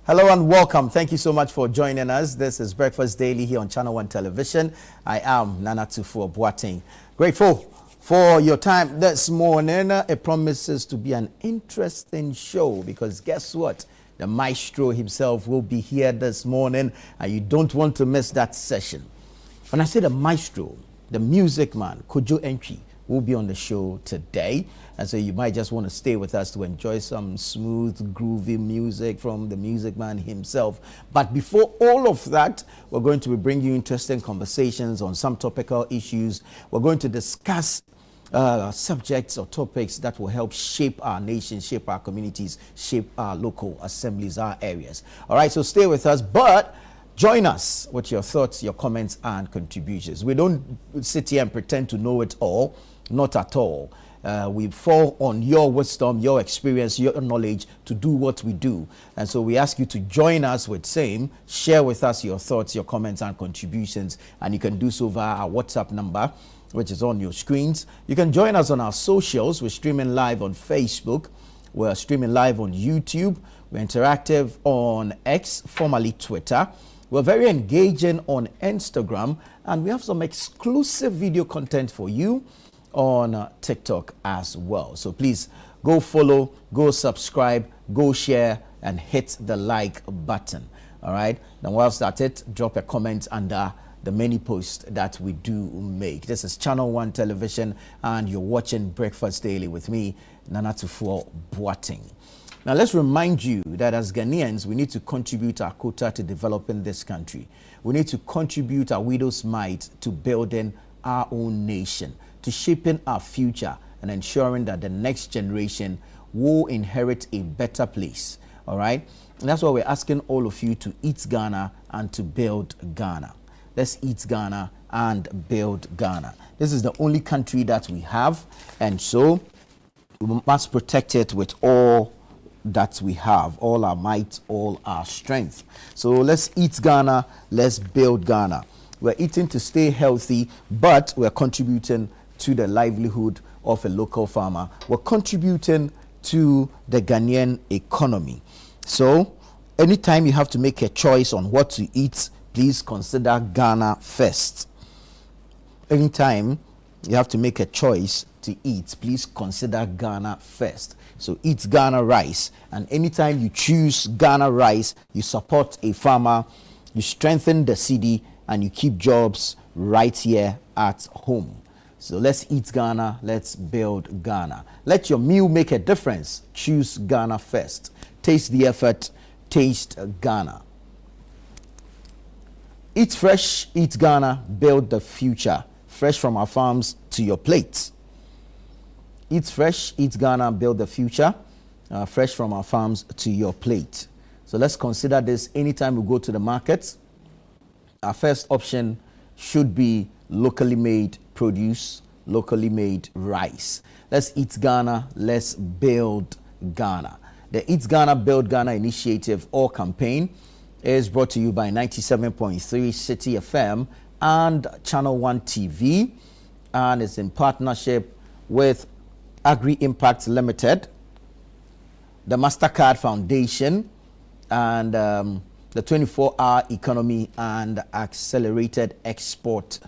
Hello and welcome. Thank you so much for joining us. This is Breakfast Daily here on Channel One Television. I am Nana Tufo Boateng. Grateful for your time this morning. It promises to be an interesting show because guess what? The maestro himself will be here this morning and you don't want to miss that session. When I say the maestro, the music man, Kojo Entry, will be on the show today. And so you might just want to stay with us to enjoy some smooth, groovy music from the music man himself. But before all of that, we're going to be bringing you interesting conversations on some topical issues. We're going to discuss subjects or topics that will help shape our nation, shape our communities, shape our local assemblies, our areas. All right, so stay with us, but join us with your thoughts, your comments, and contributions. We don't sit here and pretend to know it all, not at all. We fall on your wisdom, your experience, your knowledge to do what we do. And so we ask you to join us with same, share with us your thoughts, your comments, and contributions. And you can do so via our WhatsApp number, which is on your screens. You can join us on our socials. We're streaming live on Facebook. We're streaming live on YouTube. We're interactive on X, formerly Twitter. We're very engaging on Instagram. And we have some exclusive video content for you on TikTok as well. So please go follow, go subscribe, go share, and hit the like button. All right. Then whilst at it, drop a comment under the many posts that we do make. This is Channel One Television, and you're watching Breakfast Daily with me, Nana Tufo Boateng. Now let's remind you that as Ghanaians, we need to contribute our quota to developing this country. We need to contribute our widow's mite to building our own nation, to shaping our future and ensuring that the next generation will inherit a better place. All right. And that's why we're asking all of you to eat Ghana and to build Ghana. Let's eat Ghana and build Ghana. This is the only country that we have. And so we must protect it with all that we have, all our might, all our strength. So let's eat Ghana. Let's build Ghana. We're eating to stay healthy, but we're contributing to the livelihood of a local farmer. We're contributing to the Ghanaian economy. So anytime you have to make a choice on what to eat, please consider Ghana first. Anytime you have to make a choice to eat, please consider Ghana first. So eat Ghana rice. And anytime you choose Ghana rice, you support a farmer, you strengthen the city, and you keep jobs right here at home. So let's eat Ghana, let's build Ghana. Let your meal make a difference. Choose Ghana first. Taste the effort, taste Ghana. Eat fresh, eat Ghana, build the future. Fresh from our farms to your plate. Eat fresh, eat Ghana, build the future. Fresh from our farms to your plate. So let's consider this anytime we go to the market. Our first option should be locally made produce, locally made rice. Let's eat Ghana, let's build Ghana. The Eat Ghana, Build Ghana initiative or campaign is brought to you by 97.3 City FM and Channel One TV, and it's in partnership with Agri Impact Limited, the MasterCard Foundation, and the 24-hour economy and accelerated export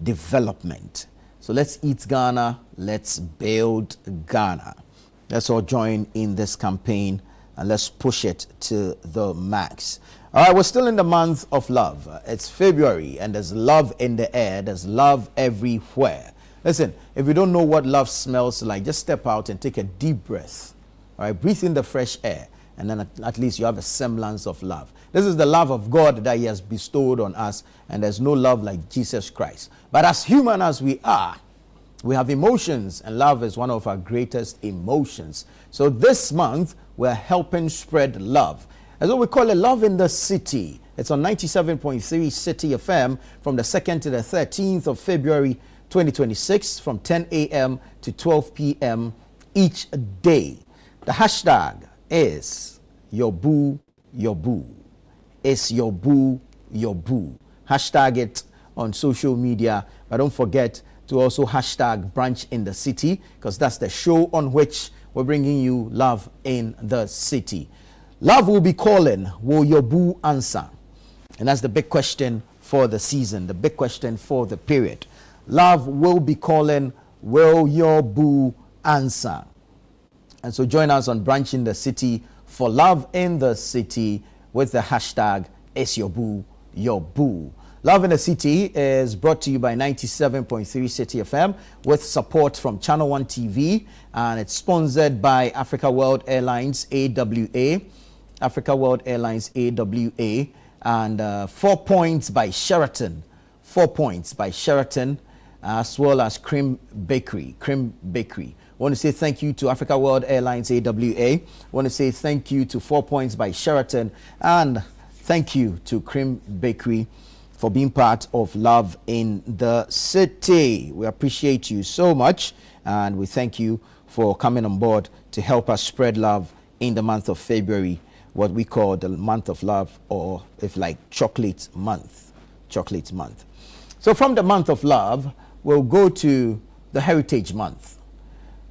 development. So let's eat Ghana, let's build Ghana. Let's all join in this campaign and let's push it to the max. All right, we're still in the month of love. It's February and there's love in the air. There's love everywhere. Listen, if you don't know what love smells like, just step out and take a deep breath. All right, breathe in the fresh air, and then at least you have a semblance of love. This is the love of God that he has bestowed on us, and there's no love like Jesus Christ. But as human as we are, we have emotions, and love is one of our greatest emotions. So this month, we're helping spread love. And so we call it Love in the City. It's on 97.3 City FM from the 2nd to the 13th of February 2026 from 10 a.m. to 12 p.m. each day. The hashtag is your boo, your boo. It's your boo, your boo. Hashtag it on social media, but don't forget to also hashtag Branch in the City, because that's the show on which we're bringing you Love in the City. Love will be calling. Will your boo answer? And that's the big question for the season, the big question for the period. Love will be calling. Will your boo answer? And so join us on Branching the City for Love in the City with the hashtag It's Your Boo, Your Boo. Love in the City is brought to you by 97.3 City FM with support from Channel One TV, and it's sponsored by Africa World Airlines AWA, Africa World Airlines AWA, and 4 Points by Sheraton, 4 Points by Sheraton, as well as Cream Bakery. I want to say thank you to Africa World Airlines AWA. I want to say thank you to 4 Points by Sheraton, and thank you to Cream Bakery for being part of Love in the City. We appreciate you so much, and we thank you for coming on board to help us spread love in the month of February, what we call the month of love, or if like chocolate month. So from the month of love, we'll go to the Heritage Month.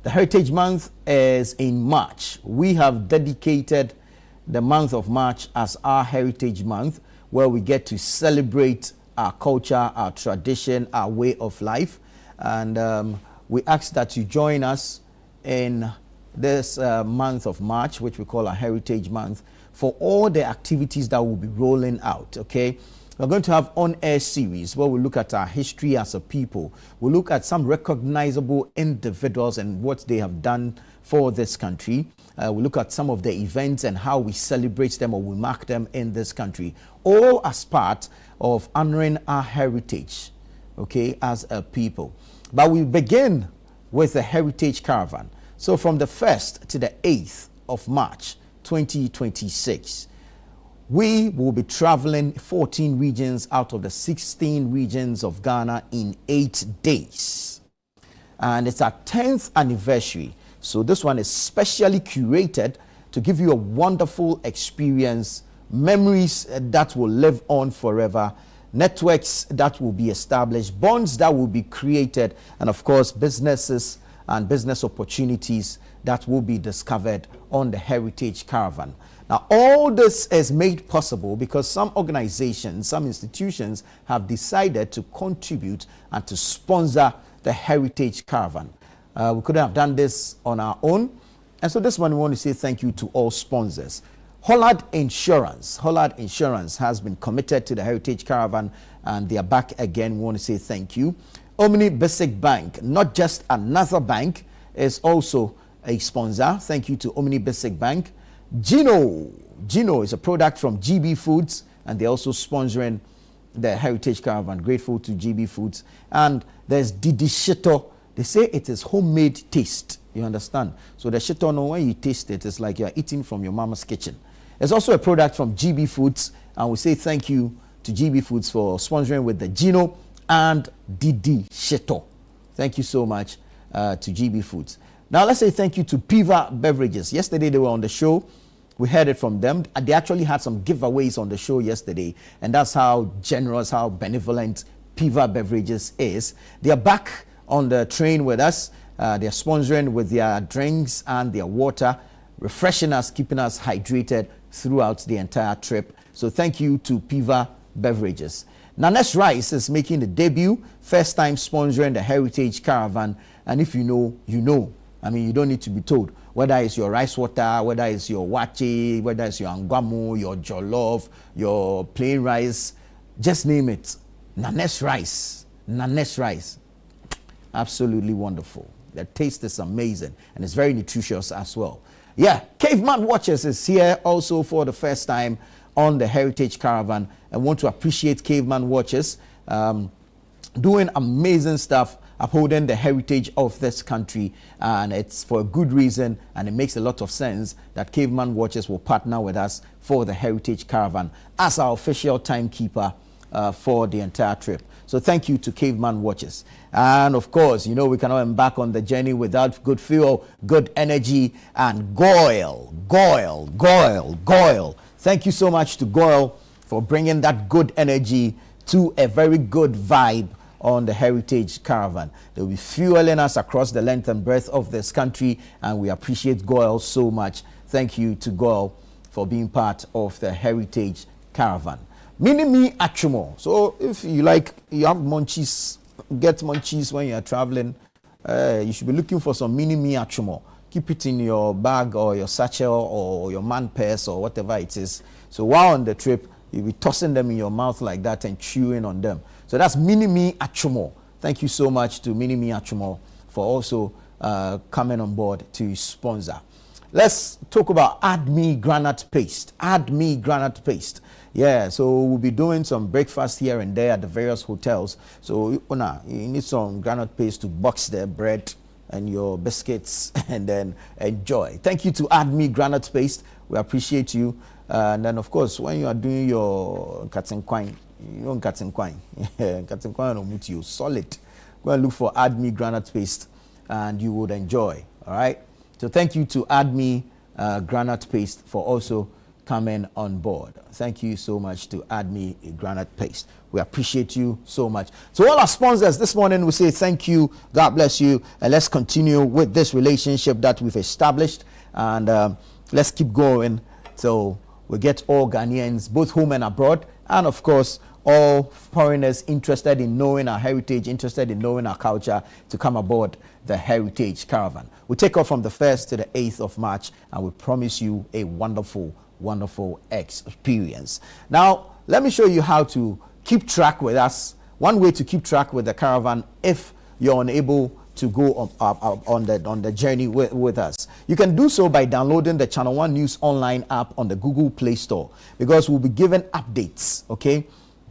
The Heritage Month is in March. We have dedicated the month of March as our Heritage Month, where we get to celebrate our culture, our tradition, our way of life. And we ask that you join us in this month of March, which we call our Heritage Month, for all the activities that will be rolling out, okay? We're going to have on-air series where we look at our history as a people. We'll look at some recognizable individuals and what they have done for this country. We'll look at some of the events and how we celebrate them or we mark them in this country, all as part of honoring our heritage, okay, as a people. But we begin with the Heritage Caravan. So from the 1st to the 8th of March, 2026, we will be traveling 14 regions out of the 16 regions of Ghana in 8 days. And it's our 10th anniversary. So this one is specially curated to give you a wonderful experience, memories that will live on forever, networks that will be established, bonds that will be created, and of course, businesses and business opportunities that will be discovered on the Heritage Caravan. Now, all this is made possible because some organizations, some institutions have decided to contribute and to sponsor the Heritage Caravan. We couldn't have done this on our own. And so this one, we want to say thank you to all sponsors. Hollard Insurance has been committed to the Heritage Caravan, and they are back again. We want to say thank you. Omni Basic Bank, not just another bank, is also a sponsor. Thank you to Omni Basic Bank. Gino is a product from GB Foods, and they're also sponsoring the Heritage Caravan. Grateful to GB Foods. And there's Didi Shito. They say it is homemade taste. You understand? So the shito, when you taste it, it's like you're eating from your mama's kitchen. There's also a product from GB Foods, and we say thank you to GB Foods for sponsoring with the Gino and Didi Shito. Thank you so much to GB Foods. Now let's say thank you to Piva Beverages. Yesterday they were on the show. We heard it from them. They actually had some giveaways on the show yesterday, and that's how generous, how benevolent Piva Beverages is. They are back on the train with us. They're sponsoring with their drinks and their water, refreshing us, keeping us hydrated throughout the entire trip. So thank you to Piva Beverages. Nanesh Rice is making the debut, first time sponsoring the Heritage Caravan. And if you know, you know. I mean, you don't need to be told. Whether it's your rice water, whether it's your wache, whether it's your angwamu, your jollof, your plain rice, just name it. Nanesh Rice. Absolutely wonderful. The taste is amazing, and it's very nutritious as well. Yeah, Caveman Watches is here also for the first time on the Heritage Caravan. I want to appreciate Caveman Watches doing amazing stuff, upholding the heritage of this country, and it's for a good reason, and it makes a lot of sense that Caveman Watches will partner with us for the Heritage Caravan as our official timekeeper for the entire trip. So thank you to Caveman Watches. And of course, you know, we cannot embark on the journey without good fuel, good energy, and Goil. Thank you so much to Goil for bringing that good energy to a very good vibe on the Heritage Caravan. They'll be fueling us across the length and breadth of this country, and we appreciate Goil so much. Thank you to Goil for being part of the Heritage Caravan. Mini-me Achumo. So if you like, you have munchies, get munchies when you are traveling, you should be looking for some mini-me Achumo. Keep it in your bag or your satchel or your man purse or whatever it is. So while on the trip, you'll be tossing them in your mouth like that and chewing on them. So that's Mini-me Achumo. Thank you so much to Mini-me Achumo for also coming on board to sponsor. Let's talk about Add Me Granite Paste. Add Me Granite Paste. Yeah, so we'll be doing some breakfast here and there at the various hotels. So you need some granite paste to box the bread and your biscuits and then enjoy. Thank you to Add Me Granite Paste. We appreciate you. And then, of course, when you are doing your katinkwine, you don't katinkwine. Katinkwine will meet you solid. Go and look for Add Me Granite Paste and you would enjoy. All right. So thank you to Add Me Granite Paste for also coming on board. Thank you so much to Add Me Granite Paste. We appreciate you so much. So all our sponsors this morning, we say thank you, God bless you, and let's continue with this relationship that we've established, and let's keep going so we get all Ghanaians, both home and abroad, and of course all foreigners interested in knowing our heritage, interested in knowing our culture, to come aboard the Heritage Caravan. We take off from the 1st to the 8th of March, and we promise you a wonderful experience. Now, let me show you how to keep track with us. One way to keep track with the caravan if you're unable to go on the journey with us. You can do so by downloading the Channel One News online app on the Google Play Store, because we'll be given updates, okay?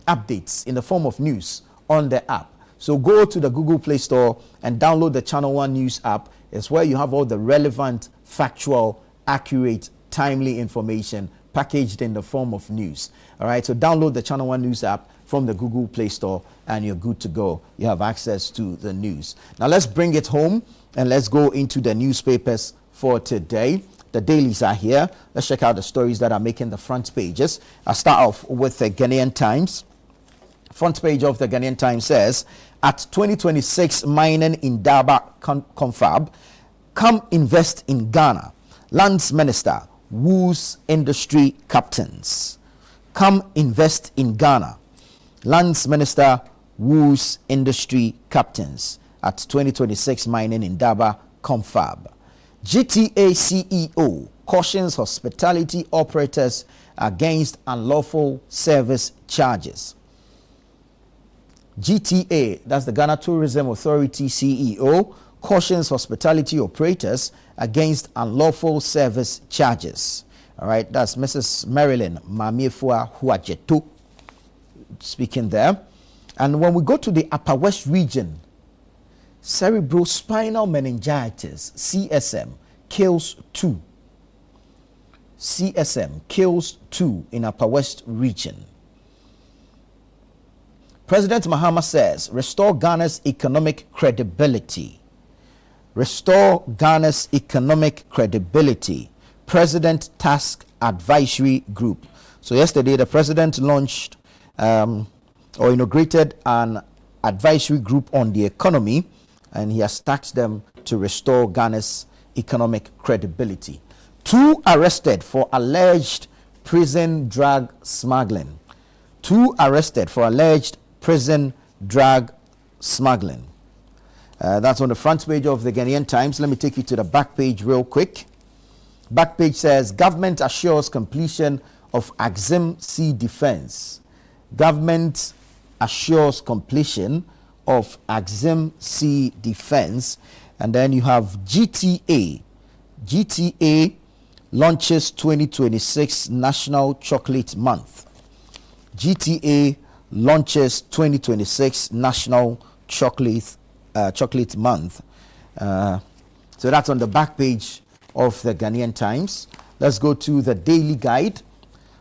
Updates in the form of news on the app. So go to the Google Play Store and download the Channel One News app. It's where you have all the relevant, factual, accurate, timely information packaged in the form of news. All right, so download the Channel One News app from the Google Play Store and you're good to go. You have access to the news. Now let's bring it home and let's go into the newspapers for today. The dailies are here. Let's check out the stories that are making the front pages. I'll start off with the Ghanaian Times. Front page of the Ghanaian Times says, at 2026 mining in Daba confab, come invest in Ghana. Lands Minister woos industry captains. Come invest in Ghana. Lands Minister woos industry captains at 2026 mining in Daba confab. GTA CEO cautions hospitality operators against unlawful service charges. GTA, that's the Ghana Tourism Authority CEO, cautions hospitality operators against unlawful service charges. All right, that's Mrs. Marilyn Mamiefua Huajetu speaking there. And when we go to the Upper West region, cerebrospinal meningitis, CSM, kills 2. CSM kills 2 in Upper West region. President Mahama says, restore Ghana's economic credibility. Restore Ghana's economic credibility. President Task Advisory Group. So yesterday, the president launched or inaugurated an advisory group on the economy, and he has tasked them to restore Ghana's economic credibility. 2 arrested for alleged prison drug smuggling. 2 arrested for alleged prison drug smuggling. That's on the front page of the Ghanaian Times. Let me take you to the back page real quick. Back page says, government assures completion of Axim Sea defense. Government assures completion of Axim Sea defense. And then you have GTA. GTA launches 2026 National Chocolate Month. GTA launches 2026 National Chocolate Month. So that's on the back page of the Ghanaian Times. Let's go to the Daily Guide.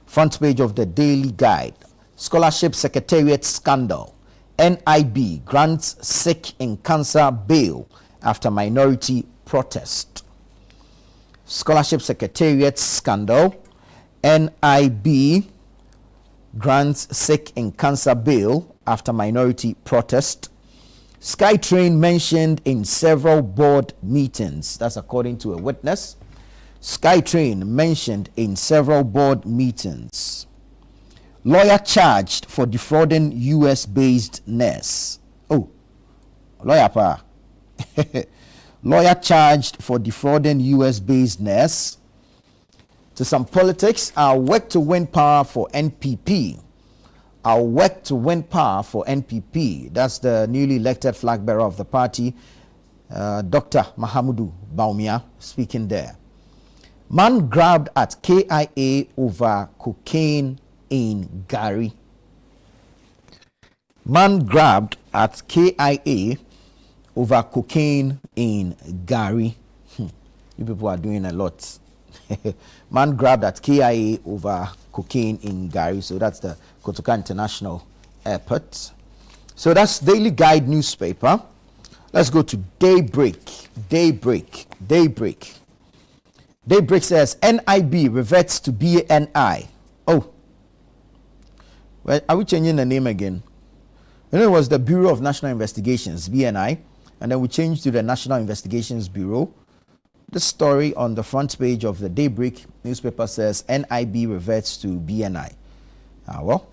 Front page of the Daily Guide. Scholarship Secretariat scandal. NIB grants sick in cancer bail after minority protest. Scholarship Secretariat scandal. NIB grants sick in cancer bail after minority protest. SkyTrain mentioned in several board meetings. That's according to a witness. SkyTrain mentioned in several board meetings. Lawyer charged for defrauding US-based nurse. Oh, lawyer pa. Lawyer charged for defrauding US-based nurse. To some politics, I'll work to win power for NPP. I'll work to win power for NPP. That's the newly elected flag bearer of the party, Dr. Mahamudu Bawumia, speaking there. Man grabbed at KIA over cocaine in Gari. Man grabbed at KIA over cocaine in Gari. You people are doing a lot. Man grabbed at KIA over cocaine in Gari. So that's the Kotoka International Airport. So that's Daily Guide newspaper. Let's go to Daybreak. Daybreak says NIB reverts to BNI. Oh, well, are we changing the name again? You know, it was the Bureau of National Investigations, BNI, and then we changed to the National Investigations Bureau. This story on the front page of the Daybreak newspaper says NIB reverts to BNI. Well,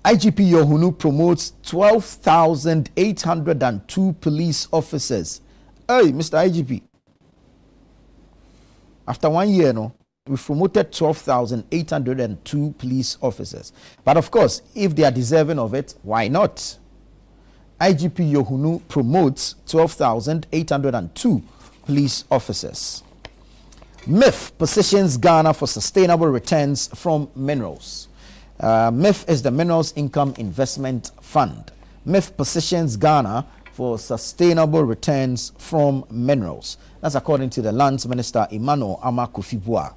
IGP Yohunu promotes 12,802 police officers. Hey, Mr. IGP. After 1 year, we've promoted 12,802 police officers. But of course, if they are deserving of it, why not? IGP Yohunu promotes 12,802 police officers. MIF positions Ghana for sustainable returns from minerals. MIF is the Minerals Income Investment Fund. MIF positions Ghana for sustainable returns from minerals. That's according to the Lands Minister Emmanuel Ama Kofi-Buah.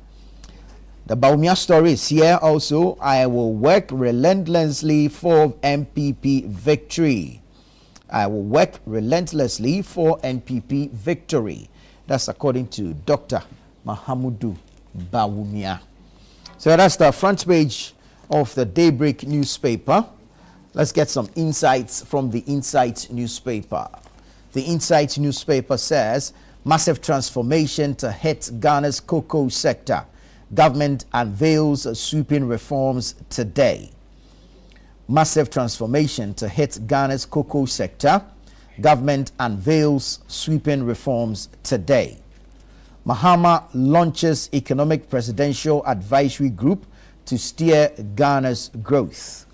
The Bawumia story is here also. I will work relentlessly for NPP victory. I will work relentlessly for NPP victory. That's according to Dr. Mahamudu Bawumia. So that's the front page of the Daybreak newspaper. Let's get some insights from the Insight newspaper. The Insight newspaper says, massive transformation to hit Ghana's cocoa sector. Government unveils sweeping reforms today. Massive transformation to hit Ghana's cocoa sector. Government unveils sweeping reforms today. Mahama launches Economic Presidential Advisory Group to steer Ghana's growth.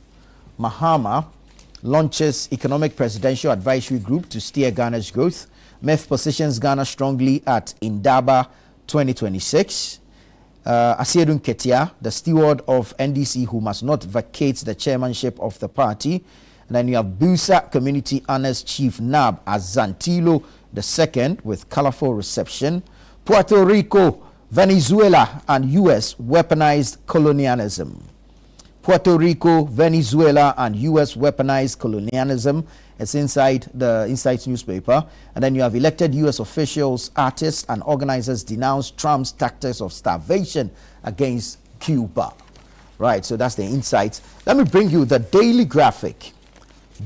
Mahama launches Economic Presidential Advisory Group to steer Ghana's growth. MEF positions Ghana strongly at Indaba 2026. Asiedun Ketia, the steward of NDC who must not vacate the chairmanship of the party. And then you have Busa Community Honors Chief Nab Azantilo II with colorful reception. Puerto Rico, Venezuela and US weaponized colonialism. Puerto Rico, Venezuela and US weaponized colonialism. It's inside the Insight newspaper. And then you have elected US officials, artists and organizers denounce Trump's tactics of starvation against Cuba. Right, so that's the Insight. Let me bring you the Daily Graphic.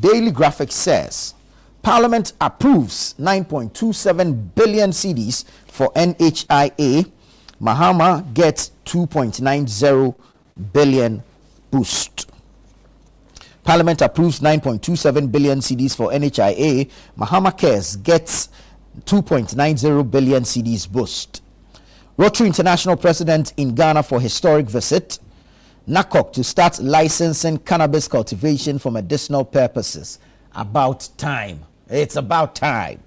Daily Graphic says, Parliament approves 9.27 billion cedis for NHIA. Mahama gets 2.90 billion boost. Parliament approves 9.27 billion cedis for NHIA. Mahama Cares gets 2.90 billion cedis boost. Rotary International President in Ghana for historic visit. NACOC to start licensing cannabis cultivation for medicinal purposes. About time. It's about time.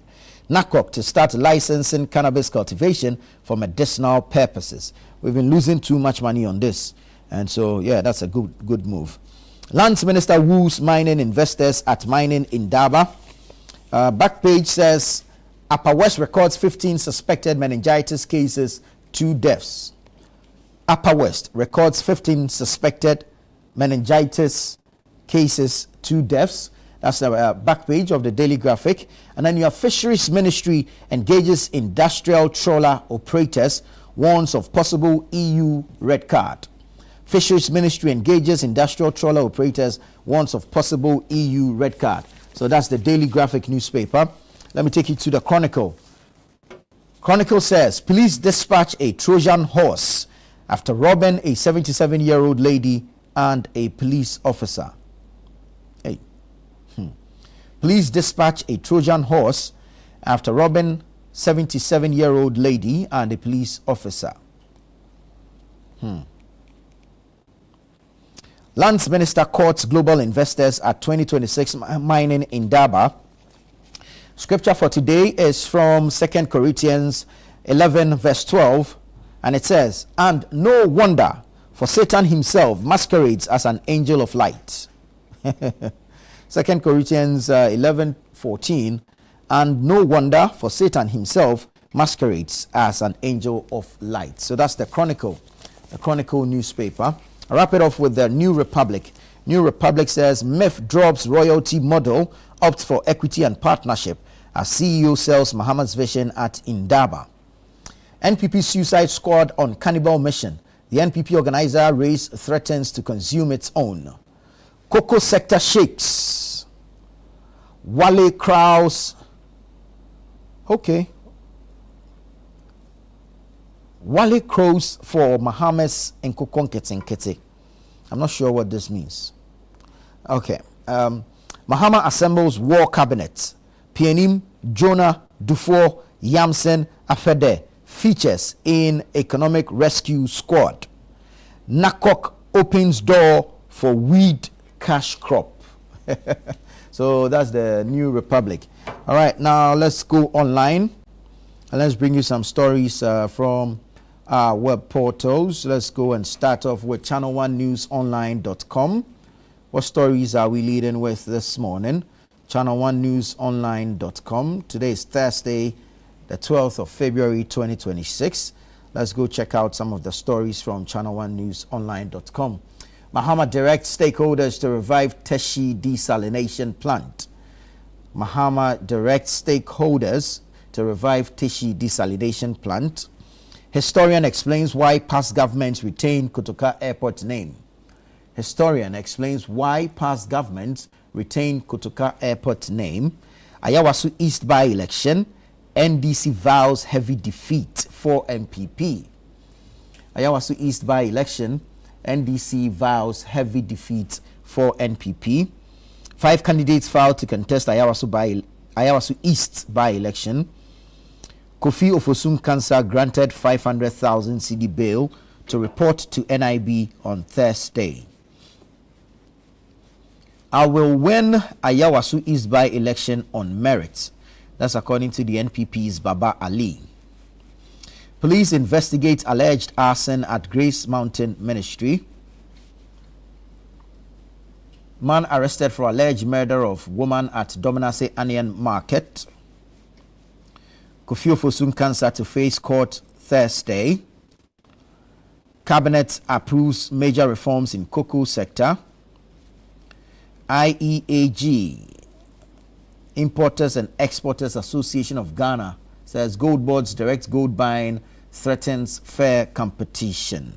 NACOC to start licensing cannabis cultivation for medicinal purposes. We've been losing too much money on this. And so, yeah, that's a good move. Lands Minister woos mining investors at mining in Indaba. Back page says, Upper West records 15 suspected meningitis cases, 2 deaths. Upper West records 15 suspected meningitis cases, 2 deaths. That's the back page of the Daily Graphic. And then your Fisheries Ministry engages industrial trawler operators, warns of possible EU red card. Fisheries Ministry engages industrial trawler operators, warns of possible EU red card. So that's the Daily Graphic newspaper. Let me take you to the Chronicle. Chronicle says police dispatch a Trojan horse after robbing a 77-year-old lady and a police officer. Hey. Police dispatch a Trojan horse after robbing 77-year-old lady and a police officer. Lands Minister courts global investors at 2026 mining in Indaba. Scripture for today is from 2 Corinthians 11 verse 12, and it says, "And no wonder, for Satan himself masquerades as an angel of light." 2 Corinthians 11:14, "And no wonder, for Satan himself masquerades as an angel of light." So that's the Chronicle newspaper. I wrap it off with the New Republic. New Republic says MIF drops royalty model, opts for equity and partnership as CEO sells Mahamad's vision at Indaba. NPP suicide squad on cannibal mission. The NPP organizer race threatens to consume its own. Cocoa sector shakes. Wale Kraus. Okay. Wale crows for Mahamas and Kokonketenkete. I'm not sure what this means. Okay. Mahama assembles war cabinet. Pianim, Jonah, Dufour, Yamsen, Afede features in economic rescue squad. Nakok opens door for weed cash crop. So that's the New Republic. All right, now let's go online and let's bring you some stories from our web portals. Let's go and start off with channel1newsonline.com. What stories are we leading with this morning? channel1newsonline.com. Today is Thursday, the 12th of February 2026. Let's go check out some of the stories from channel1newsonline.com. Mahama directs stakeholders to revive Teshi desalination plant. Mahama directs stakeholders to revive Teshi desalination plant. Historian explains why past governments retain Kotoka Airport name. Historian explains why past governments retain Kotoka Airport name. Ayawasu East by-election. NDC vows heavy defeat for MPP. Ayawasu East by-election. NDC vows heavy defeat for NPP. 5 candidates filed to contest Ayawasu East by-election. Kofi Ofosun Cancer granted 500,000 CD bail to report to NIB on Thursday. I will win Ayawasu East by-election on merit. That's according to the NPP's Baba Ali. Police investigate alleged arson at Grace Mountain Ministry. Man arrested for alleged murder of woman at Dominase Anian Market. Kofi Ofosun Cancer to face court Thursday. Cabinet approves major reforms in cocoa sector. IEAG, Importers and Exporters Association of Ghana, says gold boards direct gold buying threatens fair competition.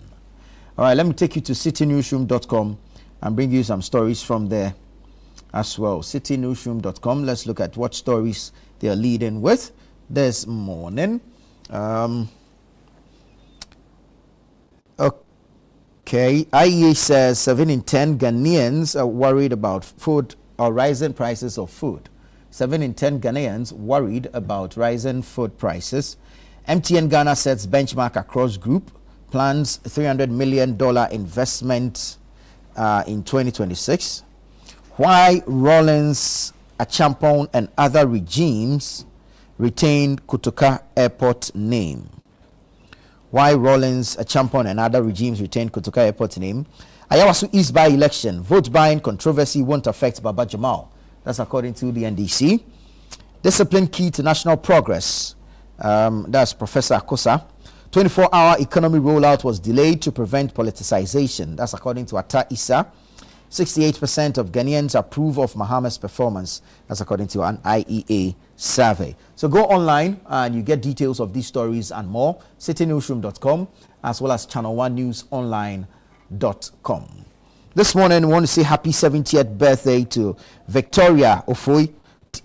All right, let me take you to citynewsroom.com and bring you some stories from there as well. Citynewsroom.com. Let's look at what stories they are leading with this morning. Okay, IEA says 7 in 10 Ghanaians are worried about food or rising prices of food. 7 in 10 Ghanaians worried about rising food prices. MTN Ghana sets benchmark across group, plans $300 million investment in 2026. Why Rawlings, Achampong, and other regimes retained Kotoka Airport name. Why Rawlings, Achampong, and other regimes retained Kotoka Airport name. Ayawasu East by-election. Vote buying controversy won't affect Baba Jamal. That's according to the NDC. Discipline key to national progress. That's Professor Akosa. 24-hour economy rollout was delayed to prevent politicization. That's according to Ata Issa. 68% of Ghanaians approve of Mahama's performance. That's according to an IEA survey. So go online and you get details of these stories and more. citynewsroom.com as well as channel1newsonline.com. This morning we want to say happy 70th birthday to Victoria Ofoi,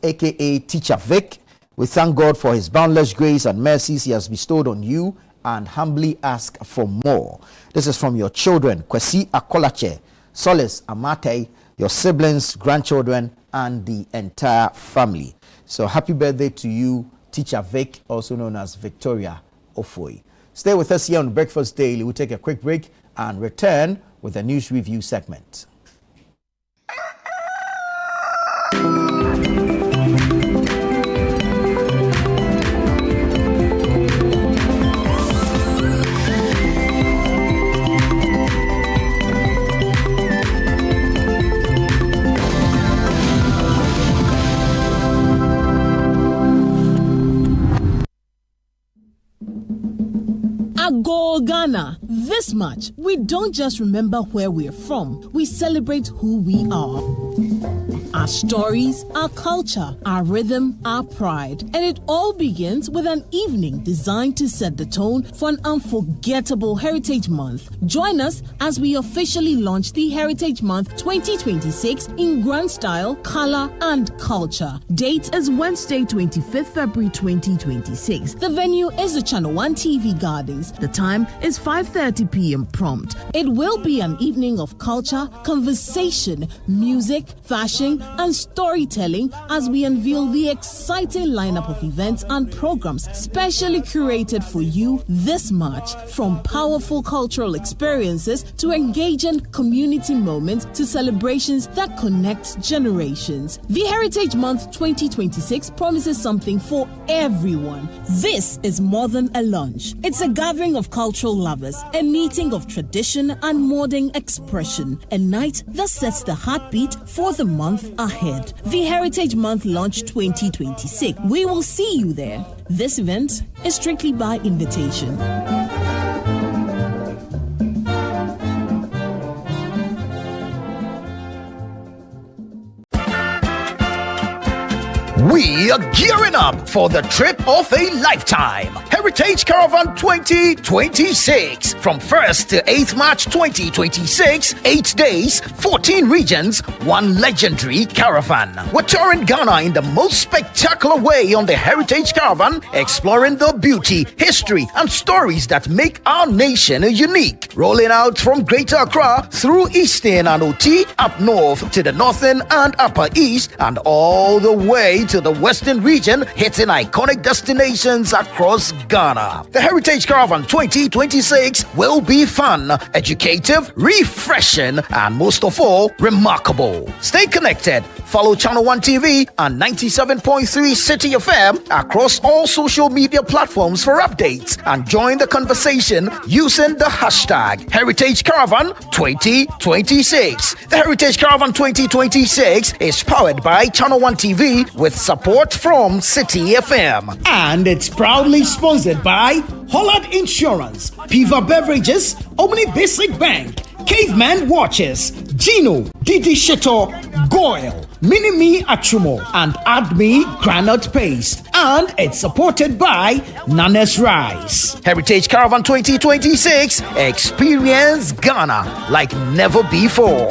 aka Teacher Vic. We thank God for his boundless grace and mercies he has bestowed on you and humbly ask for more. This is from your children, Kwesi Akolache, Solace Amate, your siblings, grandchildren, and the entire family. So happy birthday to you, Teacher Vic, also known as Victoria Ofoi. Stay with us here on Breakfast Daily. We'll take a quick break and return with a news review segment. Go Ghana. This much, we don't just remember where we're from, we celebrate who we are. Our stories, our culture, our rhythm, our pride. And it all begins with an evening designed to set the tone for an unforgettable Heritage Month. Join us as we officially launch the Heritage Month 2026 in grand style, color, and culture. Date is Wednesday, 25th February 2026. The venue is the Channel One TV Gardens. The time is 5:30 p.m. prompt. It will be an evening of culture, conversation, music, fashion, and storytelling as we unveil the exciting lineup of events and programs specially curated for you this March. From powerful cultural experiences to engaging community moments to celebrations that connect generations. The Heritage Month 2026 promises something for everyone. This is more than a lunch. It's a gathering of cultural lovers, a meeting of tradition and modern expression, a night that sets the heartbeat for the month ahead. The Heritage Month Launch 2026. We will see you there. This event is strictly by invitation. We are gearing up for the trip of a lifetime. Heritage Caravan 2026. From 1st to 8th March 2026, 8 days, 14 regions, one legendary caravan. We're touring Ghana in the most spectacular way on the Heritage Caravan, exploring the beauty, history, and stories that make our nation unique. Rolling out from Greater Accra through Eastern and OT, up north to the Northern and Upper East, and all the way to the Western region, hitting iconic destinations across Ghana. The Heritage Caravan 2026 will be fun, educative, refreshing, and most of all, remarkable. Stay connected. Follow Channel One TV and 97.3 City FM across all social media platforms for updates and join the conversation using the hashtag Heritage Caravan 2026. The Heritage Caravan 2026 is powered by Channel One TV with support from City FM. And it's proudly sponsored by Holland Insurance, Piva Beverages, Omni Basic Bank, Caveman Watches, Gino, Didi Shito, Goyle, Minimi Achumo, and Admi Granite Paste. And it's supported by Nanes Rice. Heritage Caravan 2026, experience Ghana like never before.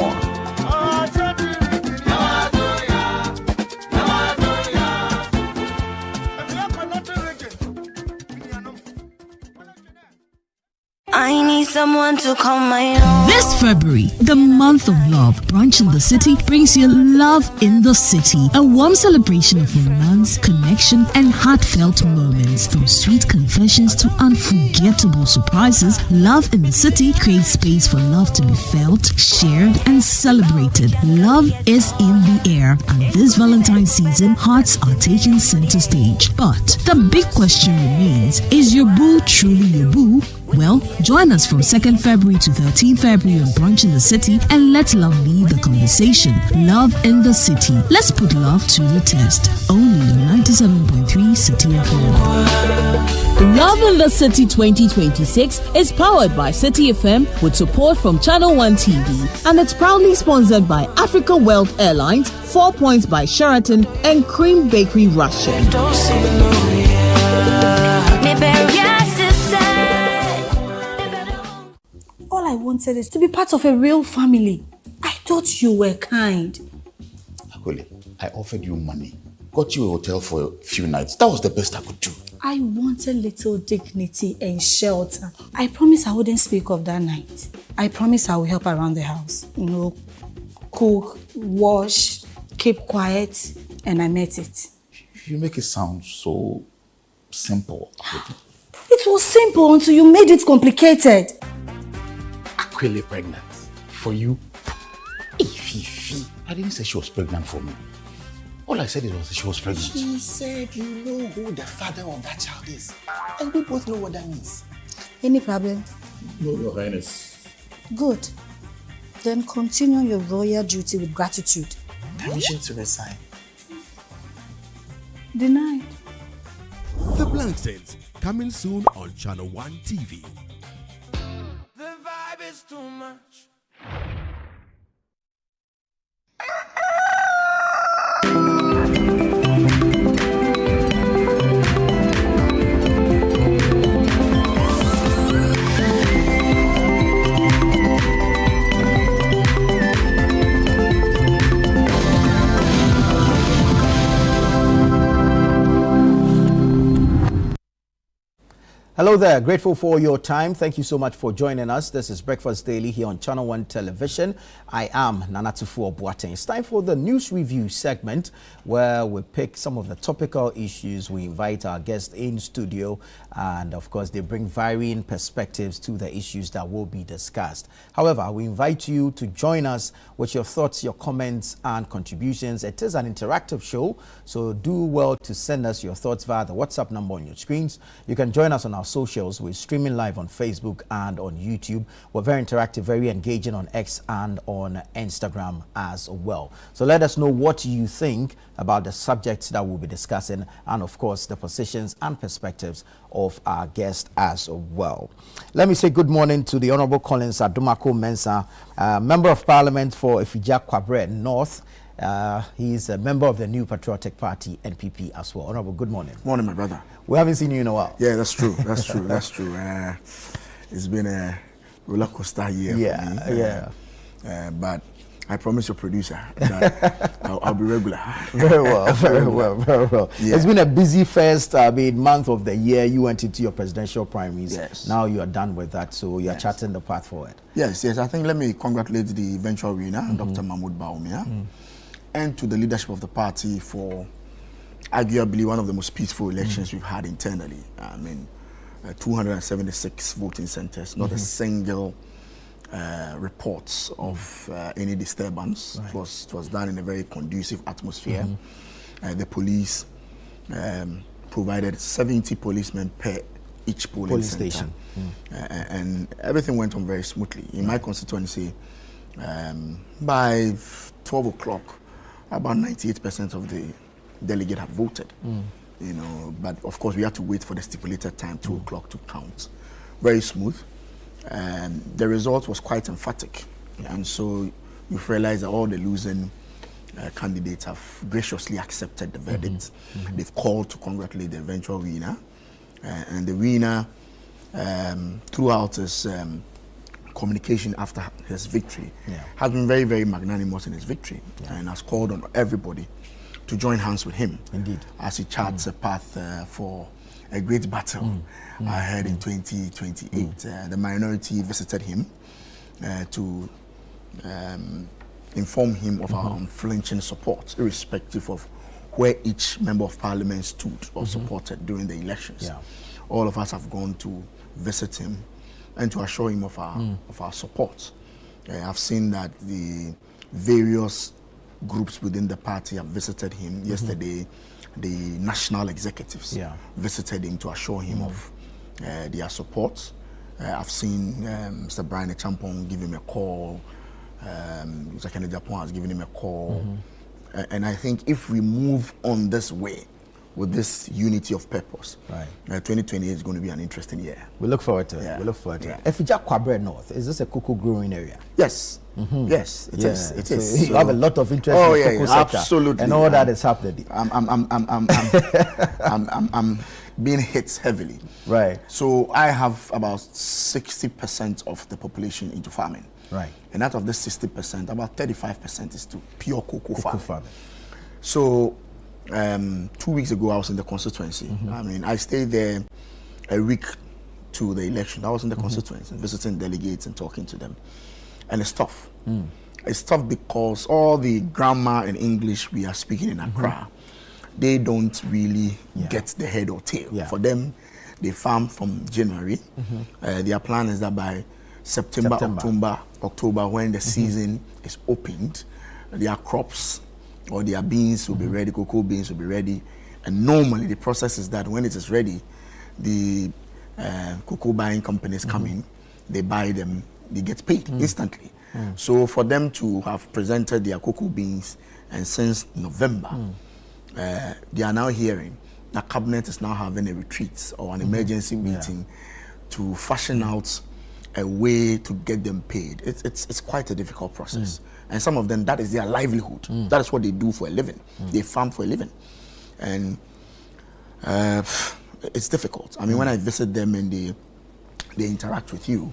I need someone to call my own. This February, the month of love, Brunch in the City brings you Love in the City, a warm celebration of romance, connection, and heartfelt moments. From sweet confessions to unforgettable surprises, Love in the City creates space for love to be felt, shared, and celebrated. Love is in the air, and this Valentine's season, hearts are taking center stage. But the big question remains, is your boo truly your boo? Well, join us from 2nd February to 13th February on Brunch in the City and let love lead the conversation. Love in the City. Let's put love to the test. Only on 97.3 City FM. Love in the City 2026 is powered by City FM with support from Channel One TV, and it's proudly sponsored by Africa World Airlines, 4 Points by Sheraton, and Cream Bakery Russia. All I wanted is to be part of a real family. I thought you were kind. Akoli, I offered you money. got you a hotel for a few nights. That was the best I could do. I wanted little dignity and shelter. I promised I wouldn't speak of that night. I promised I would help around the house. Cook, wash, keep quiet, and I met it. You make it sound so simple. It was simple until you made it complicated. Aquile pregnant. For you? Fifi. I didn't say she was pregnant for me. All I said was she was pregnant. She said you know who the father of that child is. And we both know what that means. Any problem? No, Your Highness. Good. Then continue your royal duty with gratitude. Permission to resign. Denied. The Blank Saints, coming soon on Channel 1 TV. The vibe is too much. Hello there, grateful for your time. Thank you so much for joining us. This is Breakfast Daily here on Channel 1 Television. I am Nana Tufu Boateng. It's time for the news review segment where we pick some of the topical issues. We invite our guests in studio and of course they bring varying perspectives to the issues that will be discussed. However, we invite you to join us with your thoughts, your comments and contributions. It is an interactive show, so do well to send us your thoughts via the WhatsApp number on your screens. You can join us on our socials. We're streaming live on Facebook and on YouTube. We're very interactive, very engaging on X and on Instagram as well. So let us know what you think about the subjects that we'll be discussing and of course the positions and perspectives of our guest as well. Let me say good morning to the Honorable Collins Adumako Mensah, Member of Parliament for Efija Kwabre North. He's a member of the New Patriotic Party, NPP, as well. Honorable, good morning. Morning, my brother. We haven't seen you in a while. Yeah, that's true. That's true. That's true. It's been a roller coaster year for me. But I promise your producer that I'll be regular. Very well, very well, very well. Yeah. It's been a busy first month of the year. You went into your presidential primaries. Yes. Now you are done with that, so you're charting the path forward. Yes. I think let me congratulate the eventual winner, Dr. Mahmoud Bawumia, and to the leadership of the party for arguably one of the most peaceful elections we've had internally. I mean, 276 voting centers, not a single reports of any disturbance. Right. It was done in a very conducive atmosphere. The police provided 70 policemen per each polling station. And everything went on very smoothly. In my constituency, by 12 o'clock, about 98% of the delegate had voted. But of course we had to wait for the stipulated time, 2 o'clock, to count. Very smooth. The result was quite emphatic, and so you've realized that all the losing candidates have graciously accepted the verdict. They've called to congratulate the eventual winner, and the winner, throughout his communication after his victory, has been very, very magnanimous in his victory, and has called on everybody to join hands with him. Indeed. As he charts a path for a great battle ahead in 2028. The minority visited him to inform him of our unflinching support, irrespective of where each member of parliament stood or supported during the elections. All of us have gone to visit him and to assure him of our support. I've seen that the various groups within the party have visited him. Yesterday, the national executives visited him to assure him of their support. I've seen Mr. Brian Champong give him a call. Mr. Kennedy Japan has given him a call. And I think if we move on this way, with this unity of purpose, 2028 is going to be an interesting year. We look forward to it. We look forward to it. Efija Kwabre North, is this a cocoa growing area? Yes. Yes, it is. It is. So you have a lot of interest in the cocoa sector. Absolutely. And all that is happening. I'm being hit heavily. Right. So I have about 60% of the population into farming. Right. And out of this 60%, about 35% is to pure cocoa farming. So 2 weeks ago, I was in the constituency. I mean, I stayed there a week to the election. I was in the constituency, visiting delegates and talking to them. And it's tough. It's tough because all the grammar and English we are speaking in Accra, they don't really get the head or tail. For them, they farm from January. Their plan is that by September. October, when the season is opened, their crops or their beans will be ready, cocoa beans will be ready. And normally the process is that when it is ready, the cocoa buying companies come in, they buy them, they get paid instantly. So for them to have presented their cocoa beans, and since November, they are now hearing that cabinet is now having a retreat or an emergency meeting to fashion out a way to get them paid. It's quite a difficult process. And some of them, that is their livelihood. That is what they do for a living. They farm for a living. And it's difficult. I mean, when I visit them and they interact with you,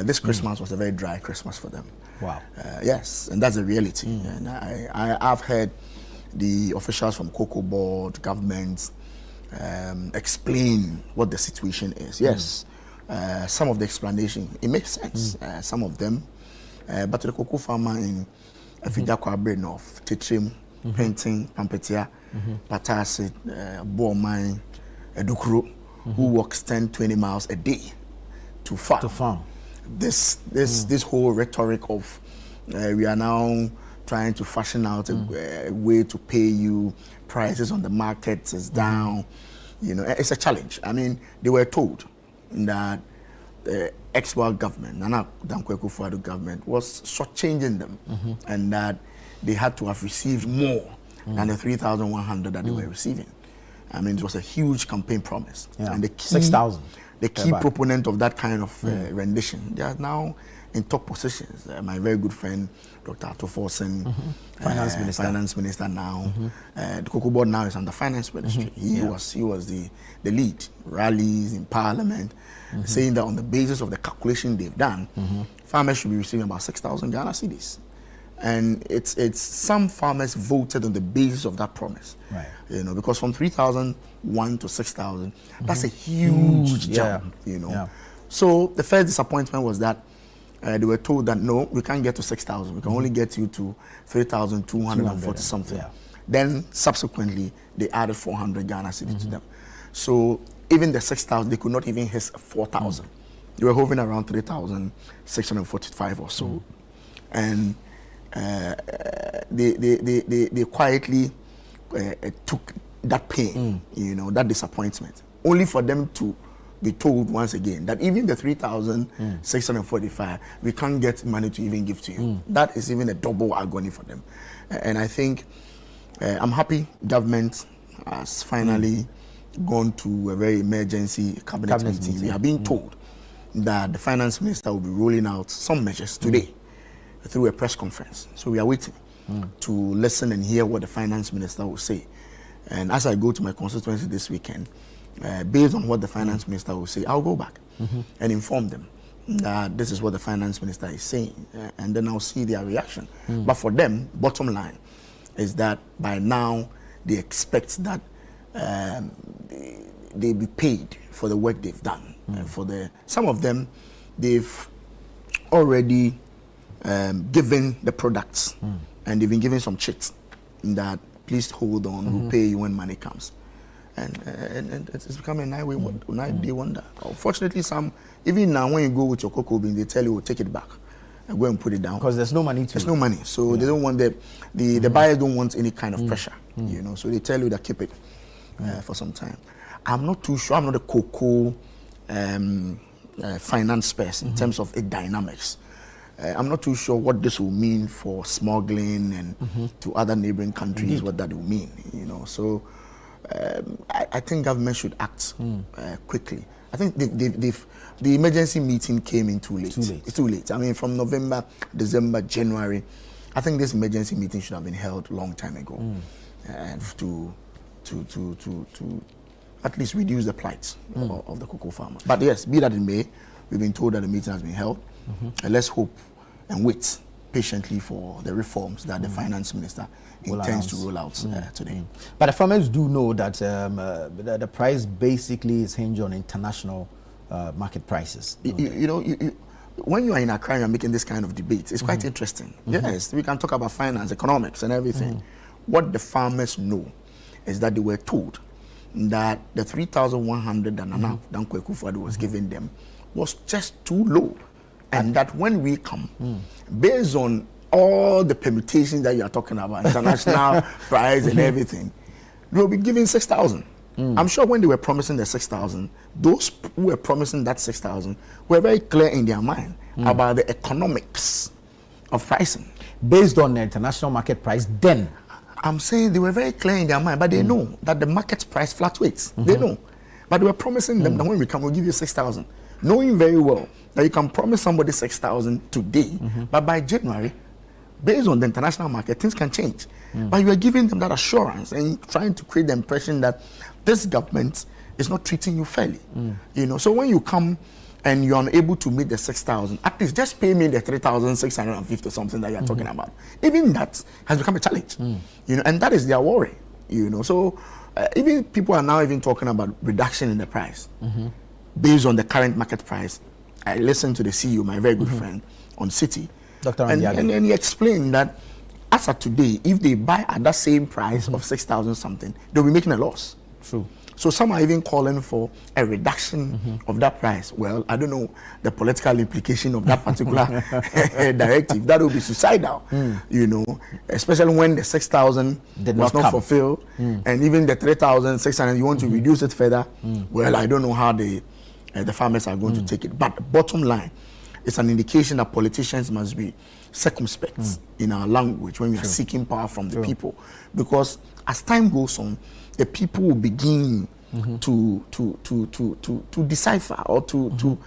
this Christmas was a very dry Christmas for them. Wow. Yes, and that's a reality. And I've heard the officials from Cocoa Board, government, explain what the situation is. Yes, some of the explanation, it makes sense. Some of them, but the cocoa farmer in Afijakwa North, Tetrim, Painting, Pampetia, Patasi, Bomai, Edukuro, who walks 10-20 miles a day to farm. This whole rhetoric of we are now trying to fashion out a way to pay you, prices on the market is down, you know, it's a challenge. I mean, they were told that the ex-World government, Nana Dankwa Akufo-Addo government, was shortchanging them, and that they had to have received more than the 3,100 that they were receiving. I mean, it was a huge campaign promise. And the key, 6,000. The key proponent of that kind of rendition, they are now in top positions. My very good friend, Dr. Ato Forsen, finance minister now. The Cocoa Board now is under finance ministry. He was the lead, rallies in parliament, saying that on the basis of the calculation they've done, farmers should be receiving about 6,000 Ghana cedis. And it's some farmers voted on the basis of that promise. You know, because from 3,001 to 6,000, that's a huge jump, you know. So the first disappointment was that they were told that no, we can't get to 6,000. We can only get you to 3,240 something. Then subsequently, they added 400 Ghana cedis to them. So even the 6,000, they could not even hit 4,000. They were hovering around 3,645 or so. And they quietly took that pain, you know, that disappointment, only for them to be told once again that even the 3,645, we can't get money to even give to you. That is even a double agony for them. And I think I'm happy government has finally gone to a very emergency cabinet meeting. We are being told that the finance minister will be rolling out some measures today through a press conference. So we are waiting to listen and hear what the finance minister will say. And as I go to my constituency this weekend, based on what the finance minister will say, I'll go back and inform them that this is what the finance minister is saying, and then I'll see their reaction. But for them, bottom line is that by now they expect that they be paid for the work they've done. Some of them, they've already given the products, and they've been given some checks that please hold on, we'll pay you when money comes. And it's become a nine-day wonder. Unfortunately, some, even now when you go with your cocoa bean, they tell you, take it back and go and put it down. Because there's no money There's no money. So they don't want the buyers don't want any kind of pressure, you know. So they tell you that keep it for some time. I'm not too sure. I'm not a cocoa finance person in terms of its dynamics. I'm not too sure what this will mean for smuggling and to other neighboring countries, what that will mean, you know. So I think government should act quickly. I think the emergency meeting came in too late. It's too late. I mean, from November, December, January, I think this emergency meeting should have been held a long time ago, and to at least reduce the plight of the cocoa farmer. But yes, be that it may, we've been told that the meeting has been held, and let's hope and wait patiently for the reforms that the finance minister intends to roll out today. But the farmers do know that the price basically is hinged on international market prices. When you are in Accra and you're making this kind of debate, it's quite interesting. Yes, we can talk about finance, economics, and everything. What the farmers know is that they were told that the 3,100 that Nana Dankwa Akufo-Addo was giving them was just too low. And that when we come, based on all the permutations that you are talking about, international price and everything, they will be giving 6,000. I'm sure when they were promising the 6,000, those who were promising that 6,000 were very clear in their mind about the economics of pricing. Based on the international market price, then? I'm saying they were very clear in their mind, but they know that the market price fluctuates. They know. But they were promising them that when we come, we'll give you 6,000. Knowing very well that you can promise somebody 6,000 today, but by January, based on the international market, things can change. But you are giving them that assurance and trying to create the impression that this government is not treating you fairly. So when you come and you're unable to meet the 6,000, at least just pay me the 3,650 something that you're talking about. Even that has become a challenge. And that is their worry. So even people are now even talking about reduction in the price based on the current market price. I listened to the CEO, my very good friend, on City, Dr. and he explained that as of today, if they buy at that same price of 6,000 something, they'll be making a loss. True. So some are even calling for a reduction of that price. Well, I don't know the political implication of that particular directive. That will be suicidal, especially when the 6,000 was not fulfilled, and even the 3,600, you want to reduce it further. Well, I don't know how the farmers are going to take it. But the bottom line, it's an indication that politicians must be circumspect in our language when we are seeking power from the people, because as time goes on, the people will begin to decipher or to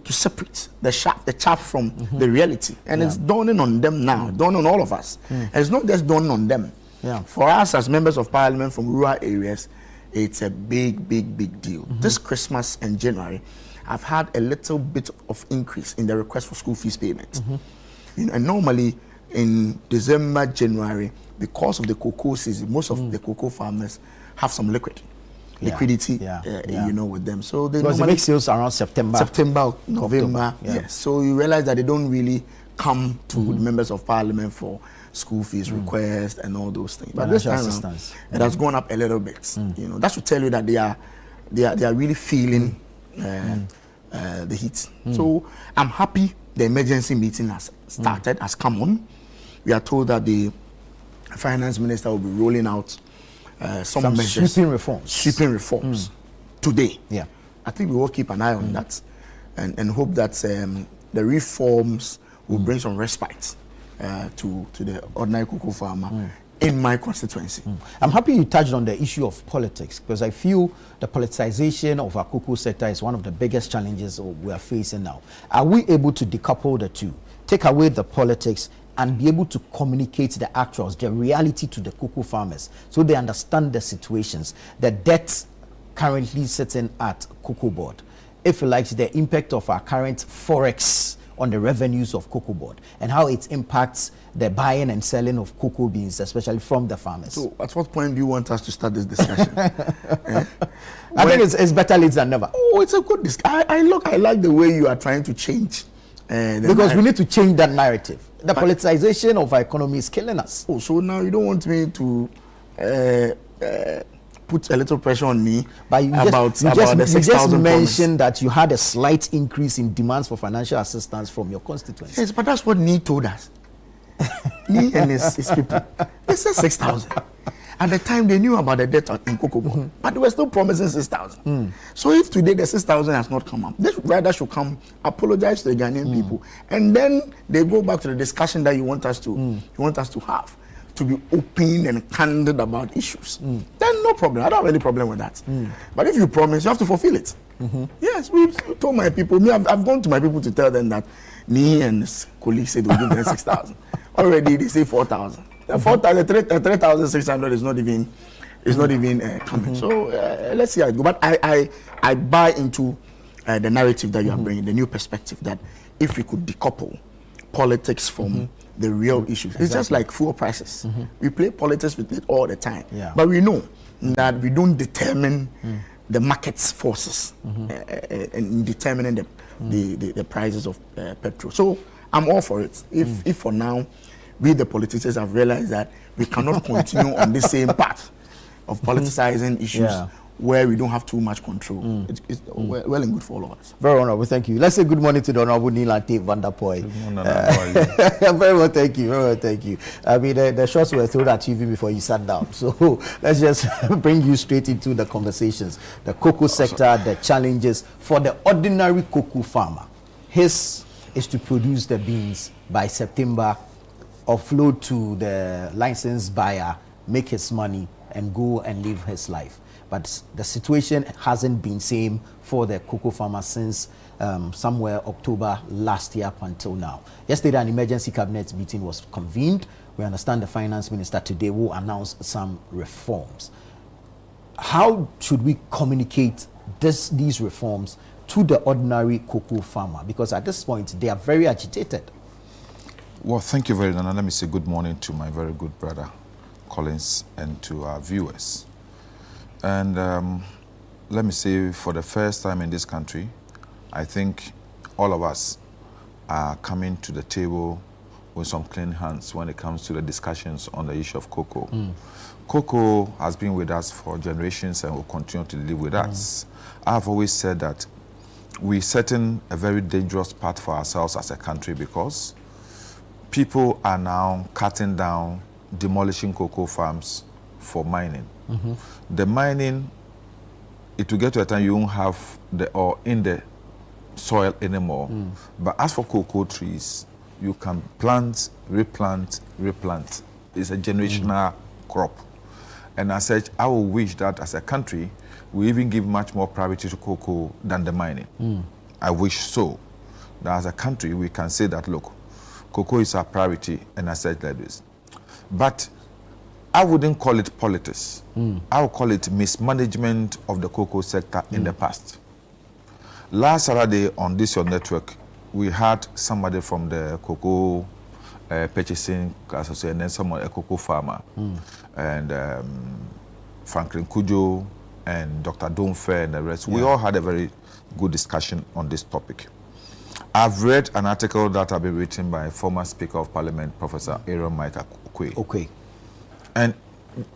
separate the chaff from the reality, and it's dawning on them now, dawning on all of us. And it's not just dawning on them. For us as members of parliament from rural areas, it's a big deal. This Christmas and January, I've had a little bit of increase in the request for school fees payment. And normally in December, January, because of the cocoa season, most of the cocoa farmers have some liquidity, with them. So they because normally make sales around September, November. Yes. So you realize that they don't really come to members of parliament for school fees requests and all those things. But this time around, it has gone up a little bit. That should tell you that they are really feeling the heat. So I'm happy the emergency meeting has started, has come on. We are told that the finance minister will be rolling out some measures, sweeping reforms today. I think we will keep an eye on that and hope that the reforms will bring some respite to the ordinary cocoa farmer in my constituency. I'm happy you touched on the issue of politics, because I feel the politicization of our cocoa sector is one of the biggest challenges we are facing now. Are we able to decouple the two, take away the politics, and be able to communicate the actuals, the reality to the cocoa farmers, so they understand the situations, the debt currently sitting at Cocoa Board, if you like, the impact of our current forex on the revenues of Cocoa Board, and how it impacts the buying and selling of cocoa beans, especially from the farmers. So at what point do you want us to start this discussion? I think it's better late than never. Oh, it's a good discussion. I like the way you are trying to change. Because we need to change that narrative. The politicization of our economy is killing us. Oh, so now you don't want me to put a little pressure on me about the 6,000 You just mentioned that you had a slight increase in demands for financial assistance from your constituents. Yes, but that's what NI told us. NI and his people. They said 6,000. At the time, they knew about the debt in Cocoa Board, but they were still promising 6,000. So if today the 6,000 has not come up, they rather should come apologize to the Ghanaian people, and then they go back to the discussion that you want us to have, to be open and candid about issues. Then no problem. I don't have any problem with that. But if you promise, you have to fulfill it. Yes, we told my people. I've gone to my people to tell them that me and his colleagues said we'll give them 6,000. Already they say 4,000. The 3,600 is not even coming. So let's see how it goes. But I buy into the narrative that you are bringing, the new perspective that if we could decouple politics from the real issues. It's just like fuel prices. We play politics with it all the time. Yeah. But we know that we don't determine the market's forces in determining the prices of petrol. So I'm all for it. If for now, we the politicians have realized that we cannot continue on the same path of politicizing issues where we don't have too much control. It's well and good for all of us. Very honorable, thank you. Let's say good morning to the Honorable Nilante van der Poy. Good morning, very well, thank you. Very well, thank you. I mean, the shots were thrown at you before you sat down. So let's just bring you straight into the conversations. The cocoa sector, the challenges for the ordinary cocoa farmer. His is to produce the beans by September, offload to the licensed buyer, make his money, and go and live his life. But the situation hasn't been same for the cocoa farmer since somewhere October last year up until now. Yesterday, an emergency cabinet meeting was convened. We understand the finance minister today will announce some reforms. How should we communicate these reforms to the ordinary cocoa farmer? Because at this point, they are very agitated. Well, thank you very much. Let me say good morning to my very good brother, Collins, and to our viewers. And let me say, for the first time in this country, I think all of us are coming to the table with some clean hands when it comes to the discussions on the issue of cocoa. Cocoa has been with us for generations and will continue to live with us. I've always said that we're setting a very dangerous path for ourselves as a country because people are now cutting down, demolishing cocoa farms for mining. The mining, it will get to a time you won't have the ore in the soil anymore. But as for cocoa trees, you can plant, replant. It's a generational crop. And as such, I will wish that as a country, we even give much more priority to cocoa than the mining. I wish so. That as a country, we can say that, look, cocoa is our priority, and as such like this. But I wouldn't call it politics. I would call it mismanagement of the cocoa sector in the past. Last Saturday on this your network, we had somebody from the cocoa purchasing association and then someone, a cocoa farmer, and Franklin Kujo and Dr. Domfe and the rest. We all had a very good discussion on this topic. I've read an article that has been written by former Speaker of Parliament, Professor Aaron Micah Oquaye. Okay. And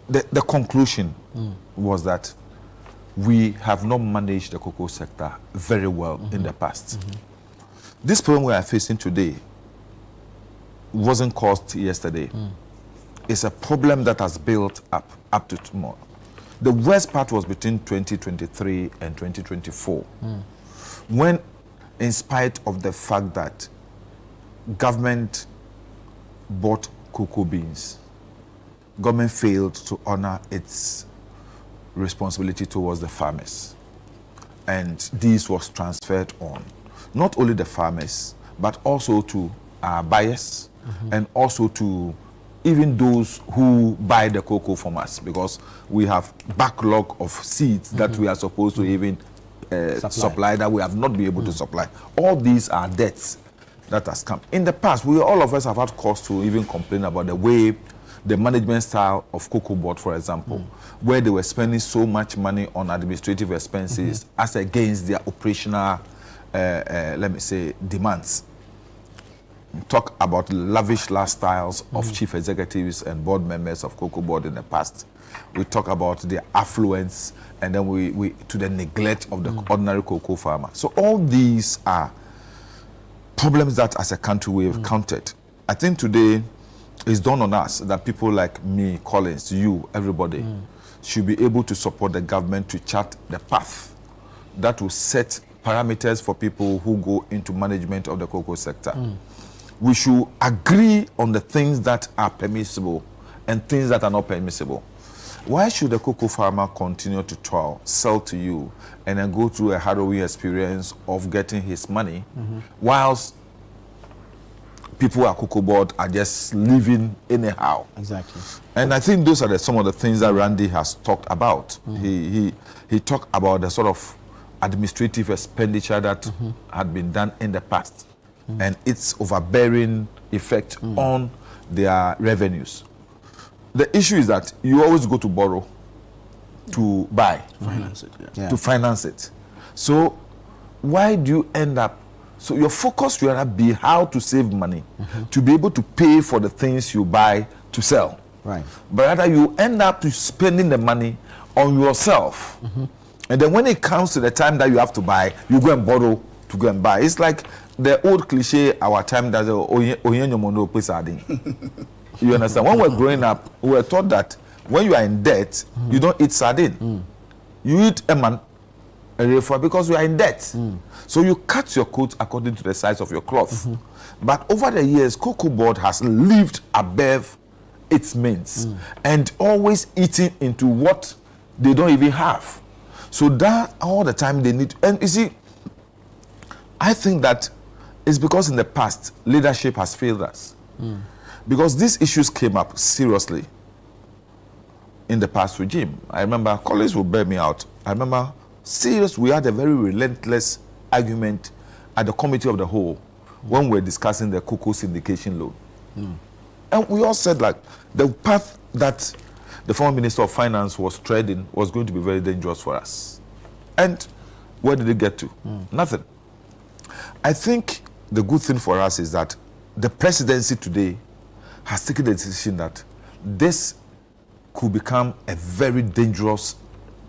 the conclusion was that we have not managed the cocoa sector very well in the past. This problem we are facing today wasn't caused yesterday. It's a problem that has built up to tomorrow. The worst part was between 2023 and 2024, when, in spite of the fact that government bought cocoa beans, government failed to honor its responsibility towards the farmers. And this was transferred on, not only the farmers, but also to our buyers, and also to even those who buy the cocoa from us, because we have backlog of seeds that we are supposed to even supply that we have not been able to supply. All these are debts that has come. In the past, all of us have had cause to even complain about the way the management style of Cocoa Board, for example, where they were spending so much money on administrative expenses as against their operational, let me say, demands. Talk about lavish lifestyles of chief executives and board members of Cocoa Board in the past. We talk about their affluence, and then we to the neglect of the ordinary cocoa farmer. So all these are problems that as a country we have counted. I think today it's dawned on us that people like me, Collins, you, everybody, should be able to support the government to chart the path that will set parameters for people who go into management of the cocoa sector. We should agree on the things that are permissible and things that are not permissible. Why should the cocoa farmer continue to toil, sell to you, and then go through a harrowing experience of getting his money, whilst people at Cocoa Board are just living anyhow? Exactly. And I think those are some of the things that Randy has talked about. He talked about the sort of administrative expenditure that had been done in the past. and its overbearing effect on their revenues. The issue is that you always go to borrow to buy, to finance it. So why do you end up? So your focus should rather be how to save money to be able to pay for the things you buy to sell. Right. But rather you end up to spending the money on yourself. And then when it comes to the time that you have to buy, you go and borrow to go and buy. It's like the old cliche, our time that you understand? When we're growing up, we were taught that when you are in debt, you don't eat sardine. You eat a man because you are in debt. So you cut your coat according to the size of your cloth. But over the years, Cocoa Board has lived above its means and always eating into what they don't even have. So that all the time they need. And you see, I think that it's because in the past, leadership has failed us. Because these issues came up seriously in the past regime. I remember, colleagues will bear me out. I remember, we had a very relentless argument at the committee of the whole when we were discussing the cocoa syndication loan. And we all said, like, the path that the former Minister of Finance was treading was going to be very dangerous for us. And where did it get to? Nothing. I think the good thing for us is that the presidency today has taken the decision that this could become a very dangerous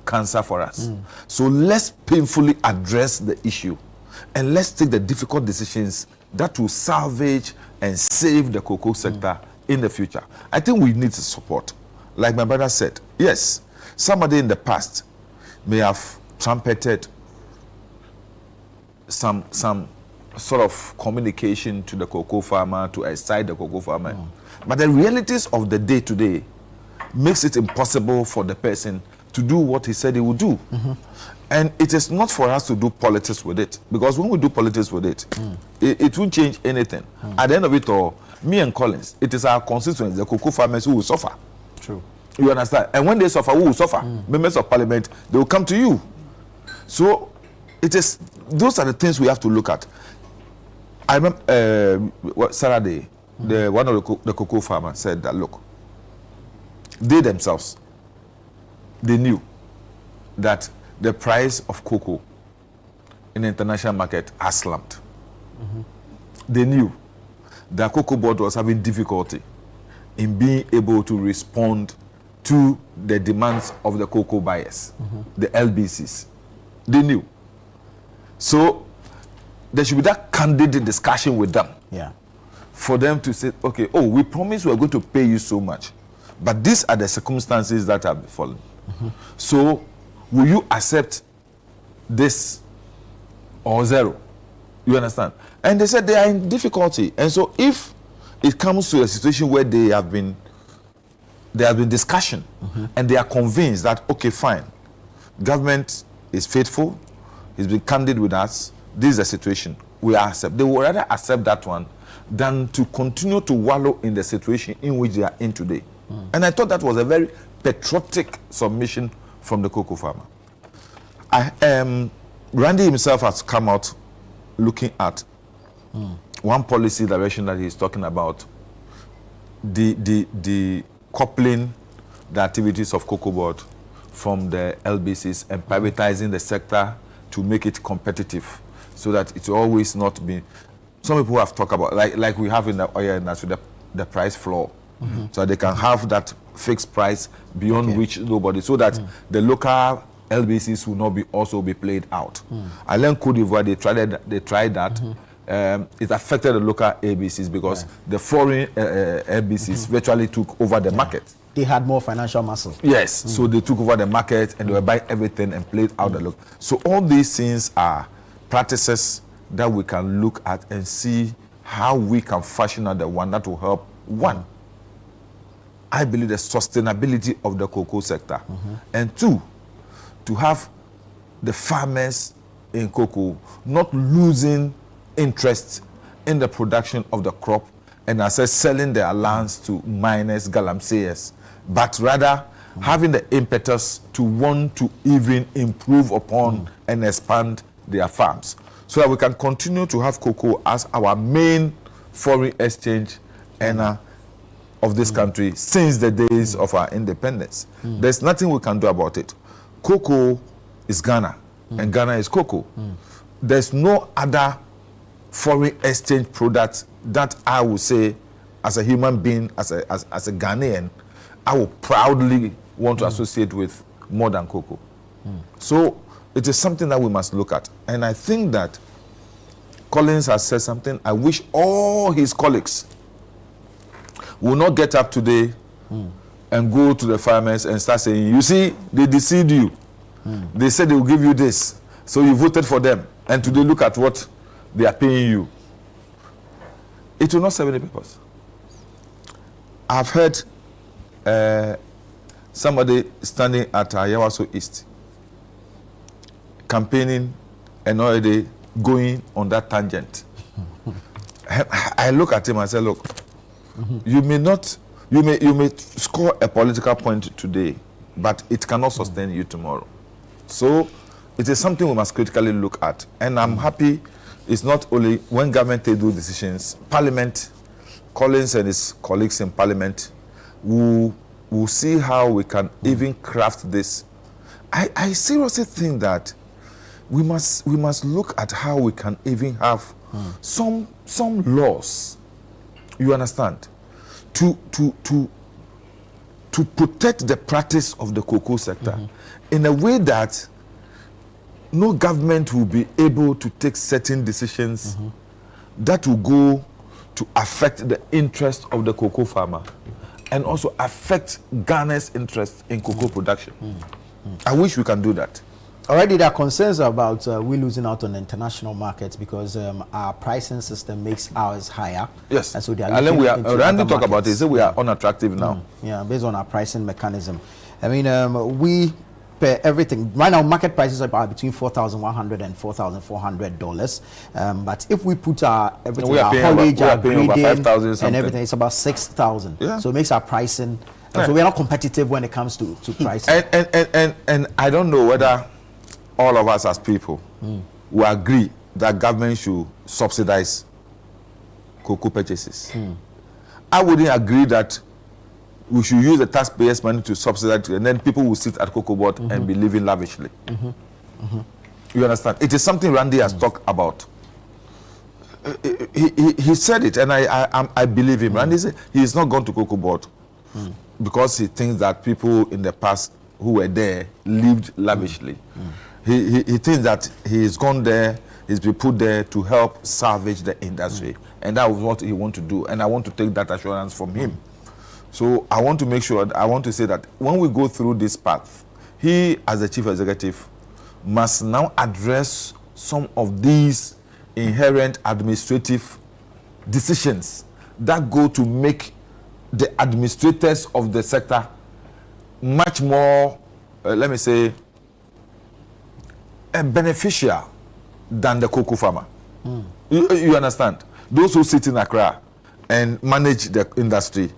cancer for us. So let's painfully address the issue and let's take the difficult decisions that will salvage and save the cocoa sector in the future. I think we need support. Like my brother said, yes, somebody in the past may have trumpeted some sort of communication to the cocoa farmer, to excite the cocoa farmer. But the realities of the day today makes it impossible for the person to do what he said he would do. And it is not for us to do politics with it, because when we do politics with it, it won't change anything. At the end of it all, me and Collins, it is our constituents, the cocoa farmers, who will suffer. True. You understand? And when they suffer, who will suffer? Members of parliament, they will come to you. So it is, those are the things we have to look at. I remember Saturday, one of the cocoa farmers said that, look, they themselves, they knew that the price of cocoa in the international market has slumped. They knew that Cocoa Board was having difficulty in being able to respond to the demands of the cocoa buyers, the LBCs. They knew. So there should be that candid discussion with them. For them to say, okay, oh, we promise we're going to pay you so much, but these are the circumstances that have befallen. So will you accept this or zero? You understand? And they said they are in difficulty. And so if it comes to a situation where there have been discussion and they are convinced that, okay, fine, government is faithful, he's been candid with us, this is the situation, we accept. They would rather accept that one than to continue to wallow in the situation in which they are in today. And I thought that was a very patriotic submission from the cocoa farmer. Randy himself has come out looking at one policy direction that he's talking about, the coupling the activities of Cocoa Board from the LBCs and privatizing the sector to make it competitive, so that it's always not be. Some people have talked about, like we have in the oil industry, the price floor, so they can have that fixed price beyond which nobody, so that the local LBCs will not also be played out. I learned Cote d'Ivoire, they tried that. It affected the local ABCs because the foreign LBCs virtually took over the market. They had more financial muscle. Yes, so they took over the market and they were buying everything and played out the look. So all these things are practices that we can look at and see how we can fashion out the one that will help. One, I believe the sustainability of the cocoa sector. And two, to have the farmers in cocoa not losing interest in the production of the crop and as I said, selling their lands to miners, galamseyers, but rather having the impetus to want to even improve upon and expand their farms. so that we can continue to have cocoa as our main foreign exchange earner of this country since the days of our independence. There's nothing we can do about it. Cocoa is Ghana, and Ghana is cocoa. There's no other foreign exchange product that I would say, as a human being, as a Ghanaian, I would proudly want to associate with more than cocoa. So it is something that we must look at. And I think that Collins has said something. I wish all his colleagues will not get up today and go to the farmers and start saying, you see, they deceived you. They said they will give you this. So you voted for them. And today look at what they are paying you. It will not serve any purpose. I've heard somebody standing at Ayawaso East campaigning and already going on that tangent. I look at him and say, look, you may score a political point today, but it cannot sustain you tomorrow. So it is something we must critically look at. And I'm happy it's not only when government takes those decisions, Parliament, Collins and his colleagues in Parliament will see how we can even craft this. I seriously think that we must look at how we can even have some laws, you understand, to protect the practice of the cocoa sector in a way that no government will be able to take certain decisions that will go to affect the interest of the cocoa farmer and also affect Ghana's interest in cocoa production. I wish we can do that. Already there are concerns about we losing out on the international markets because our pricing system makes ours higher. Yes. And so they are and then we are, into Randy other talk about it, markets. say we are unattractive now. Yeah, based on our pricing mechanism. I mean, we pay everything. Right now, market prices are about between $4,100 and $4,400. But if we put our everything, our haulage, our grading, and everything, it's about $6,000. Yeah. So it makes our pricing. So we are not competitive when it comes to pricing. And I don't know whether all of us as people will agree that government should subsidize cocoa purchases. I wouldn't agree that we should use the taxpayers' money to subsidize, and then people will sit at cocoa board and be living lavishly. You understand? It is something Randy has talked about. He said it, and I believe him. Randy said he is not gone to cocoa board because he thinks that people in the past who were there lived lavishly. He thinks that he's gone there, he's been put there to help salvage the industry. And that was what he wants to do. And I want to take that assurance from him. So I want to make sure, I want to say that when we go through this path, he as the chief executive must now address some of these inherent administrative decisions that go to make the administrators of the sector much more, let me say, beneficial than the cocoa farmer. You understand? Those who sit in Accra and manage the industry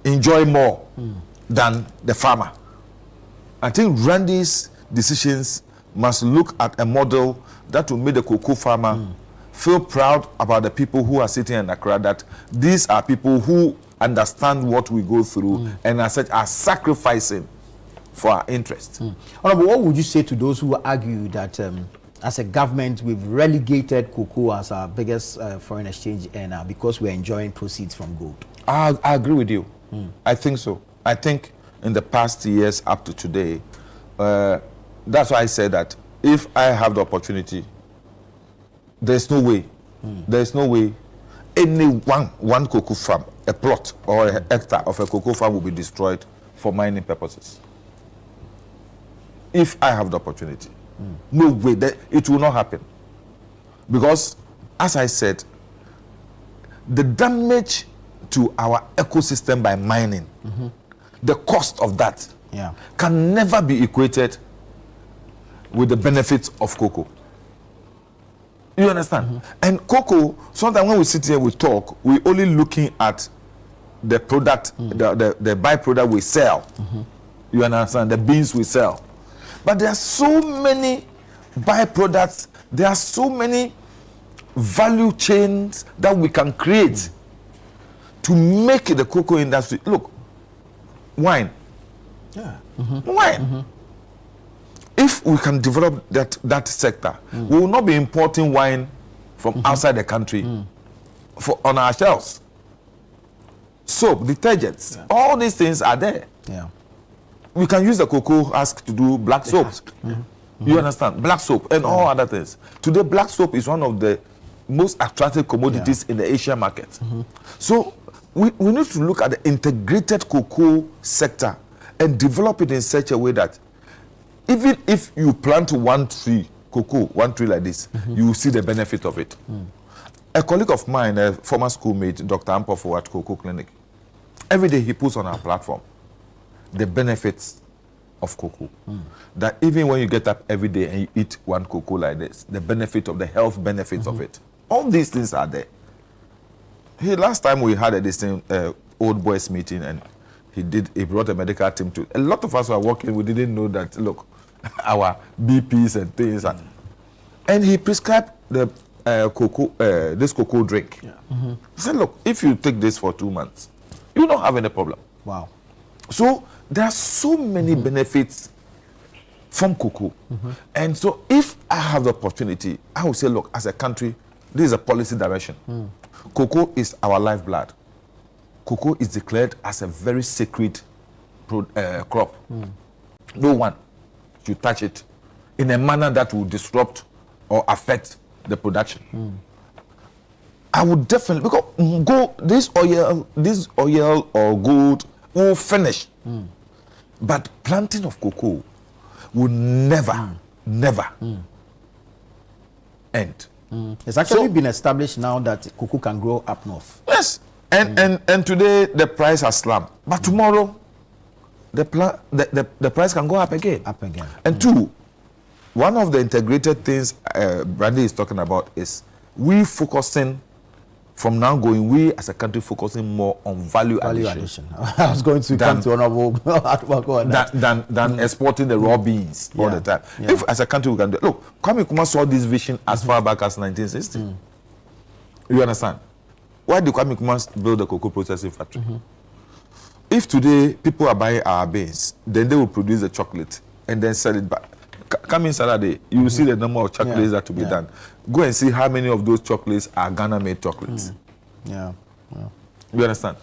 enjoy more than the farmer. I think Randy's decisions must look at a model that will make the cocoa farmer feel proud about the people who are sitting in Accra, that these are people who understand what we go through and as such are sacrificing for our interest. Honorable, what would you say to those who argue that as a government we've relegated cocoa as our biggest foreign exchange earner because we're enjoying proceeds from gold? I agree with you. I think so. I think in the past years up to today, that's why I said that if I have the opportunity, there's no way any one cocoa farm, a plot or a hectare of a cocoa farm will be destroyed for mining purposes. If I have the opportunity, no way, it will not happen. Because, as I said, the damage to our ecosystem by mining, the cost of that can never be equated with the benefits of cocoa. You understand? And cocoa, sometimes when we sit here, we talk, we're only looking at the product, the byproduct we sell. You understand? The beans we sell. But there are so many byproducts There are so many value chains that we can create to make the cocoa industry. Look, wine. Yeah. Wine. If we can develop that sector, we will not be importing wine from outside the country on our shelves. Soap, detergents, all these things are there. Yeah. We can use the cocoa husk to do black soap. You understand? Black soap and all other things. Today, black soap is one of the most attractive commodities in the Asian market. So we need to look at the integrated cocoa sector and develop it in such a way that even if you plant one tree like this, you will see the benefit of it. A colleague of mine, a former schoolmate, Dr. Ampofo at Cocoa Clinic, every day he puts on our platform the benefits of cocoa. That even when you get up every day and you eat one cocoa like this, the benefit of the health benefits of it. All these things are there. Last time we had a old boys meeting, and he brought a medical team to. A lot of us who are working, we didn't know that, look, our BPs and things. And he prescribed the this cocoa drink. He said, look, if you take this for 2 months, you don't have any problem. Wow. So there are so many benefits from cocoa. And so if I have the opportunity, I would say, look, as a country, this is a policy direction. Cocoa is our lifeblood. Cocoa is declared as a very sacred crop. No one should touch it in a manner that will disrupt or affect the production. I would definitely, because this oil or gold will finish. But planting of cocoa will never end. It's actually been established now that cocoa can grow up north. Yes. And today the price has slumped. But tomorrow the price can go up again. And two, one of the integrated things Brandy is talking about is we focusing from now going, we as a country focusing more on value addition. I was going to come to Honorable than exporting the raw beans all the time. If as a country we can do, look, Kwame Nkrumah saw this vision as far back as 1960. You understand? Why did Kwame Nkrumah build a cocoa processing factory? If today people are buying our beans, then they will produce the chocolate and then sell it back. Come in Saturday, you will see the number of chocolates that to be done. Go and see how many of those chocolates are Ghana-made chocolates. You understand?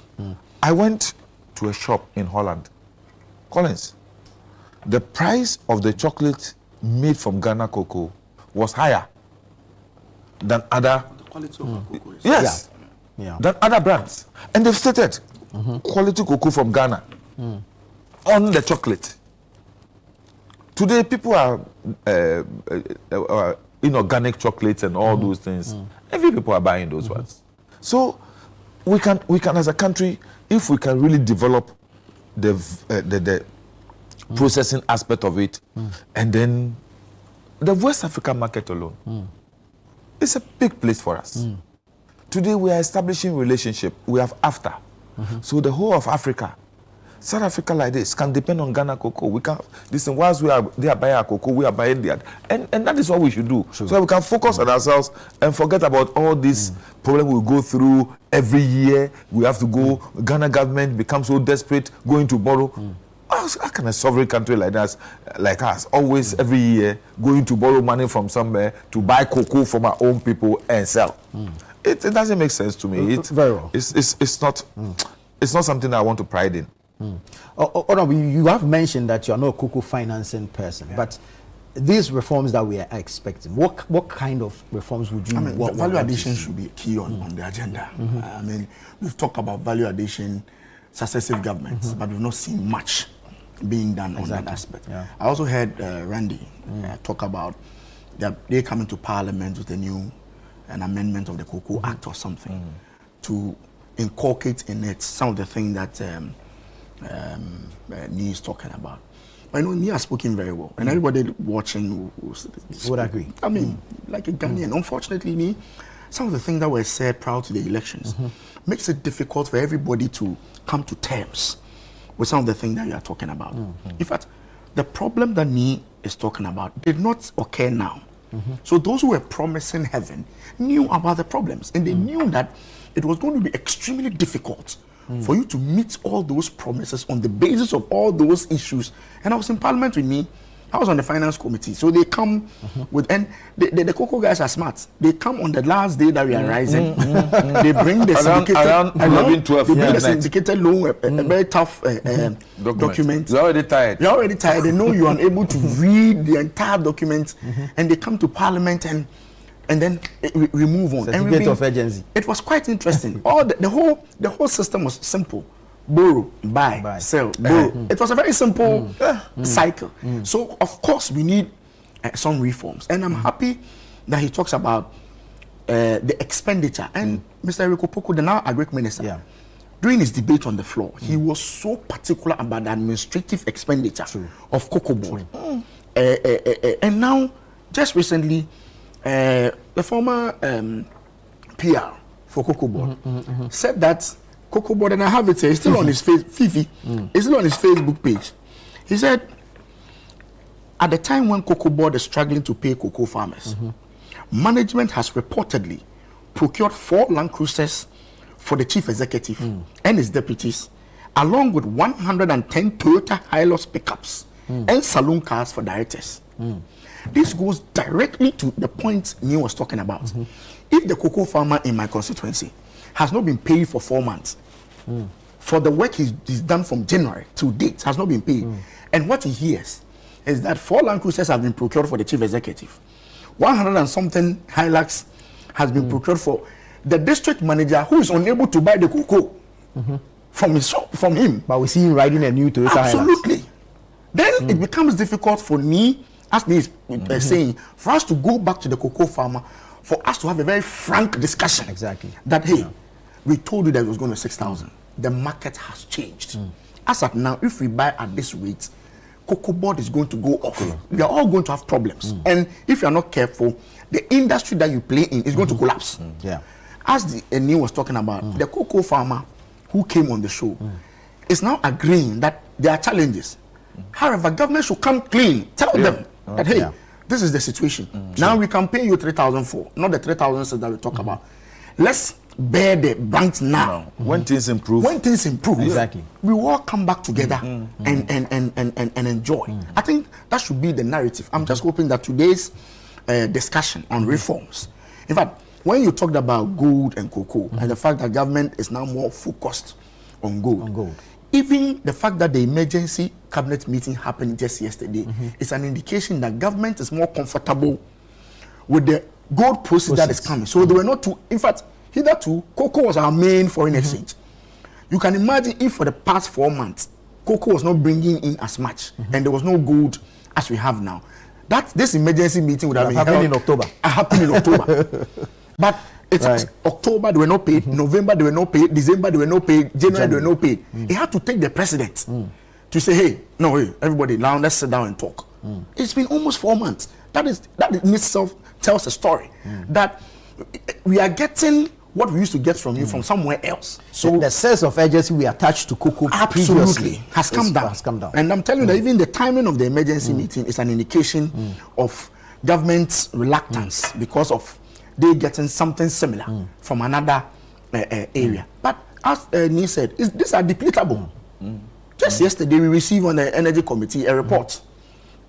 I went to a shop in Holland, Collins. The price of the chocolate made from Ghana cocoa was higher than other. The quality of cocoa is than other brands, and they've stated quality cocoa from Ghana on the chocolate. Today, people are inorganic chocolates and all those things. Every people are buying those ones. So we can as a country, if we can really develop the processing aspect of it, and then the West African market alone, it's a big place for us. Today we are establishing relationship. We have AFTA. So the whole of Africa, South Africa like this can depend on Ghana cocoa. We can listen. Whilst they are buying our cocoa, we are buying their, and that is what we should do. So we can focus on ourselves and forget about all these problems we go through every year. We have to go. Ghana government becomes so desperate, going to borrow. How can a sovereign country like us always every year going to borrow money from somewhere to buy cocoa from our own people and sell? It doesn't make sense to me. Very well. It's not. It's not something I want to pride in. You have mentioned that you are not a cocoa financing person, but these reforms that we are expecting, what kind of reforms would you want? Value addition should be key on the agenda. I mean, we've talked about value addition, successive governments, but we've not seen much being done on that aspect. I also heard Randy talk about that they coming to Parliament with an amendment of the Cocoa Act or something to inculcate in it some of the things that Nee is talking about. But Nee has spoken very well, and everybody watching would agree. I mean, like a Ghanaian. Unfortunately, Nee, some of the things that were said prior to the elections makes it difficult for everybody to come to terms with some of the things that you are talking about. In fact, the problem that Nee is talking about did not occur now. So those who were promising heaven knew about the problems, and they knew that it was going to be extremely difficult for you to meet all those promises on the basis of all those issues. And I was in Parliament with me. I was on the finance committee. So they come with, and the Cocoa guys are smart. They come on the last day that we are rising. They bring the around 11, 12. They bring the syndicated loan, a very tough document. You're already tired. You're already tired. They know you are unable to read the entire document, and they come to Parliament and then we move on. Certificate of urgency. It was quite interesting. All the whole system was simple. Borrow, buy, sell, borrow. It was a very simple cycle. So of course we need some reforms, and I'm happy that he talks about the expenditure. And Mr. Eric Opoku, the now Agric Minister, during his debate on the floor, he was so particular about the administrative expenditure of Cocoa Board. And now, just recently, the former PR for Cocoa Board said that Cocoa Board, and I have it here, it's still on his it's still on his Facebook page. He said, at the time when Cocoa Board is struggling to pay cocoa farmers, management has reportedly procured 4 Land Cruisers for the chief executive and his deputies, along with 110 Toyota Hilux pickups and saloon cars for directors. This goes directly to the point Neil was talking about. If the cocoa farmer in my constituency has not been paid for 4 months, for the work he's done from January to date, has not been paid, and what he hears is that 4 Land Cruisers have been procured for the chief executive, 100 and something Hilux has been procured for the district manager, who is unable to buy the cocoa from him. But we see him riding a new Toyota Absolutely. Hilux. Then it becomes difficult for me, as me is saying, for us to go back to the cocoa farmer, for us to have a very frank discussion. Exactly. That, hey, we told you that it was going to 6,000. The market has changed. As at now, if we buy at this rate, Cocoa Board is going to go off. We are all going to have problems. And if you are not careful, the industry that you play in is going to collapse. As Neil was talking about, the cocoa farmer who came on the show is now agreeing that there are challenges. However, government should come clean, tell them that, hey, this is the situation. Now we can pay you 3,004, not the 3,000 that we talk about. Let's bear the brunt now. When things improve. When things improve, exactly, we will all come back together and enjoy. I think that should be the narrative. I'm just hoping that today's discussion on reforms, in fact, when you talked about gold and cocoa and the fact that government is now more focused on gold, even the fact that the emergency cabinet meeting happened just yesterday is an indication that government is more comfortable with the gold process that is coming. So they were not too, in fact, hitherto, cocoa was our main foreign exchange. You can imagine if for the past 4 months, cocoa was not bringing in as much and there was no gold as we have now. That this emergency meeting would have been happened in October. Happened in October. But it's October, they were not paid. November, they were not paid. December, they were not paid. January, they were not paid. He had to take the president to say, hey, everybody, now let's sit down and talk. It's been almost 4 months. That in itself tells a story that we are getting what we used to get from you from somewhere else. So the sense of urgency we attached to cocoa absolutely has come down. And I'm telling you that even the timing of the emergency meeting is an indication of government's reluctance because of they getting something similar from another area. But as Neil said, these are depletable. Just yesterday we received on the Energy Committee a report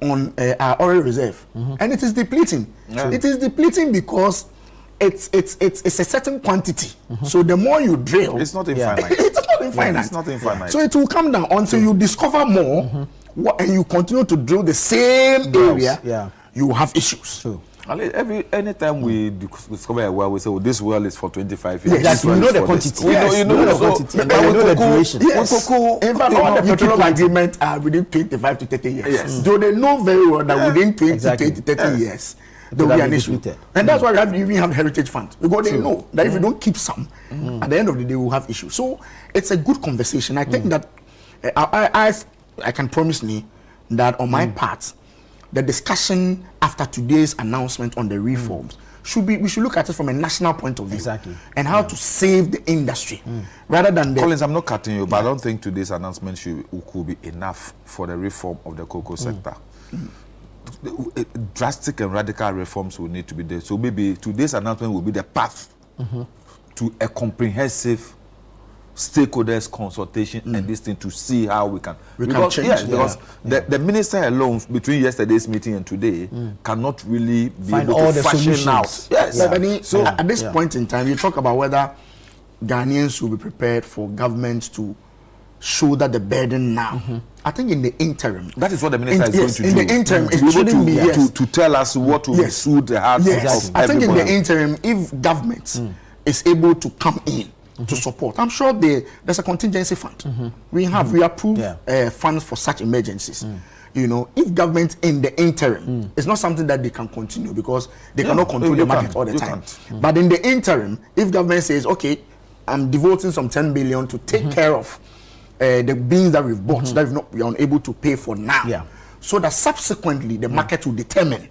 on our oil reserve, and it is depleting. It is depleting because it's a certain quantity. So the more you drill, it's not infinite. It's not infinite. It's not infinite. So it will come down until you discover more, and you continue to drill the same area. You will have issues. Anytime we discover a well, we say, this well is for 25 years. Yes, you know the quantity. You know the quantity. You know the duration. Yes. In fact, all the petroleum agreements are within 25 to 30 years. Yes. So they know very well that within 20 to 30 years, there will be an issue. And that's why we even have heritage funds. Because they know that if you don't keep some, at the end of the day, we'll have issues. So it's a good conversation. I think that I can promise me that on my part, the discussion after today's announcement on the reforms we should look at it from a national point of view, and how to save the industry rather than Collins, I'm not cutting you, but I don't think today's announcement could be enough for the reform of the cocoa sector. drastic and radical reforms will need to be there. So maybe today's announcement will be the path to a comprehensive stakeholders consultation and this thing to see how we can change. Yes, because the minister alone between yesterday's meeting and today cannot really be find able all to the fashion solutions. out. Yes. Yeah, but so at this point in time, you talk about whether Ghanaians will be prepared for governments to shoulder the burden now. I think in the interim, that is what the minister is going to do. In the interim, to it shouldn't be to tell us what will soothe the hearts of I think in everybody. the interim, if government is able to come in to support, I'm sure there's a contingency fund. We approve funds for such emergencies. You know, if government in the interim, it's not something that they can continue because they cannot control the market all the time. But in the interim, if government says, okay, I'm devoting some 10 billion to take care of the beans that we've bought that we are unable to pay for now, so that subsequently the market will determine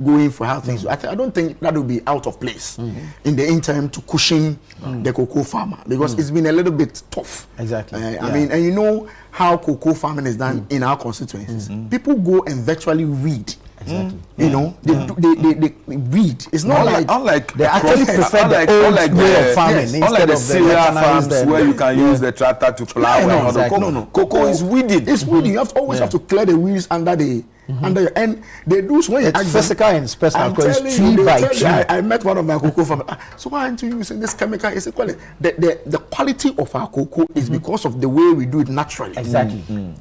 going for how things. I don't think that will be out of place in the interim to cushion the cocoa farmer because it's been a little bit tough. Exactly. I mean, and you know how cocoa farming is done in our constituencies. People go and virtually read. Exactly. You know, they read. It's not unlike they actually prefer the old way of farming unlike the cereal farms where you can use the tractor to plow. No. Cocoa is weeding. It's weeding. You always have to clear the weeds under the and they do when it's physical and special because it's tree by tree. I met one of my cocoa farmers. So why aren't you using this chemical? It's quality. The quality of our cocoa is because of the way we do it naturally. Exactly.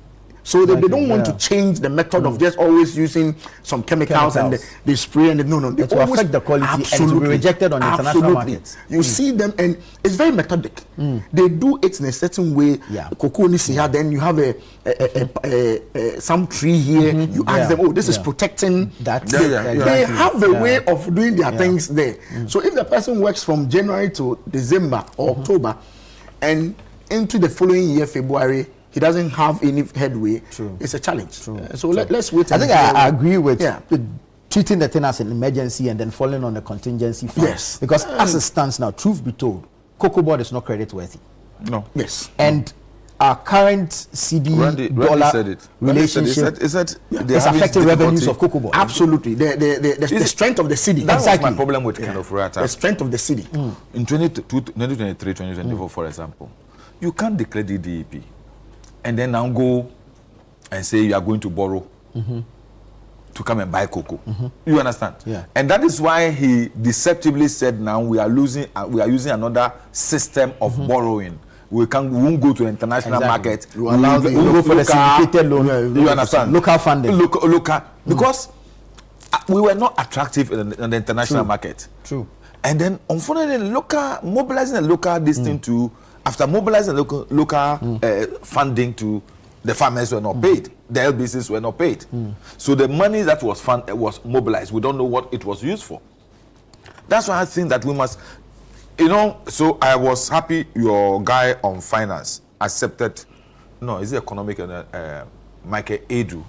So they don't want to change the method of just always using some chemicals. And they spray and they it will affect the quality and it will be rejected on the international markets. You see them and it's very methodic. They do it in a certain way. Cocoa needs here, then you have some tree here. You ask them, oh, this is protecting that. They have a way of doing their things there. So if the person works from January to December or October and into the following year, February, he doesn't have any headway. It's a challenge. So let's wait. I think I agree with treating the thing as an emergency and then falling on the contingency fund. Yes. Because as it stands now, truth be told, Cocoa Board is not credit worthy. No. Yes. And our current CD dollar relationship is affecting revenues of Cocoa Board. Absolutely. The strength of the city. That's my problem with kind of Rata. The strength of the city. In 2023, 2024, for example, you can't declare the DEP and then now go and say you are going to borrow to come and buy cocoa. You understand? Yeah. And that is why he deceptively said now we are using another system of borrowing. We won't go to the international market. We allow we'll go for the syndicated loan. You understand? Local funding. Local. Because we were not attractive in the international market. True. And then unfortunately, mobilizing the local thing to after mobilizing local funding to the farmers were not paid. The LBCs were not paid. So the money that was mobilized, we don't know what it was used for. That's why I think that we must, so I was happy your guy on finance accepted, is it economic and Michael Edu?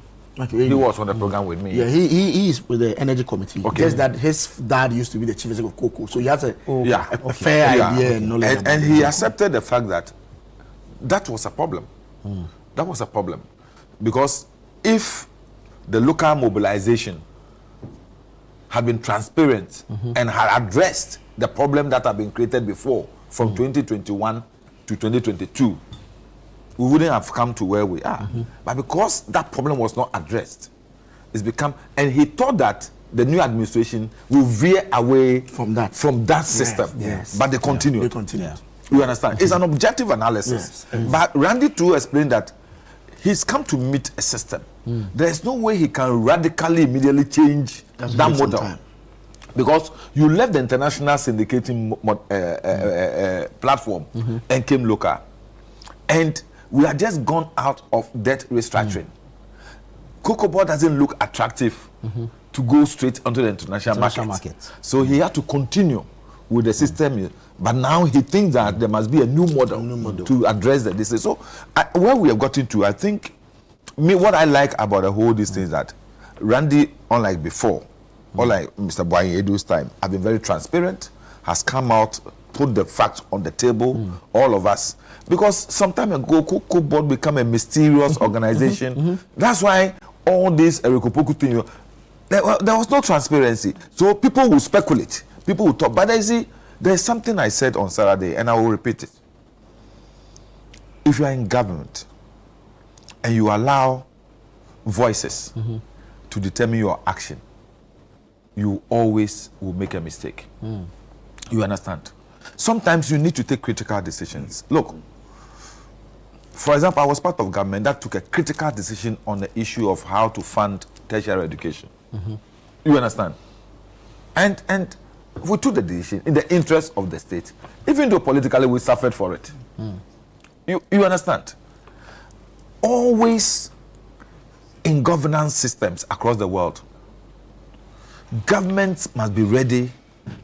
He was on the program with me. Yeah, he is with the energy committee. Okay. Just that his dad used to be the chief executive of Cocoa, so he has a fair idea and knowledge. And he accepted the fact that was a problem. That was a problem because if the local mobilization had been transparent and had addressed the problem that had been created before from 2021 to 2022. We wouldn't have come to where we are. But because that problem was not addressed, it's become, and he thought that the new administration will veer away from that system. Yes. But they continued. Yeah. You understand? It's an objective analysis. Yes. But Randy too explained that he's come to meet a system. There's no way he can radically immediately change that model. Because you left the international syndicating platform and came local. And we have just gone out of debt restructuring. Cocoa Board doesn't look attractive to go straight onto the international market. So he had to continue with the system. But now he thinks that there must be a new model to address the disease. So where we have gotten to, I think, what I like about the whole this thing is that Randy, unlike before, unlike Mr. Boayin Edu's time, have been very transparent, has come out, put the facts on the table, all of us. Because some time ago, Cocoa Board became a mysterious organization. That's why all this Erikopoku thing, there was no transparency. So people will speculate. People will talk. But there's something I said on Saturday, and I will repeat it. If you are in government and you allow voices to determine your action, you always will make a mistake. You understand? Sometimes you need to take critical decisions. Look, for example, I was part of government that took a critical decision on the issue of how to fund tertiary education. You understand? And we took the decision in the interest of the state, even though politically we suffered for it. You understand? Always in governance systems across the world, governments must be ready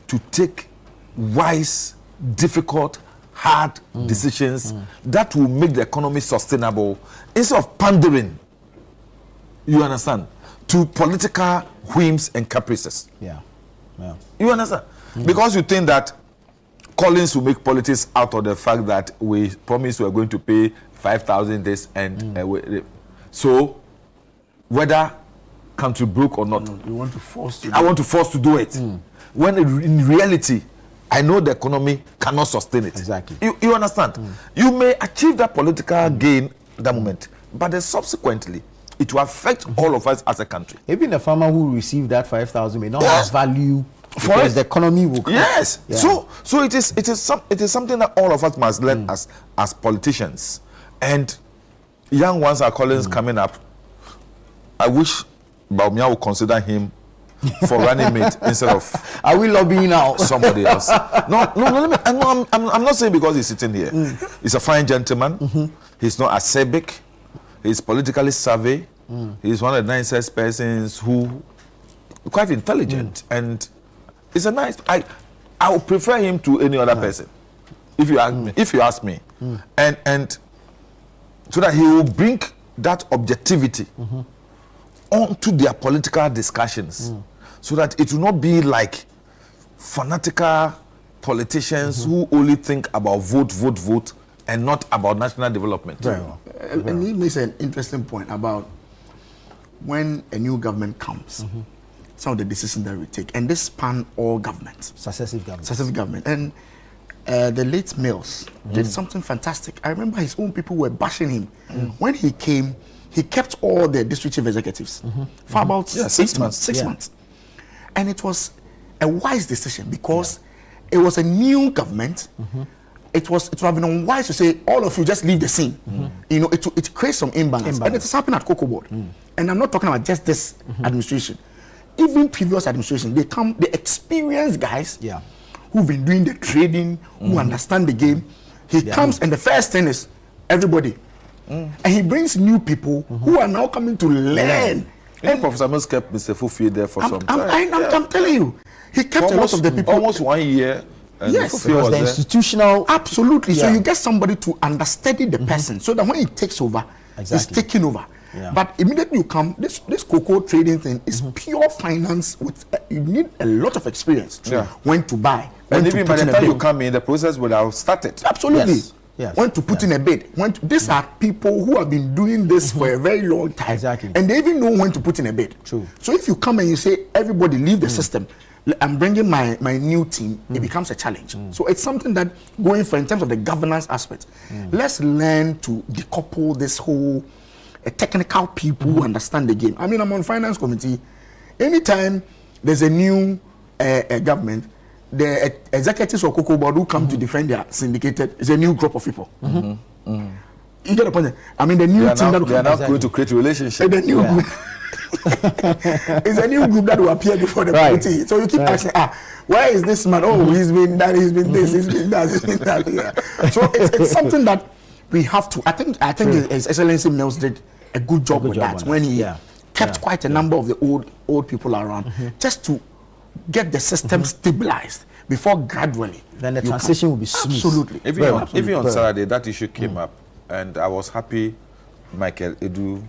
to take wise, difficult, hard decisions that will make the economy sustainable instead of pandering, you understand, to political whims and caprices. Yeah. You understand? Because you think that Collins will make politics out of the fact that we promised we are going to pay 5,000 this and so whether country broke or not, You want to force to I want to force to do it. When in reality, I know the economy cannot sustain it. Exactly. You understand? You may achieve that political gain at that moment, but then subsequently, it will affect all of us as a country. Even a farmer who received that 5,000 may not have value because the economy will. Yes. Yeah. So it is something that all of us must learn as politicians. And young ones are Collins coming up. I wish Bawumia will consider him for running mate instead of. Are we lobbying now? Somebody else. No. I'm not saying because he's sitting here. He's a fine gentleman. He's not acerbic. He's politically savvy. He's one of the nicest persons who quite intelligent and it's a nice. I would prefer him to any other person, if you ask me, and so that he will bring that objectivity onto their political discussions, so that it will not be like fanatical politicians who only think about vote, and not about national development. Very well. And he makes an interesting point about when a new government comes, some of the decisions that we take, and this span all governments. Successive government. And the late Mills did something fantastic. I remember his own people were bashing him. When he came, he kept all the district chief executives for about 6 months. 6 months. And it was a wise decision because it was a new government. It would have been unwise to say, all of you just leave the scene. You know, it creates some imbalance. And it has happened at Cocoa Board. And I'm not talking about just this administration. Even previous administration, the experienced guys who've been doing the trading, who understand the game. He comes and the first thing is everybody. And he brings new people who are now coming to learn. And Professor Mills kept Mr. Fufi there for some time. I'm telling you, he kept a lot of the people. Almost 1 year. Yes, because the institutional. Absolutely. So you get somebody to understudy the person so that when he takes over, he's taking over. But immediately you come, this cocoa trading thing is pure finance. With you need a lot of experience when to buy. And even by the time you come in, the process would have started. Absolutely. Yes. When to put in a bid. These are people who have been doing this for a very long time. Exactly. And they even know when to put in a bid. True. So if you come and you say, everybody leave the system, I'm bringing my new team, it becomes a challenge. So it's something that going for in terms of the governance aspect, let's learn to decouple this whole technical people who understand the game. I mean, I'm on finance committee. Anytime there's a new government, the executives of Cocoa Board who come to defend their syndicated is a new group of people. You get the point? I mean, the new team that they are now going to create relationships. The new group. It's a new group that will appear before the committee. So you keep asking, where is this man? Oh, he's been that, he's been this, he's been that, he's been that. Yeah. So it's something that we have to. I think His Excellency Mills did a good job with that when he kept quite a number of the old people around, just to get the system stabilized before gradually. Then the transition will be smooth. Absolutely. Even on Saturday, that issue came up, and I was happy Michael Edu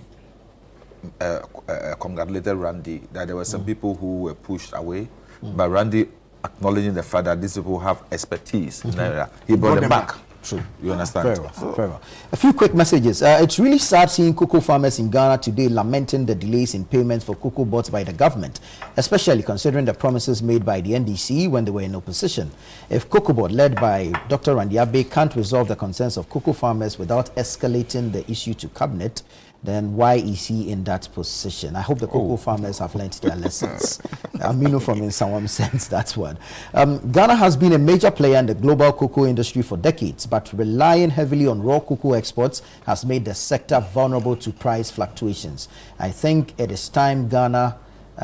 congratulated Randy that there were some people who were pushed away, but Randy acknowledging the fact that these people have expertise in the area. He brought them back. True. You understand? Very well. Very well. A few quick messages. It's really sad seeing cocoa farmers in Ghana today lamenting the delays in payments for cocoa bought by the government, especially considering the promises made by the NDC when they were in opposition. If Cocoa Board, led by Dr. Randiabe, can't resolve the concerns of cocoa farmers without escalating the issue to cabinet, then why is he in that position? I hope the cocoa farmers have learned their lessons. Aminu from Insawam sends that one. Ghana has been a major player in the global cocoa industry for decades, but relying heavily on raw cocoa exports has made the sector vulnerable to price fluctuations. I think it is time Ghana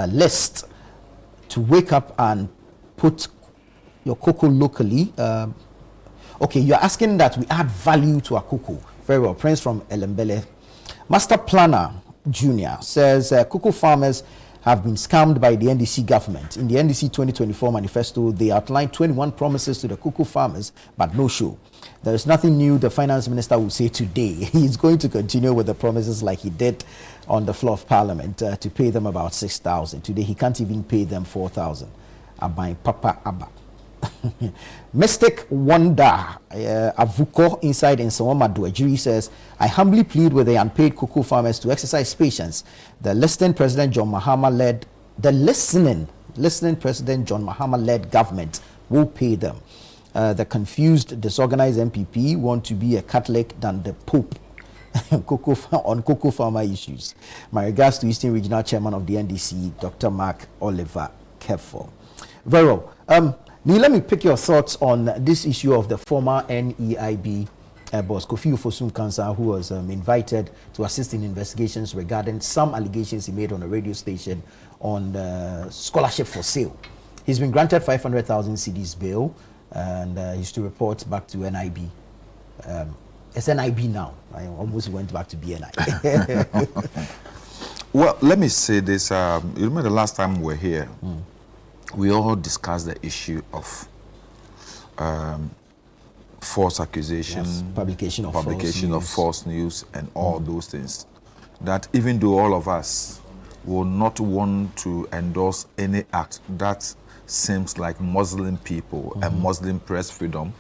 list to wake up and put your cocoa locally. Okay, you're asking that we add value to our cocoa. Very well. Prince from Elembele. Master Planner Junior says cocoa farmers have been scammed by the NDC government. In the NDC 2024 manifesto, they outlined 21 promises to the cocoa farmers, but no show. There is nothing new the finance minister will say today. He's going to continue with the promises like he did on the floor of parliament to pay them about 6,000. Today, he can't even pay them 4,000. Abai Papa Abba. Mystic Wonder Avuko inside Nsawama Duajiri says, I humbly plead with the unpaid cocoa farmers to exercise patience. The listening President John Mahama led government will pay them. The confused, disorganized MPP want to be a Catholic than the Pope on cocoa farmer issues. My regards to Eastern Regional Chairman of the NDC, Dr. Mark Oliver Kefo. Very well. Neil, let me pick your thoughts on this issue of the former NEIB boss, Kofi Ufosum Kansa, who was invited to assist in investigations regarding some allegations he made on a radio station on scholarship for sale. He's been granted 500,000 cedis bail, and he's to report back to NIB. It's NIB now. I almost went back to BNI. Well, let me say this. You remember the last time we were here, we all discussed the issue of false accusation, yes, publication of false news, and all those things. That even though all of us will not want to endorse any act that seems like muzzling people and Muslim press freedom,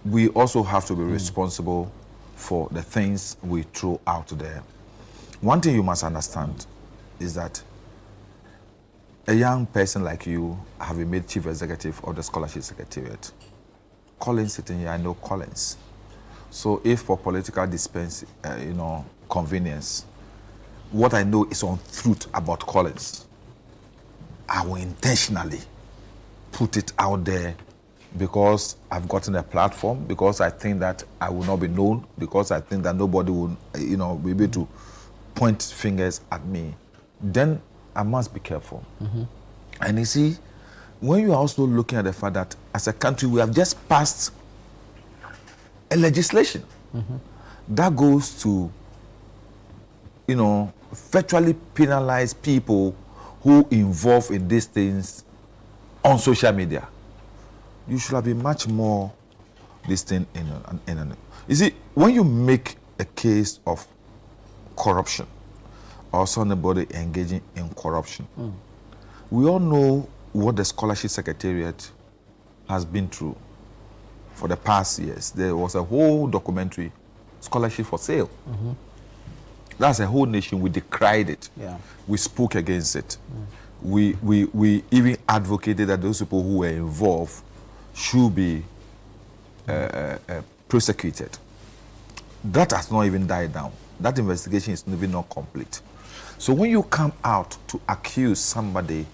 we also have to be responsible for the things we throw out there. One thing you must understand is that a young person like you have been made chief executive of the scholarship secretariat. Collins sitting here, I know Collins. So if for political convenience, what I know is untruth about Collins, I will intentionally put it out there because I've gotten a platform, because I think that I will not be known, because I think that nobody will, be able to point fingers at me. Then I must be careful. And you see, when you are also looking at the fact that as a country we have just passed a legislation that goes to, virtually penalize people who involve in these things on social media. You should have been much more this thing you see, when you make a case of corruption or somebody engaging in corruption, we all know what the scholarship secretariat has been through for the past years. There was a whole documentary, Scholarship for Sale. That's a whole nation. We decried it. We spoke against it. We even advocated that those people who were involved should be prosecuted. That has not even died down. That investigation is even not complete. So when you come out to accuse somebody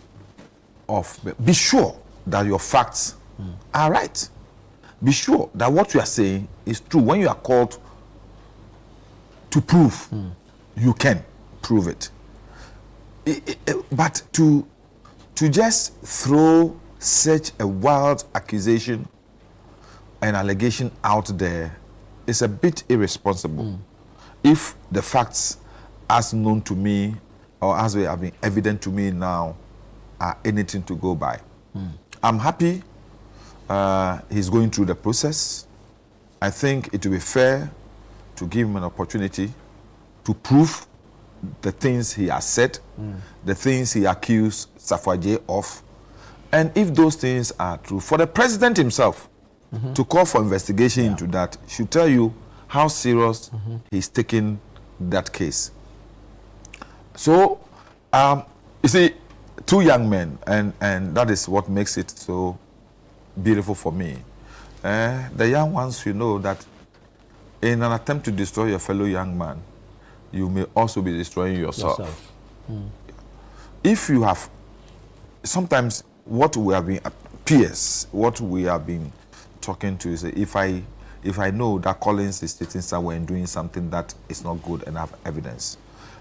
of, be sure that your facts are right. Be sure that what you are saying is true. When you are called to prove, you can prove it. But to just throw such a wild accusation and allegation out there is a bit irresponsible. If the facts as known to me or as they have been evident to me now are anything to go by. I'm happy he's going through the process. I think it will be fair to give him an opportunity to prove the things he has said, the things he accused Safwaje of. And if those things are true, for the president himself to call for investigation into that should tell you how serious he's taking that case. So, you see, two young men, and that is what makes it so beautiful for me. The young ones, you know that in an attempt to destroy your fellow young man, you may also be destroying yourself. If you have, sometimes what we have been, peers, what we have been talking to is, if I know that Collins is sitting somewhere and doing something that is not good and I have evidence,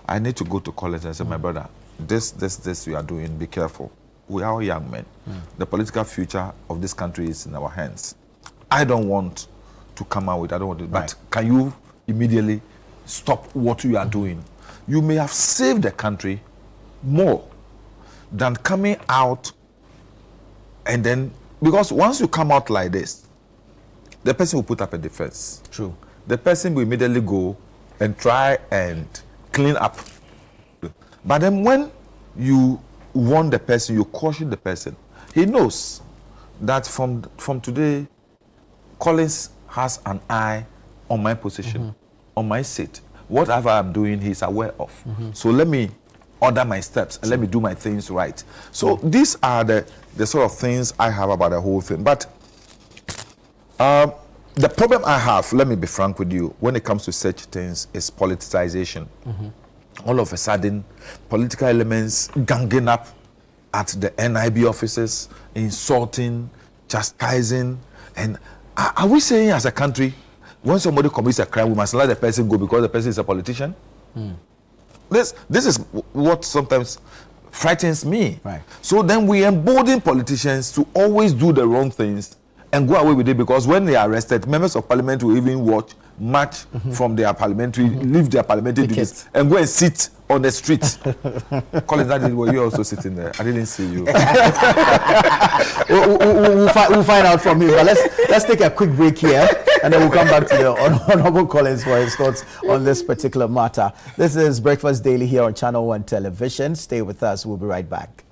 I need to go to Collins and say, my brother, this you are doing, be careful. We are young men. The political future of this country is in our hands. I don't want to come out with, I don't want to, but can you immediately stop what you are doing? You may have saved the country more than coming out and then, because once you come out like this, the person will put up a defense. True. The person will immediately go and try and clean up. But then when you warn the person, you caution the person, he knows that from today, Collins has an eye on my position, on my seat. Whatever I'm doing, he's aware of. So let me order my steps and let me do my things right. So these are the sort of things I have about the whole thing. But the problem I have, let me be frank with you, when it comes to such things, is politicization. All of a sudden, political elements ganging up at the NIB offices, insulting, chastising. And are we saying as a country, when somebody commits a crime, we must let the person go because the person is a politician? This is what sometimes frightens me. So then we embolden politicians to always do the wrong things and go away with it, because when they are arrested, members of parliament will even watch match from their parliamentary, leave their parliamentary duties and go and sit on the street. Colin, were you also sitting there? I didn't see you. we'll find out from you. But let's take a quick break here, and then we'll come back to the Honorable Collins for his thoughts on this particular matter. This is Breakfast Daily here on Channel One Television. Stay with us. We'll be right back.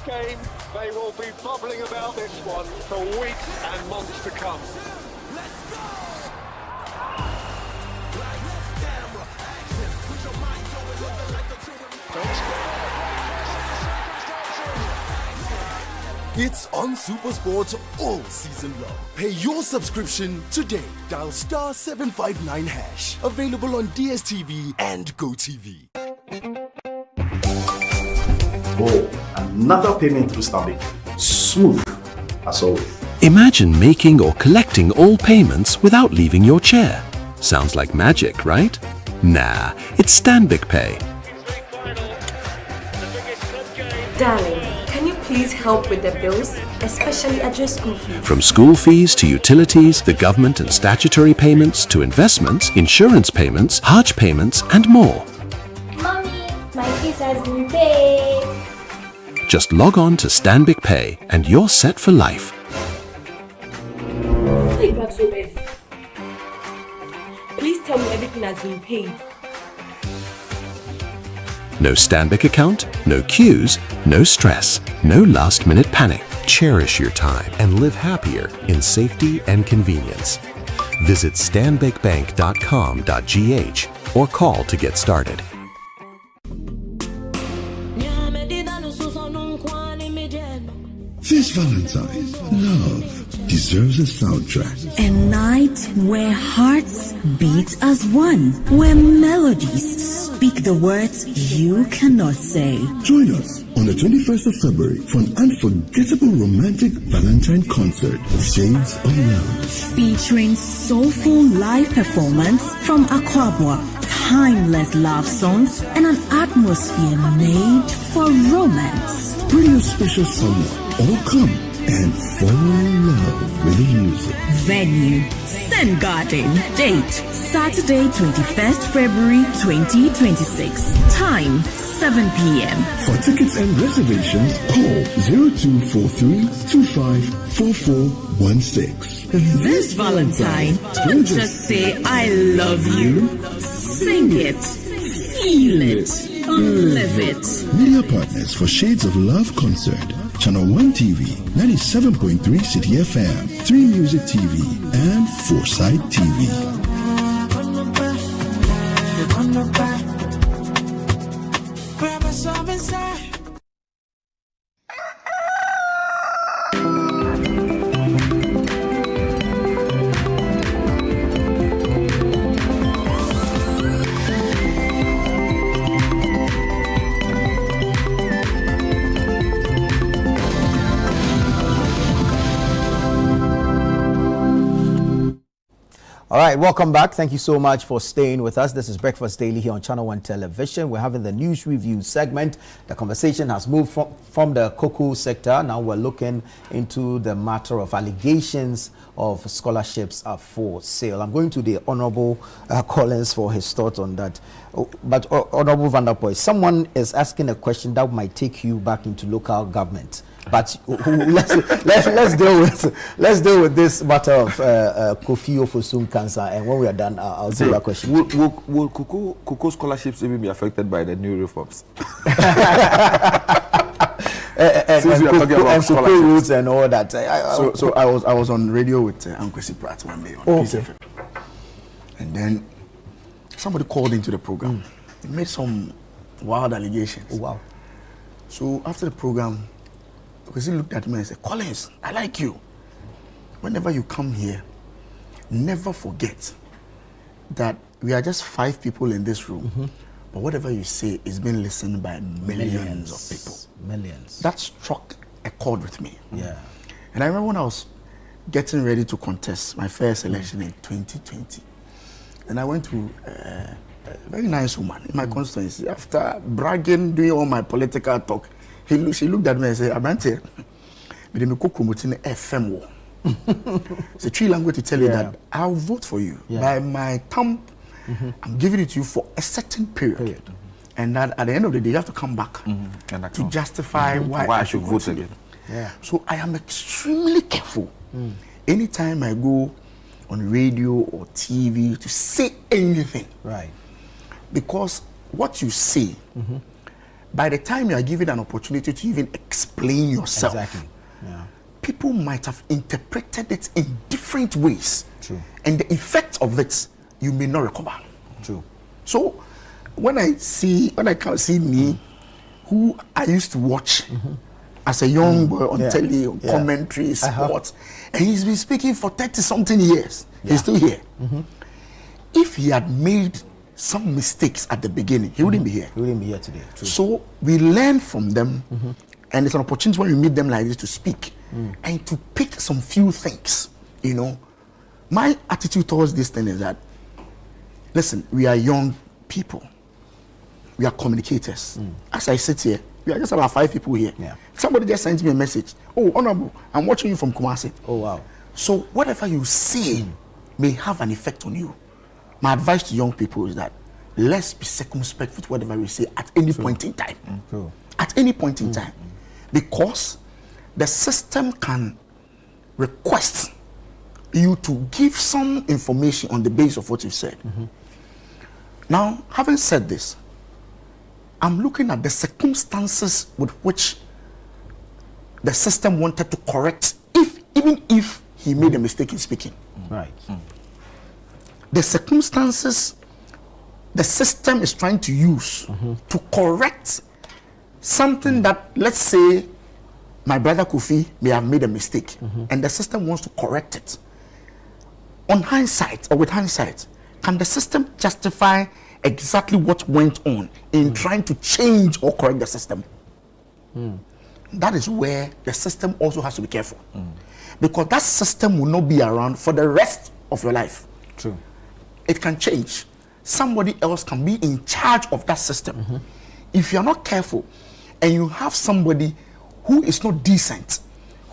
Game. They will be bubbling about this one for weeks and months to come. Let's go! It's on SuperSport all season long. Pay your subscription today. Dial *759#. Available on DSTV and GoTV. Oh, another payment through Stanbic. Smooth as always. Imagine making or collecting all payments without leaving your chair. Sounds like magic, right? Nah, it's Stanbic Pay. Darling, can you please help with the bills, especially at your school fees? From school fees to utilities, the government and statutory payments to investments, insurance payments, Hajj payments, and more. Mommy, my fees has been paid. Just log on to Stanbic Pay and you're set for life. Please tell me everything has been paid. No Stanbic account, no queues, no stress, no last-minute panic. Cherish your time and live happier in safety and convenience. Visit stanbicbank.com.gh or call to get started. This Valentine, love deserves a soundtrack. A night where hearts beat as one, where melodies speak the words you cannot say. Join us on the 21st of February for an unforgettable romantic Valentine concert, Shades of Love. Featuring soulful live performance from Aquabwa, timeless love songs, and an atmosphere made for romance. Bring your special someone or come and fall in love with the music. Venue, Zen Garden. Date, Saturday, 21st February 2026. Time, 7 p.m. For tickets and reservations, call 0243-254416. This Valentine, don't just say I love you. Sing it, feel it, live it. Media partners for Shades of Love concert. Channel 1 TV, 97.3 City FM, 3 Music TV, and Foresight TV. All right, welcome back. Thank you so much for staying with us. This is Breakfast Daily here on Channel 1 Television. We're having the news review segment. The conversation has moved from the cocoa sector. Now we're looking into the matter of allegations of scholarships are for sale. I'm going to the Honorable Collins for his thoughts on that. But Honorable Vanderpoy, someone is asking a question that might take you back into local government. But let's deal with this matter of Kofi Ofosun cancer, and when we are done, I'll see that question. Will cocoa scholarships even be affected by the new reforms? and cocoa roots and all that. So I was on radio with Ankwesi Pratt one day on Peace FM, and then somebody called into the program. He made some wild allegations. Oh, wow! So after the program, because he looked at me and said, Collins, I like you. Whenever you come here, never forget that we are just 5 people in this room. But whatever you say is being listened by millions of people. Millions. That struck a chord with me. Yeah. And I remember when I was getting ready to contest my first election in 2020. And I went to a very nice woman in my constituency. After bragging, doing all my political talk, she looked at me and said, Abante, but I'm promoting FM war. It's a true language to tell you that I'll vote for you. By my thumb, I'm giving it to you for a certain period. And that at the end of the day, you have to come back to justify why I should vote again. So I am extremely careful anytime I go on radio or TV to say anything. Right. Because what you say, by the time you are given an opportunity to even explain yourself, people might have interpreted it in different ways. True. And the effect of it, you may not recover. True. So when I can see me, who I used to watch as a young boy on telly, on commentary, sports, and he's been speaking for 30-something years. He's still here. If he had made some mistakes at the beginning, he wouldn't be here. He wouldn't be here today. True. So we learn from them, and it's an opportunity when we meet them like this to speak and to pick some few things. You know, my attitude towards this thing is that, listen, we are young people. We are communicators. As I sit here, we are just about 5 people here. Somebody just sent me a message. Oh, Honorable, I'm watching you from Kumasi. Oh, wow. So whatever you say may have an effect on you. My advice to young people is that let's be circumspect with whatever we say at any point in time. At any point in time. Because the system can request you to give some information on the basis of what you've said. Now, having said this, I'm looking at the circumstances with which the system wanted to correct, even if he made a mistake in speaking. Right. The circumstances the system is trying to use to correct something that, let's say, my brother Kofi may have made a mistake, and the system wants to correct it. On hindsight, or with hindsight, can the system justify exactly what went on in trying to change or correct the system? That is where the system also has to be careful. Because that system will not be around for the rest of your life. True. It can change. Somebody else can be in charge of that system. If you're not careful and you have somebody who is not decent,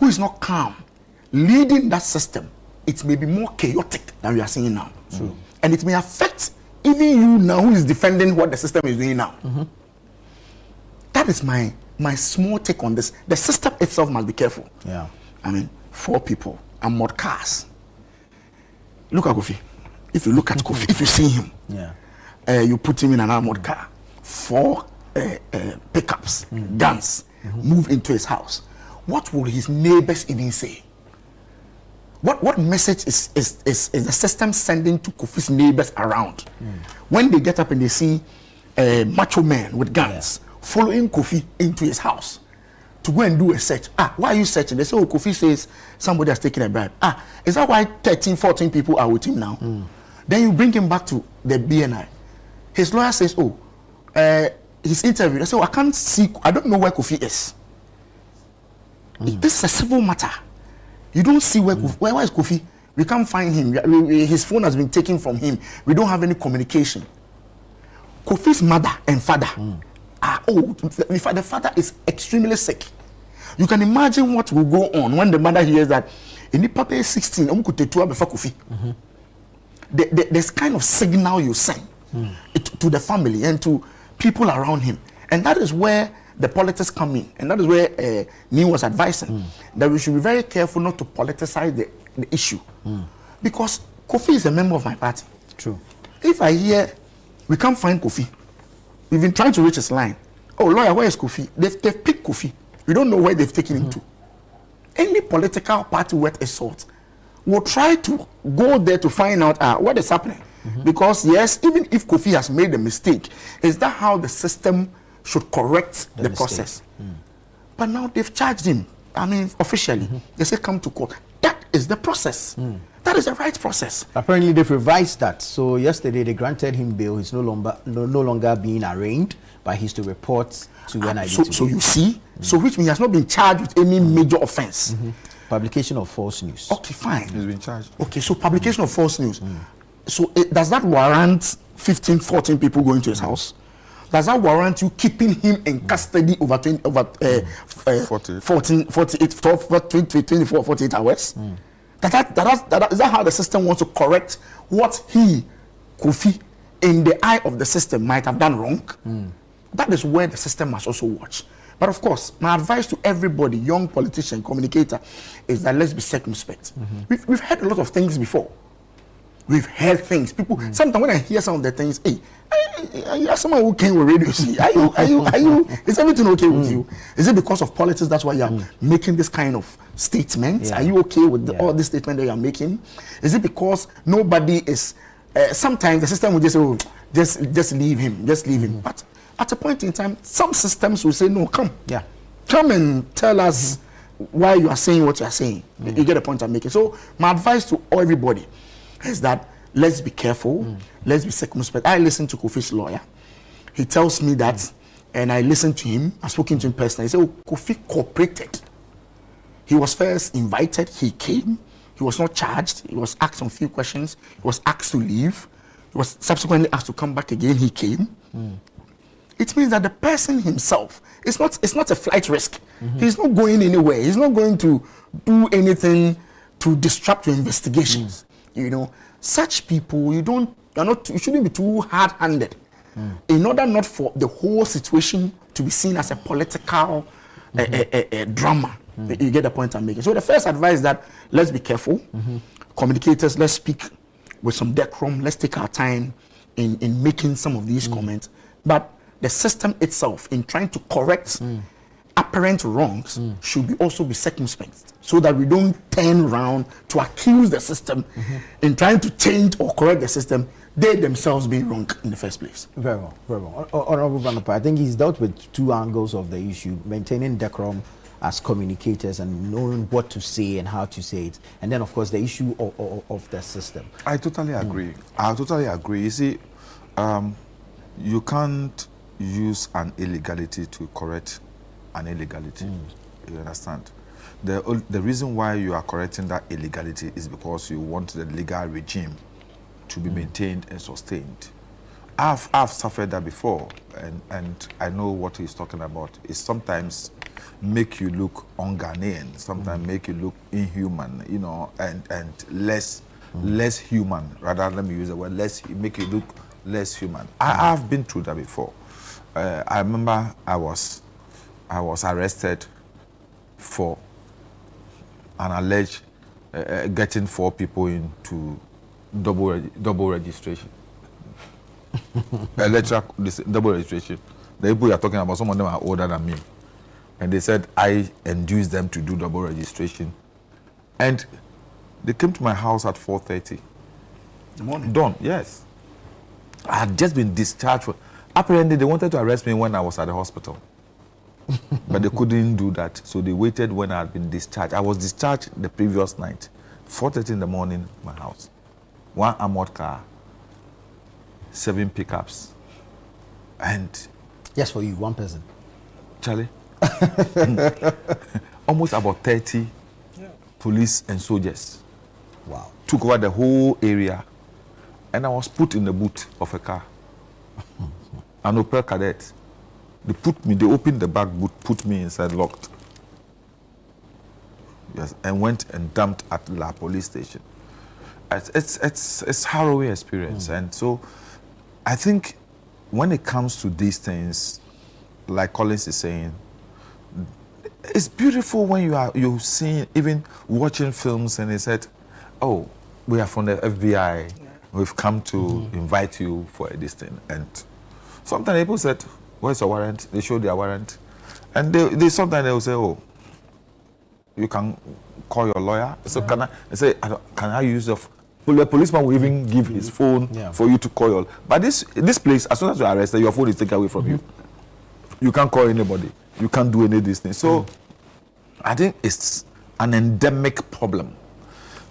who is not calm, leading that system, it may be more chaotic than we are seeing now. True. And it may affect even you now who is defending what the system is doing now. That is my small take on this. The system itself must be careful. Yeah. I mean, 4 people and more cars. Look at Kofi. If you look at Kofi, if you see him, you put him in an armored car, 4 pickups, guns, move into his house. What will his neighbors even say? What message is the system sending to Kofi's neighbors around? When they get up and they see a macho man with guns following Kofi into his house to go and do a search. Why are you searching? They say, oh, Kofi says somebody has taken a bribe. Is that why 13, 14 people are with him now? Then you bring him back to the BNI. His lawyer says, oh, his interview. They say, oh, I can't see, I don't know where Kofi is. This is a civil matter. You don't see where where is Kofi? We can't find him. His phone has been taken from him. We don't have any communication. Kofi's mother and father are old. The father is extremely sick. You can imagine what will go on when the mother hears that in the papa is 16, before Kofi. There's kind of signal you send to the family and to people around him. And that is where the politics come in, and that is where Neil was advising that we should be very careful not to politicize the issue, because Kofi is a member of my party. True. If I hear we can't find Kofi, we've been trying to reach his line. Oh, lawyer, where is Kofi? They've picked Kofi. We don't know where they've taken him to. Any political party worth a salt will try to go there to find out what is happening, because yes, even if Kofi has made a mistake, is that how the system should correct the process? But now they've charged him. I mean, officially, they say come to court. That is the process. That is the right process. Apparently, they've revised that. So yesterday they granted him bail. He's no longer being arraigned, but he's to report to NIB. So you see, so which means he has not been charged with any major offense. Publication of false news. Okay, fine. He's been charged. Okay, so publication of false news. So does that warrant 15, 14 people going to his house? Does that warrant you keeping him in custody over 24, 48 hours? Is that how the system wants to correct what he, Kofi, in the eye of the system might have done wrong? That is where the system must also watch. But of course, my advice to everybody, young politician, communicator, is that let's be circumspect. We've heard a lot of things before. We've heard things. People sometimes when I hear some of the things, hey, you are someone who came with radio. See, are you? Is everything okay with you? Is it because of politics that's why you are making this kind of statements? Are you okay with all this statement that you are making? Is it because nobody is? Sometimes the system will just say, oh, just leave him, But at a point in time, some systems will say, no, come and tell us why you are saying what you are saying. You get the point I'm making. So my advice to everybody is that let's be careful, let's be circumspect. I listen to Kofi's lawyer. He tells me that, and I listened to him. I've spoken to him personally. He said, oh, Kofi cooperated. He was first invited, he came, he was not charged, he was asked some few questions, he was asked to leave, he was subsequently asked to come back again, he came. It means that the person himself, it's not a flight risk. He's not going anywhere. He's not going to do anything to disrupt your investigations. You know, such people, you shouldn't be too hard-handed in order not for the whole situation to be seen as a political drama. You get the point I'm making. So the first advice is that let's be careful. Communicators, let's speak with some decorum. Let's take our time in making some of these comments. But the system itself, in trying to correct apparent wrongs, should also be circumspect, so that we don't turn around to accuse the system in trying to change or correct the system, they themselves being wrong in the first place. Very well, very well. Honorable Vanapa, I think he's dealt with two angles of the issue: maintaining decorum as communicators and knowing what to say and how to say it, and then of course the issue of the system. I totally agree. I totally agree. You see, you can't use an illegality to correct an illegality. You understand? The reason why you are correcting that illegality is because you want the legal regime to be maintained and sustained. I've suffered that before, and I know what he's talking about. Is sometimes make you look un-Ghanaian, sometimes make you look inhuman, you know, and less human. Rather, let me use the word make you look less human. I've been through that before. I remember I was arrested for an alleged getting 4 people into double registration. Double registration. The people you are talking about, some of them are older than me. And they said I induced them to do double registration. And they came to my house at 4:30. The morning? Done, yes. I had just been discharged. Apparently, they wanted to arrest me when I was at the hospital. But they couldn't do that. So they waited when I had been discharged. I was discharged the previous night. 4:30 in the morning, my house. 1 armored car. 7 pickups. And... Just for you, one person? Charlie? Almost about 30 police and soldiers. Wow. Took over the whole area. And I was put in the boot of a car. An Opel Kadett. They opened the back boot, put me inside, locked. Yes, and went and dumped at La police station. It's harrowing experience. And so I think when it comes to these things, like Collins is saying, it's beautiful when you're seeing, even watching films, and they said, "Oh, we are from the FBI. We've come to invite you for this thing." And sometimes people said, "Where's your warrant?" They showed their warrant, and they sometimes they will say, "Oh, you can call your lawyer." So can I use the policeman will even give his phone for you to call your. But this place, as soon as you're arrested, your phone is taken away from you. You can't call anybody. You can't do any of these things. So I think it's an endemic problem.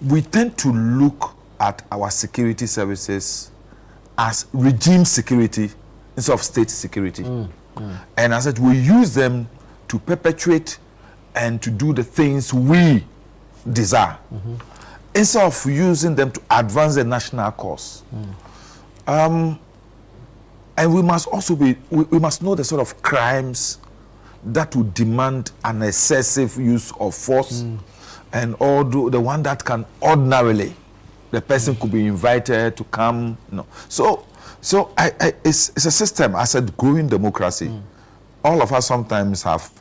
We tend to look at our security services as regime security instead of state security. And as I said, we use them to perpetuate and to do the things we desire, instead of using them to advance the national cause. And we must also we must know the sort of crimes that would demand an excessive use of force, and although the one that can ordinarily, the person could be invited to come. No. So it's a system. I said, growing democracy. All of us sometimes have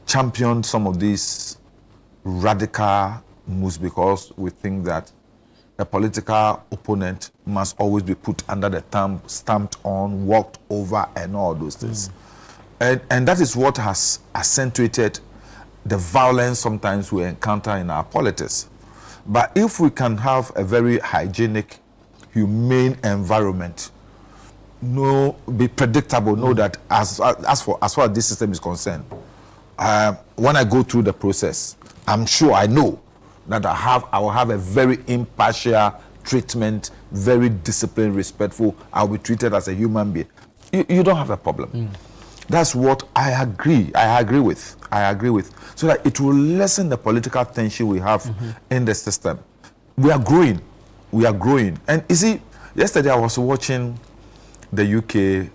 championed some of these radical moves because we think that a political opponent must always be put under the thumb, stamped on, walked over, and all those things. And that is what has accentuated the violence sometimes we encounter in our politics. But if we can have a very hygienic, humane environment, be predictable, know that as far as this system is concerned, when I go through the process, I'm sure I know that I will have a very impartial treatment, very disciplined, respectful. I'll be treated as a human being. You don't have a problem. That's what I agree with. So that it will lessen the political tension we have in the system. We are growing. And you see, yesterday I was watching the UK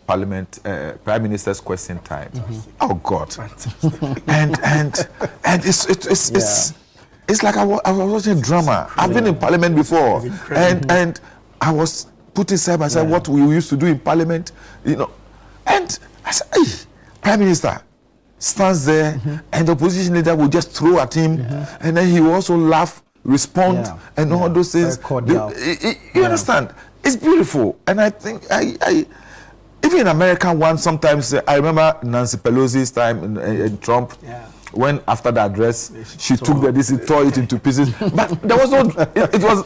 Parliament Prime Minister's question time. Oh God! and it's like I was watching drama. I've been in Parliament before, and I was putting side by side what we used to do in Parliament, And I said, "Hey, Prime Minister stands there, and the opposition leader will just throw at him, and then he will also laugh, respond, and all those things." You understand? It's beautiful, and I think even in American one sometimes I remember Nancy Pelosi's time in Trump. When after the address she took tore it into pieces, but there was no. It was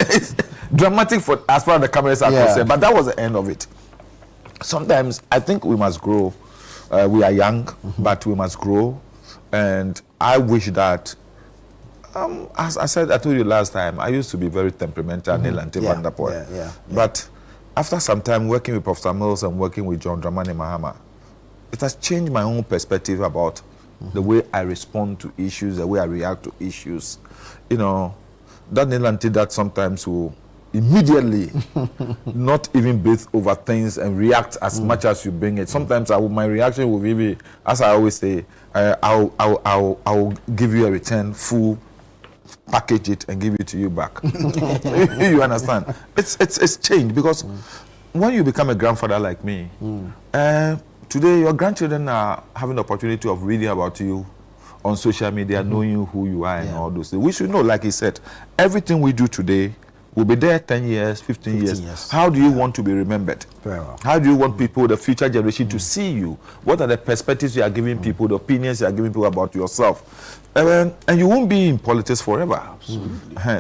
it's dramatic for as far as the cameras are concerned, but that was the end of it. Sometimes I think we must grow. We are young, but we must grow, and I wish that. As I told you last time, I used to be very temperamental, but after some time working with Professor Mills and working with John Dramani Mahama, it has changed my own perspective about the way I respond to issues, the way I react to issues. That Nilanti that sometimes will immediately not even breathe over things and react as much as you bring it. Sometimes my reaction will be, as I always say, I'll give you a return, full, package it and give it to you back. You understand? It's changed because when you become a grandfather like me, today your grandchildren are having the opportunity of reading about you on social media, knowing who you are and all those things. We should know, like he said, everything we do today will be there 10 years, 15 years. How do you want to be remembered? Very well. How do you want people, the future generation, to see you? What are the perspectives you are giving people, the opinions you are giving people about yourself? And you won't be in politics forever.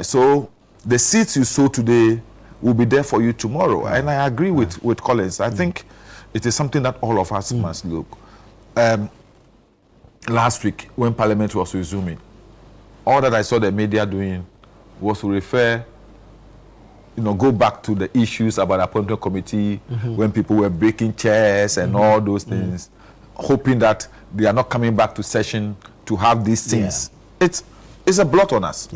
So the seeds you sow today will be there for you tomorrow. And I agree with Collins. I think it is something that all of us must look. Last week, when Parliament was resuming, all that I saw the media doing was to refer, go back to the issues about appointment committee, when people were breaking chairs and all those things, hoping that they are not coming back to session to have these things. It's a blot on us.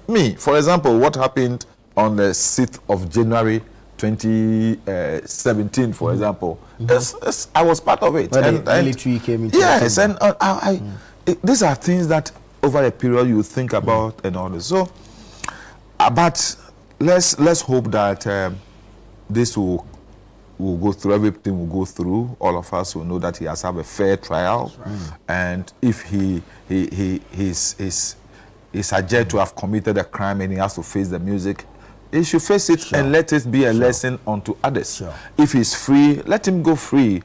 Me, for example, what happened on the 6th of January 2017, for example, I was part of it. And the military came into yes, and these are things that over a period you think about and all this. So, but let's hope that this will go through, everything will go through. All of us will know that he has had a fair trial, and if he's alleged to have committed a crime and he has to face the music, he should face it and let it be a lesson unto others. If he's free, let him go free.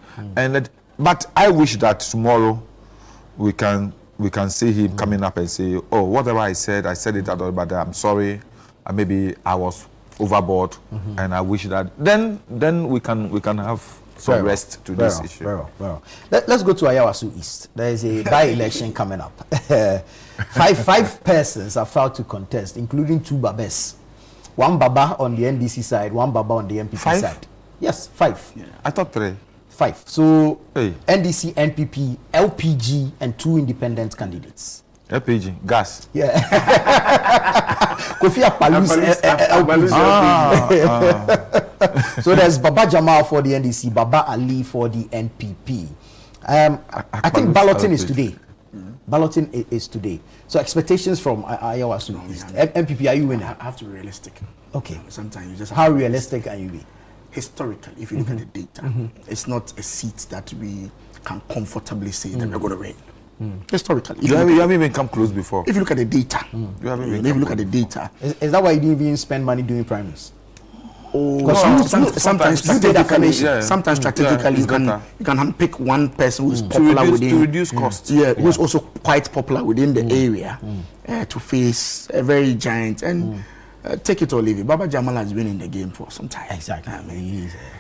But I wish that tomorrow we can see him coming up and say, oh, whatever I said it at all, but I'm sorry. Maybe I was overboard, and I wish that then we can have some rest to this issue. Very well. Let's go to Ayawaso East. There is a by-election coming up. Five persons have filed to contest, including 2 Babes. 1 Baba on the NDC side, 1 Baba on the NPP side. Yes, 5. Yeah. I thought 3. 5. So NDC, NPP, LPG, and 2 independent candidates. LPG, gas. Yeah. Kofi Akpalus, LPG. So there's Baba Jamal for the NDC, Baba Ali for the NPP. I think balloting is today. Balloting is today. So expectations from Ayawaso East. NPP, are you winning? I have to be realistic. Okay. Sometimes you just how realistic can you be? Historically, if you look at the data, it's not a seat that we can comfortably say that we're going to win. Historically, you haven't even come close before. If you look at the data, you haven't even. If you look at the data, is that why you didn't even spend money doing primaries? Sometimes strategically you can pick one person who's popular within to reduce costs. Who's also quite popular within the area to face a very giant and take it or leave it. Baba Jamal has been in the game for some time. Exactly.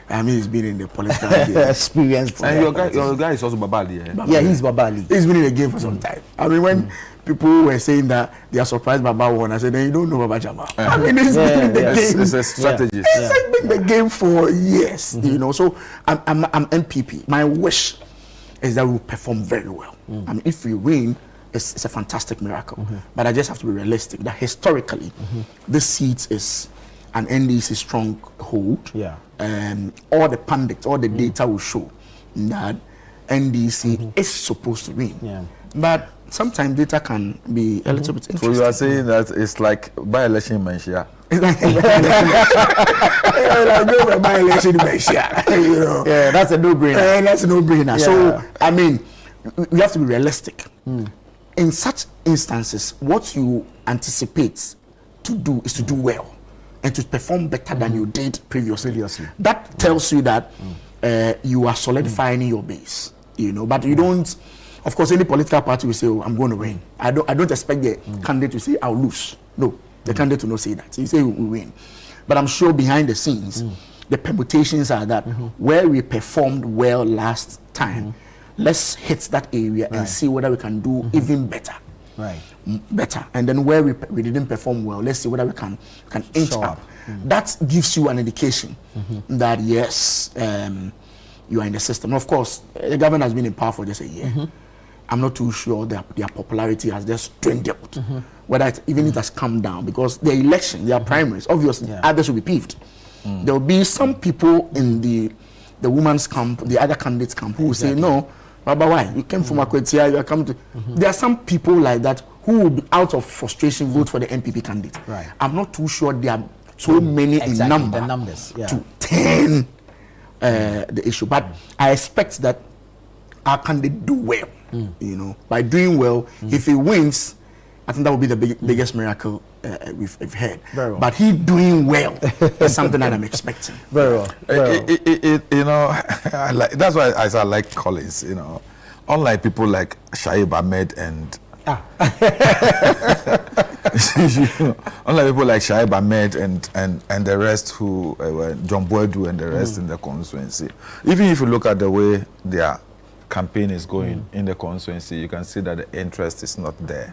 I mean he's been in the political experience. And your guy is also Babali. Yeah, he's Babali. He's been in the game for some time. I mean when people were saying that they are surprised Baba won, I said, then you don't know Baba Jamal. I mean, he's been in the game. It's a strategy. He's been in the game for years, So I'm MPP. My wish is that we'll perform very well. I mean, if we win, it's a fantastic miracle. But I just have to be realistic that historically, this seat is an NDC stronghold. All the pundits, all the data will show that NDC is supposed to win. But sometimes data can be a little bit interesting. So you are saying that it's like by-election Malaysia. It's like by-election Malaysia. Yeah, that's a no-brainer. That's a no-brainer. So, I mean, we have to be realistic. In such instances, what you anticipate to do is to do well and to perform better than you did previously. That tells you that you are solidifying your base, but you don't. Of course, any political party will say, "Oh, I'm going to win." I don't expect the candidate to say, "I'll lose." No, the candidate will not say that. He say, "We win," but I'm sure behind the scenes, the permutations are that where we performed well last time, let's hit that area and see whether we can do even better. Better, and then where we didn't perform well, let's see whether we can inch up. That gives you an indication that yes, you are in the system. Of course, the government has been in power for just a year. I'm not too sure their popularity has just dwindled. Whether it has come down, because the election, their primaries, obviously others will be peeved. There will be some people in the women's camp, the other candidates camp, who will say, no, Baba, why? You came from Akwetia, you are coming to... There are some people like that who will be out of frustration vote for the NPP candidate. Right. I'm not too sure there are so many in number the numbers, to turn the issue. But I expect that our candidate do well. You know, by doing well, if he wins, I think that would be the biggest miracle we've had. Very well. But he doing well is something that I'm expecting. Very well. You know, that's why I like Collins. You know, unlike people like Shaib Ahmed and unlike people like Shaib Ahmed and the rest who were John Boydu and the rest in the constituency. Even if you look at the way their campaign is going in the constituency, you can see that the interest is not there.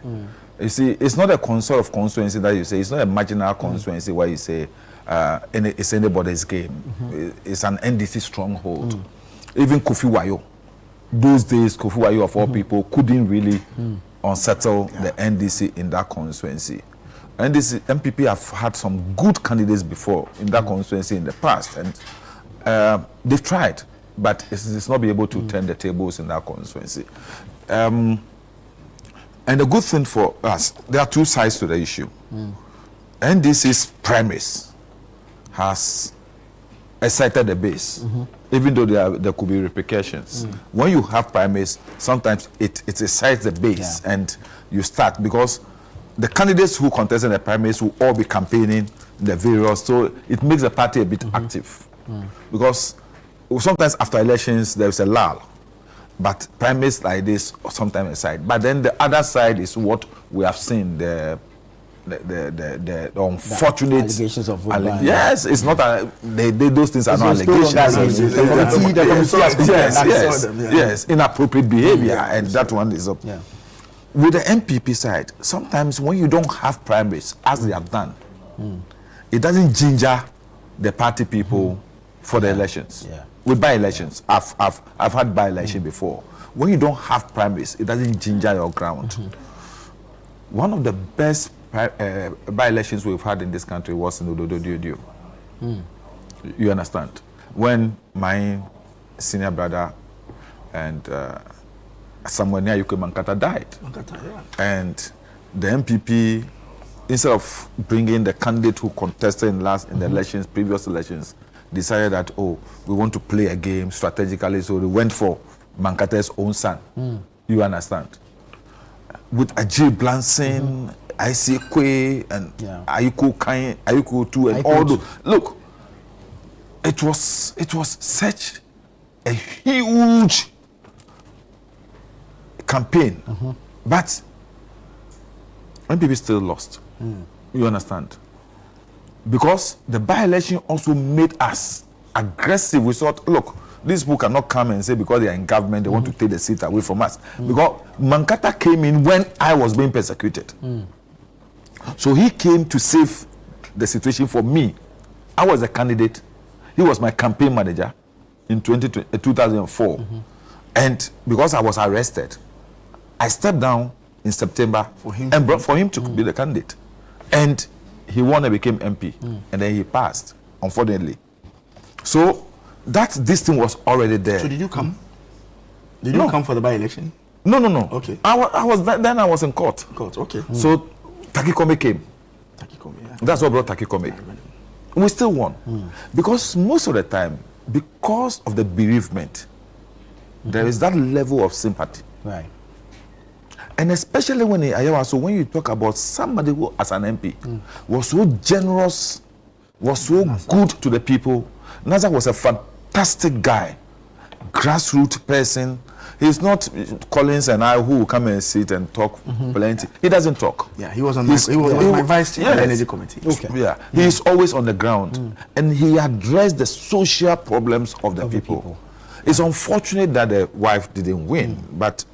You see, it's not a consort of constituency that you say, it's not a marginal constituency where you say it's anybody's game. It's an NDC stronghold. Even Kofi Wayo, those days, Kofi Wayo of all people couldn't really unsettle the NDC in that constituency. NDC, MPP have had some good candidates before in that constituency in the past, and they've tried, but it's not be able to turn the tables in that constituency. And the good thing for us, there are two sides to the issue. NDC's premise has excited the base, even though there could be repercussions. When you have primaries, sometimes it excites the base, and you start, because the candidates who contest in the primaries will all be campaigning in the various, so it makes the party a bit active. Because sometimes after elections, there's a lull. But primaries like this sometimes aside. But then the other side is what we have seen, the unfortunate allegations of vote buying. Yes, it's not those things are not allegations. Yes, inappropriate behavior, and that one is up. With the MPP side, sometimes when you don't have primaries, as they have done, it doesn't ginger the party people for the elections. With by-elections, I've had by-election before. When you don't have primaries, it doesn't ginger your ground. One of the best by-elections we've had in this country was in Ododo Diodio. You understand? When my senior brother and Samuel Nyayuke Mankata died. And the MPP, instead of bringing the candidate who contested in the elections, previous elections, decided that, oh, we want to play a game strategically, so they went for Mankata's own son. You understand? With Ajay Blanson, I.C. Kwe, and Ayuko 2, and all those. Look, it was such a huge campaign, but MPP still lost. You understand? Because the by-election also made us aggressive. We thought, look, these people cannot come and say because they are in government, they want to take the seat away from us. Because Mankata came in when I was being persecuted. So he came to save the situation for me. I was a candidate. He was my campaign manager in 2004. And because I was arrested, I stepped down in September and brought for him to be the candidate. And he won and became MP, and then he passed, unfortunately. So this thing was already there. So did you come? Did you come for the by-election? No. Okay. I was in court. Okay. So Takikome came. That's what brought Takikome. We still won. Because most of the time, because of the bereavement, there is that level of sympathy. Right. And especially when when you talk about somebody who, as an MP, was so generous, was so good to the people. Nazar was a fantastic guy, grassroots person. He's not Collins and I who will come and sit and talk plenty. He doesn't talk. Yeah, he was my vice chair of the energy committee. Okay. Yeah, he's always on the ground, and he addressed the social problems of the people. It's unfortunate that the wife didn't win, but.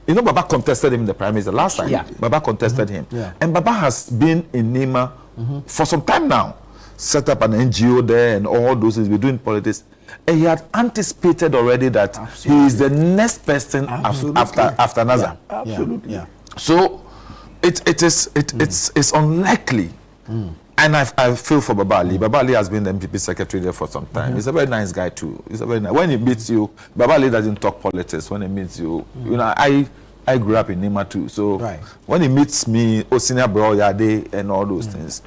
You know, Baba contested him in the primaries the last time. Yeah. Baba contested him. Yeah. And Baba has been in Nima for some time now. Set up an NGO there and all those things. We're doing politics. And he had anticipated already that he is the next person after Nazar. Absolutely. Yeah. So it's unlikely. And I feel for Baba Ali. Baba Ali has been the MPP secretary there for some time. He's a very nice guy too. He's a very nice. When he meets you, Baba Ali doesn't talk politics. When he meets you, you know, I grew up in Nima too. So when he meets me, Osina Bro Yade and all those things,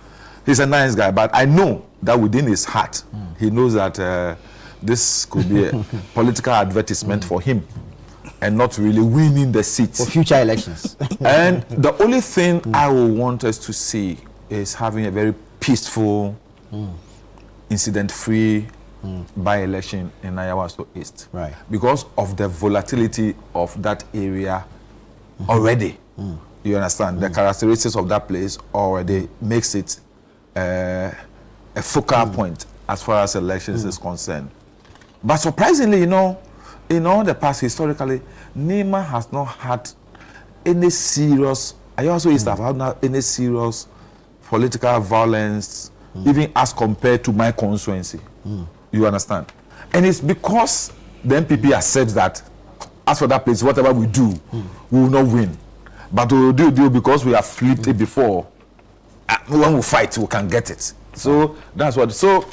he's a nice guy. But I know that within his heart, he knows that this could be a political advertisement for him and not really winning the seats for future elections. And the only thing I will want us to see is having a very peaceful, incident-free by-election in Ayawaso East. Right. Because of the volatility of that area already. You understand? The characteristics of that place already makes it a focal point as far as elections is concerned. But surprisingly, you know, in all the past historically, Nima has not had any serious, Ayawaso East have had any serious political violence, even as compared to my constituency. You understand? And it's because the MPP accepts that, as for that place, whatever we do, we will not win. But we will do it because we have flipped it before. When we fight, we can get it. So that's what. So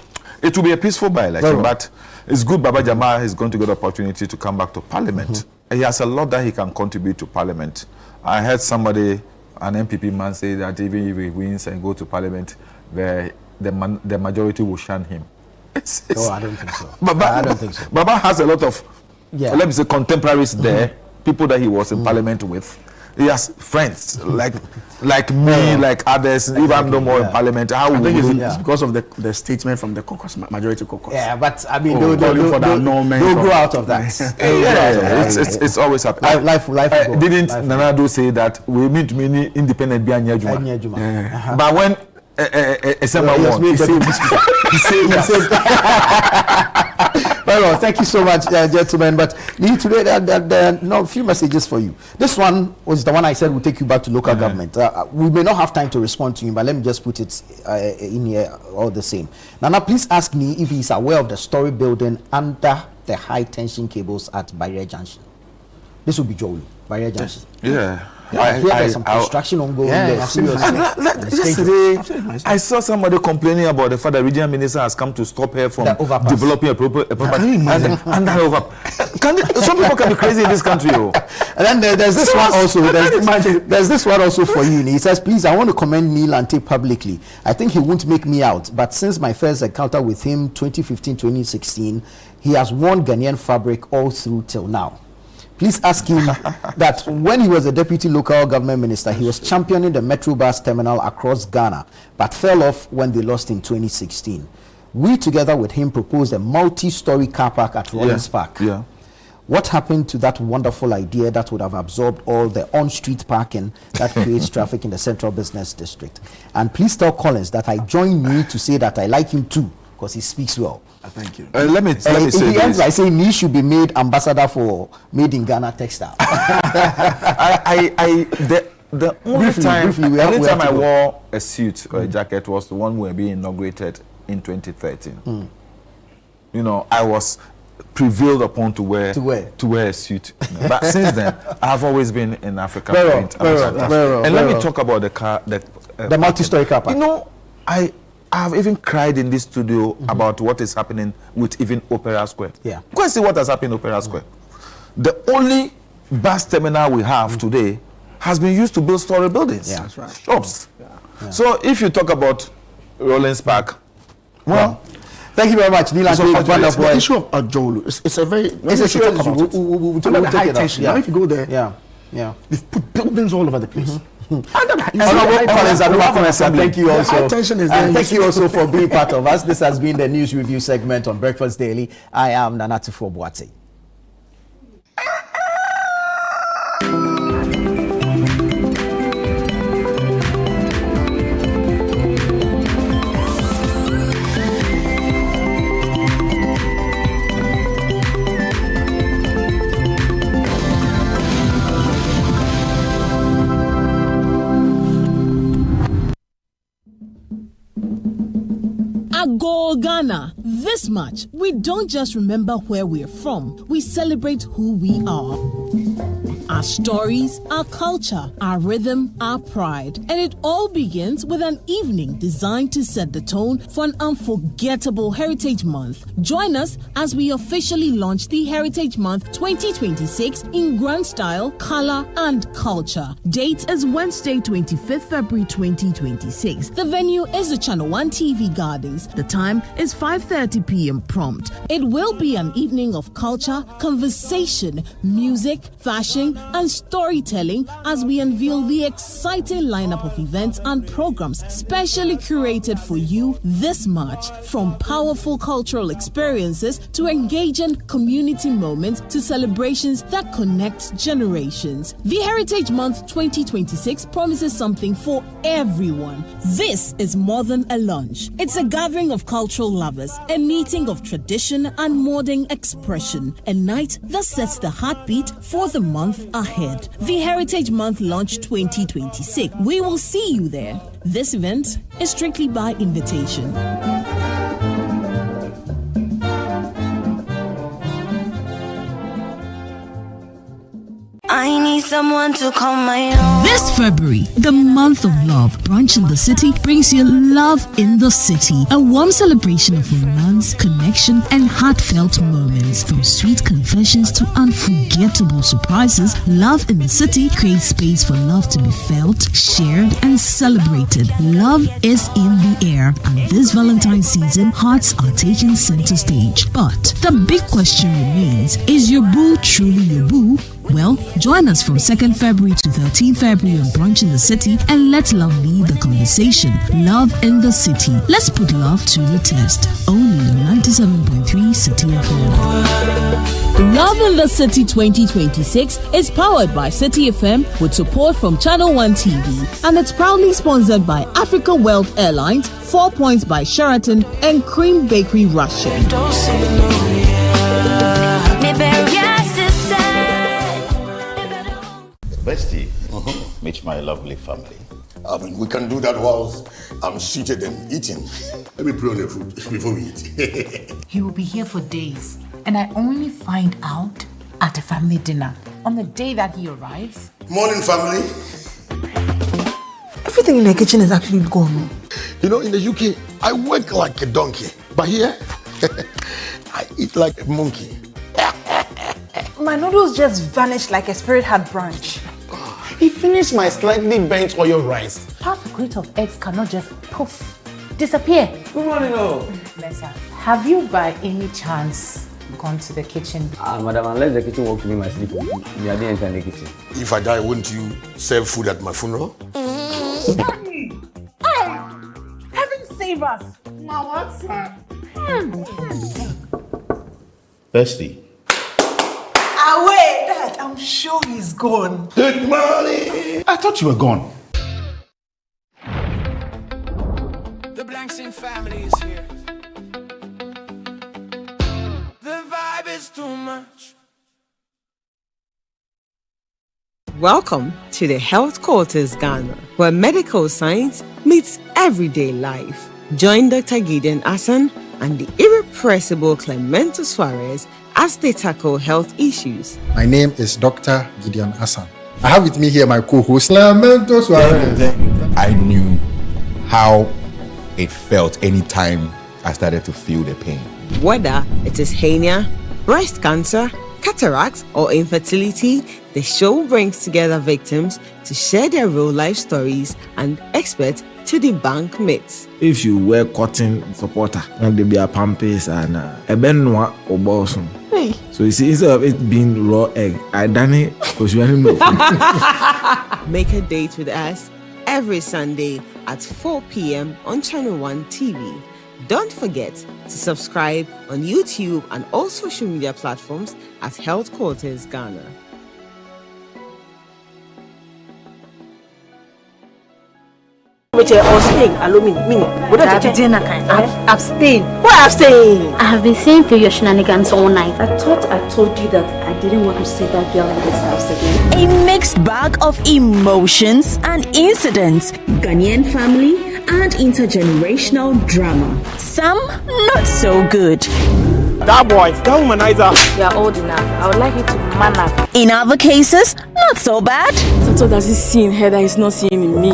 it will be a peaceful by-election, but it's good Baba Jamal is going to get the opportunity to come back to Parliament. He has a lot that he can contribute to Parliament. I heard somebody, an MPP man, say that even if he wins and go to Parliament, the majority will shun him. I don't think so. I don't think so. Baba has a lot of, let me say, contemporaries there, people that he was in Parliament with. He has friends like me, like others. If I'm no more in Parliament, how I think would it's because of the statement from the caucus, majority caucus. Yeah, but I mean, they'll grow out of that. It's always happening. Life didn't Nanado say that we mean to many independent Bianyajuma? But when someone won, he said Well, thank you so much, gentlemen. But today, a few messages for you. This one was the one I said will take you back to local government. We may not have time to respond to him, but let me just put it in here all the same. Nana, please ask me if he's aware of the story building under the high tension cables at Barrier Junction. This will be Jolu, Barrier Junction. There's some construction ongoing there. Yesterday, I saw somebody complaining about the fact that the regional minister has come to stop her from developing a property. Some people can be crazy in this country. And then there's this one also. There's this one also for you. He says, please, I want to commend Neil Ante publicly. I think he won't make me out, but since my first encounter with him 2015-2016, he has worn Ghanaian fabric all through till now. Please ask him that when he was a deputy local government minister, he was championing the Metro Bus terminal across Ghana, but fell off when they lost in 2016. We, together with him, proposed a multi-story car park at Rollins Park. What happened to that wonderful idea that would have absorbed all the on-street parking that creates traffic in the Central Business District? And please tell Collins that I join me to say that I like him too, because he speaks well. Thank you. Let me say he ends by saying he should be made ambassador for Made in Ghana textile. The only time I wore a suit or a jacket was the one we were being inaugurated in 2013. You know, I was prevailed upon to wear a suit. But since then, I have always been in Africa. And let me talk about the multi-story car park. You know, I've even cried in this studio about what is happening with even Opera Square. Go and see what has happened in Opera Square. The only bus terminal we have today has been used to build story buildings, shops. So if you talk about Rollins Park, thank you very much, Neil. The issue of Jolu, it's a very we'll talk about high tension. Now if you go there, they've put buildings all over the place. Thank you also. Thank you also for being part of us. This has been the news review segment on Breakfast Daily. I am Nana Tufo Boate. Ago Ghana. This much, we don't just remember where we're from, we celebrate who we are. Our stories, our culture, our rhythm, our pride. And it all begins with an evening designed to set the tone for an unforgettable Heritage Month. Join us as we officially launch the Heritage Month 2026 in grand style, color, and culture. Date is Wednesday, 25th February 2026. The venue is the Channel One TV Gardens. The time is 5:30 p.m. prompt. It will be an evening of culture, conversation, music, fashion, and storytelling as we unveil the exciting lineup of events and programs specially curated for you this March. From powerful cultural experiences to engaging community moments to celebrations that connect generations. The Heritage Month 2026 promises something for everyone. This is more than a lunch. It's a gathering of cultural lovers, a meeting of tradition and modern expression, a night that sets the heartbeat for the month ahead. The Heritage Month Launch 2026. We will see you there. This event is strictly by invitation. I need someone to call my own. This February, the month of love, Brunch in the City brings you Love in the City, a warm celebration of romance, connection, and heartfelt moments. From sweet confessions to unforgettable surprises, Love in the City creates space for love to be felt, shared, and celebrated. Love is in the air, and this Valentine's season, hearts are taking center stage. But the big question remains, is your boo truly your boo? Well, join us from 2nd February to 13th February on Brunch in the City and let love lead the conversation. Love in the City. Let's put love to the test. Only on 97.3 City FM. Love in the City 2026 is powered by City FM with support from Channel One TV, and it's proudly sponsored by Africa World Airlines, 4 Points by Sheraton, and Cream Bakery Russia. Bestie, meet my lovely family. I mean, we can do that whilst I'm seated and eating. Let me pray on the food before we eat. He will be here for days, and I only find out at a family dinner on the day that he arrives. Morning, family. Everything in the kitchen is actually gone. You know, in the UK, I work like a donkey, but here, I eat like a monkey. My noodles just vanished like a spirit had brunch. He finished my slightly burnt oil rice. Half a crate of eggs cannot just poof, disappear. Good morning, Lesa, have you by any chance gone to the kitchen? Madam, unless the kitchen works to me my sleep, we are there in the kitchen. If I die, wouldn't you serve food at my funeral? Hey! Heaven save us! Now what's that? Bestie. Away, Dad, I'm sure he's gone. Good morning. I thought you were gone. The Blankson family is here. The vibe is too much. Welcome to the Health Quarters Ghana, where medical science meets everyday life. Join Dr. Gideon Hassan and the irrepressible Clemento Suarez as they tackle health issues. My name is Dr. Gideon Hassan. I have with me here my co-host, Clemento Suarez. I knew how it felt anytime I started to feel the pain. Whether it is hernia, breast cancer, cataracts, or infertility, the show brings together victims to share their real life stories and experts to debunk myths. If you wear cotton supporter, and there be a pampers and a benwa or bosom. So you see, instead of it being raw egg, I done it because you know. Make a date with us every Sunday at 4 p.m. on Channel One TV. Don't forget to subscribe on YouTube and all social media platforms at Health Quarters Ghana. Abstain. Why abstain? I have been seeing through your shenanigans all night. I thought I told you that I didn't want to see that girl in this house again. A mixed bag of emotions and incidents. Ghanaian family and intergenerational drama. Some not so good. That boy, that womanizer. You are old enough. I would like you to man up. In other cases, not so bad. So does he see in her that he's not seeing in me?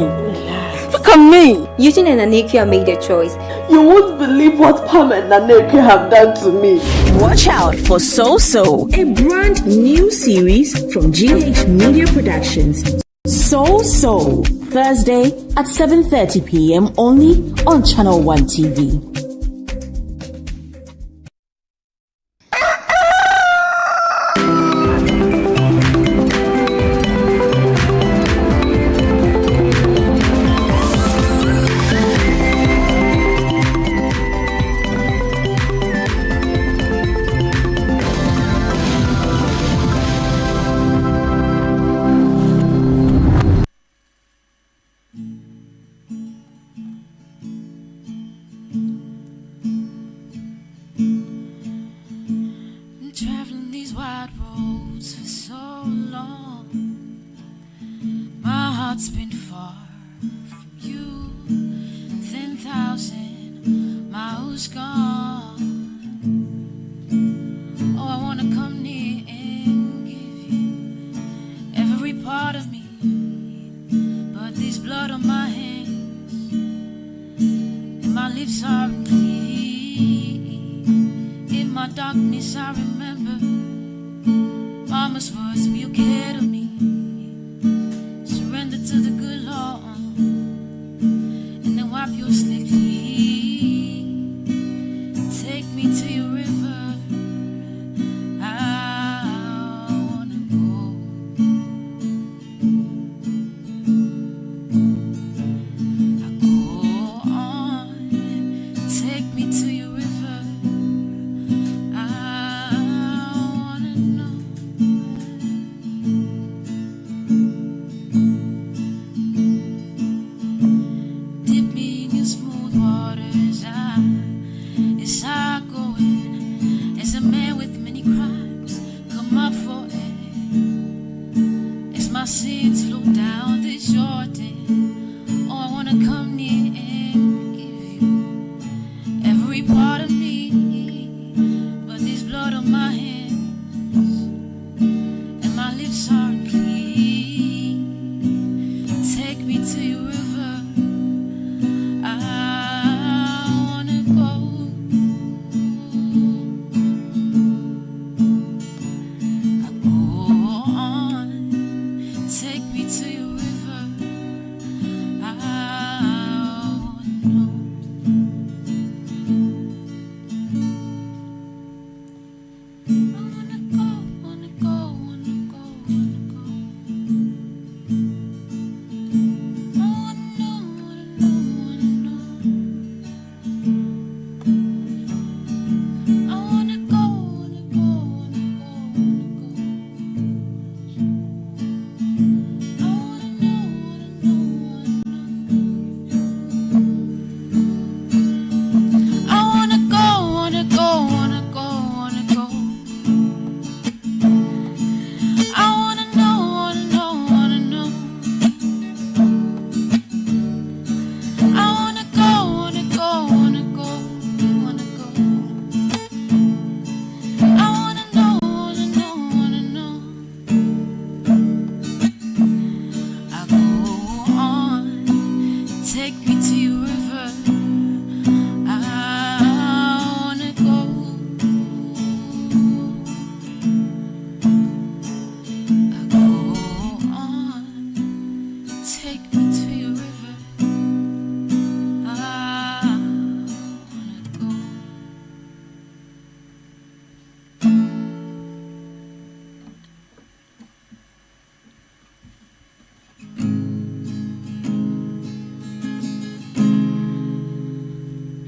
Look at me. Eugene and Aneke made their choice. You won't believe what Pam and Aneke have done to me. Watch out for So So, a brand new series from GH Media Productions. So So, Thursday at 7:30 p.m. only on Channel One TV. Traveling these wide roads for so long, my heart's been far from you. 10,000 miles gone. Oh, I wanna come near and give you every part of me, but there's blood on my hands and my lips are clean. In my darkness I remember Mama's words, be okay to me. Surrender to the good Lord and then wipe your slate clean. Take me to your river, I wanna go. I go on, take me to your river. Sins flow down the Jordan. Oh, I wanna come near and give you every part of me, but there's blood on my hands and my lips aren't clean. Take me to your river, I wanna go. I go on. Take me to your river, I wanna know. I wanna go, wanna go, wanna go, wanna go. I wanna know, wanna know, wanna know. I wanna go, wanna go, wanna go, wanna go. Take me to your river, I wanna go. I go on, take me to your river, I wanna go.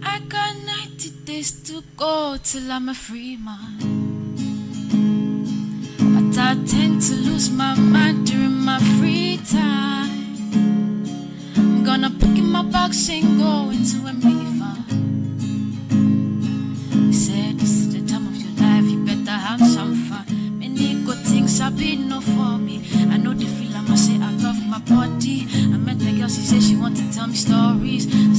I got 90 days to go till I'm a free man, but I tend to lose my mind during my free time. I'm gonna pick in my box and go into a minivan. They said this is the time of your life, you better have some fun. Many good things have been enough for me. I know the feel I must say I love my body. I met a girl, she said she wanted to tell me stories. I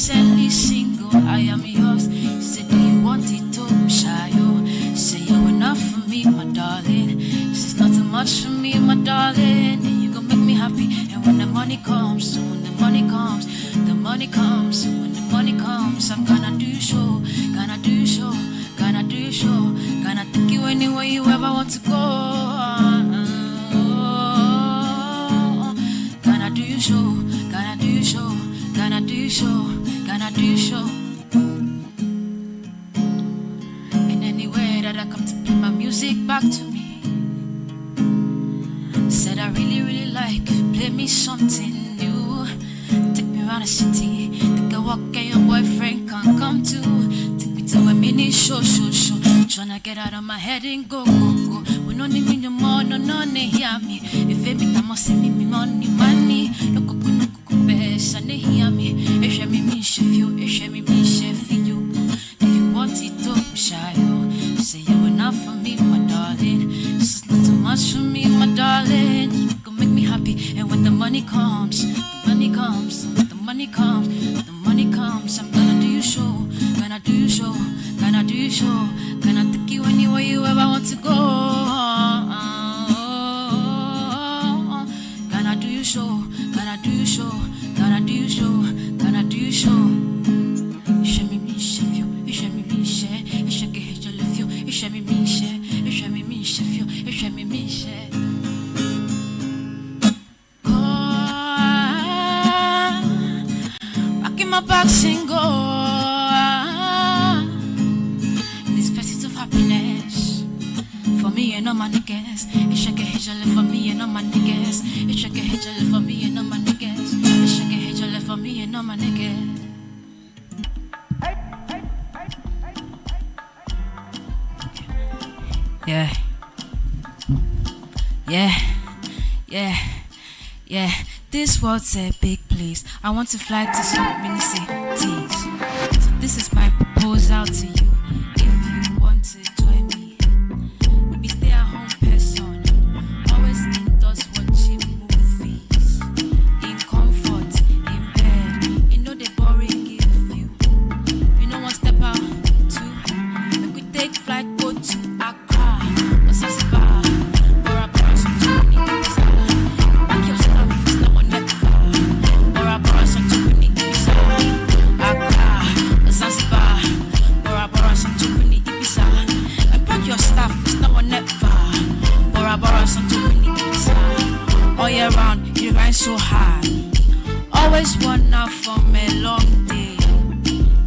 recently single, I am yours. He said, do you want it to shy? He said, you're enough for me, my darling. He says, not too much for me, my darling. And you gon' make me happy. And when the money comes, so when the money comes, the money comes. So when the money comes, I'm gonna do show, gonna do show, gonna do show, gonna take you anywhere you ever want to go. Gonna do show, gonna do show, gonna do show, gonna do show. And anywhere that I come to play my music back to me. Said I really, really like if you play me something new. Take me around the city. Take a walk and your boyfriend can't come too. Take me to a mini show. Tryna get out of my head and go. We no need me no more, no hear me. If it be come see me money. No kuku best, and they hear me. If me chef you, if me chef you. Do you want it to shy you? Say you enough for me, my darling. This is not too much for me, my darling. You can make me happy, and when the money comes, the money comes, the money comes, the money comes. I'm gonna do you show, gonna do you show, gonna do you show, gonna take you anywhere you ever want to go. Gonna do you show, gonna do you show, gonna do you show, gonna do you show. Show me chef you, show me chef, show me chef you, show me chef, show me chef you, show me chef. Back in my box and go. This pursuit of happiness for me and all my niggas. It's a get for me and all my niggas. It's a get for me and all my niggas. It's a get for me and all my niggas. Yeah. This world's a big place. I want to fly to so many cities. So this is my proposal to you. If you want to join me, maybe stay at home person. Always indoors watching movies. In comfort, in bed. You know the boring give you. You know one step out, two. We could take flight, go to Accra or Zanzibar. All year round, you grind so hard. Always one out from a long day.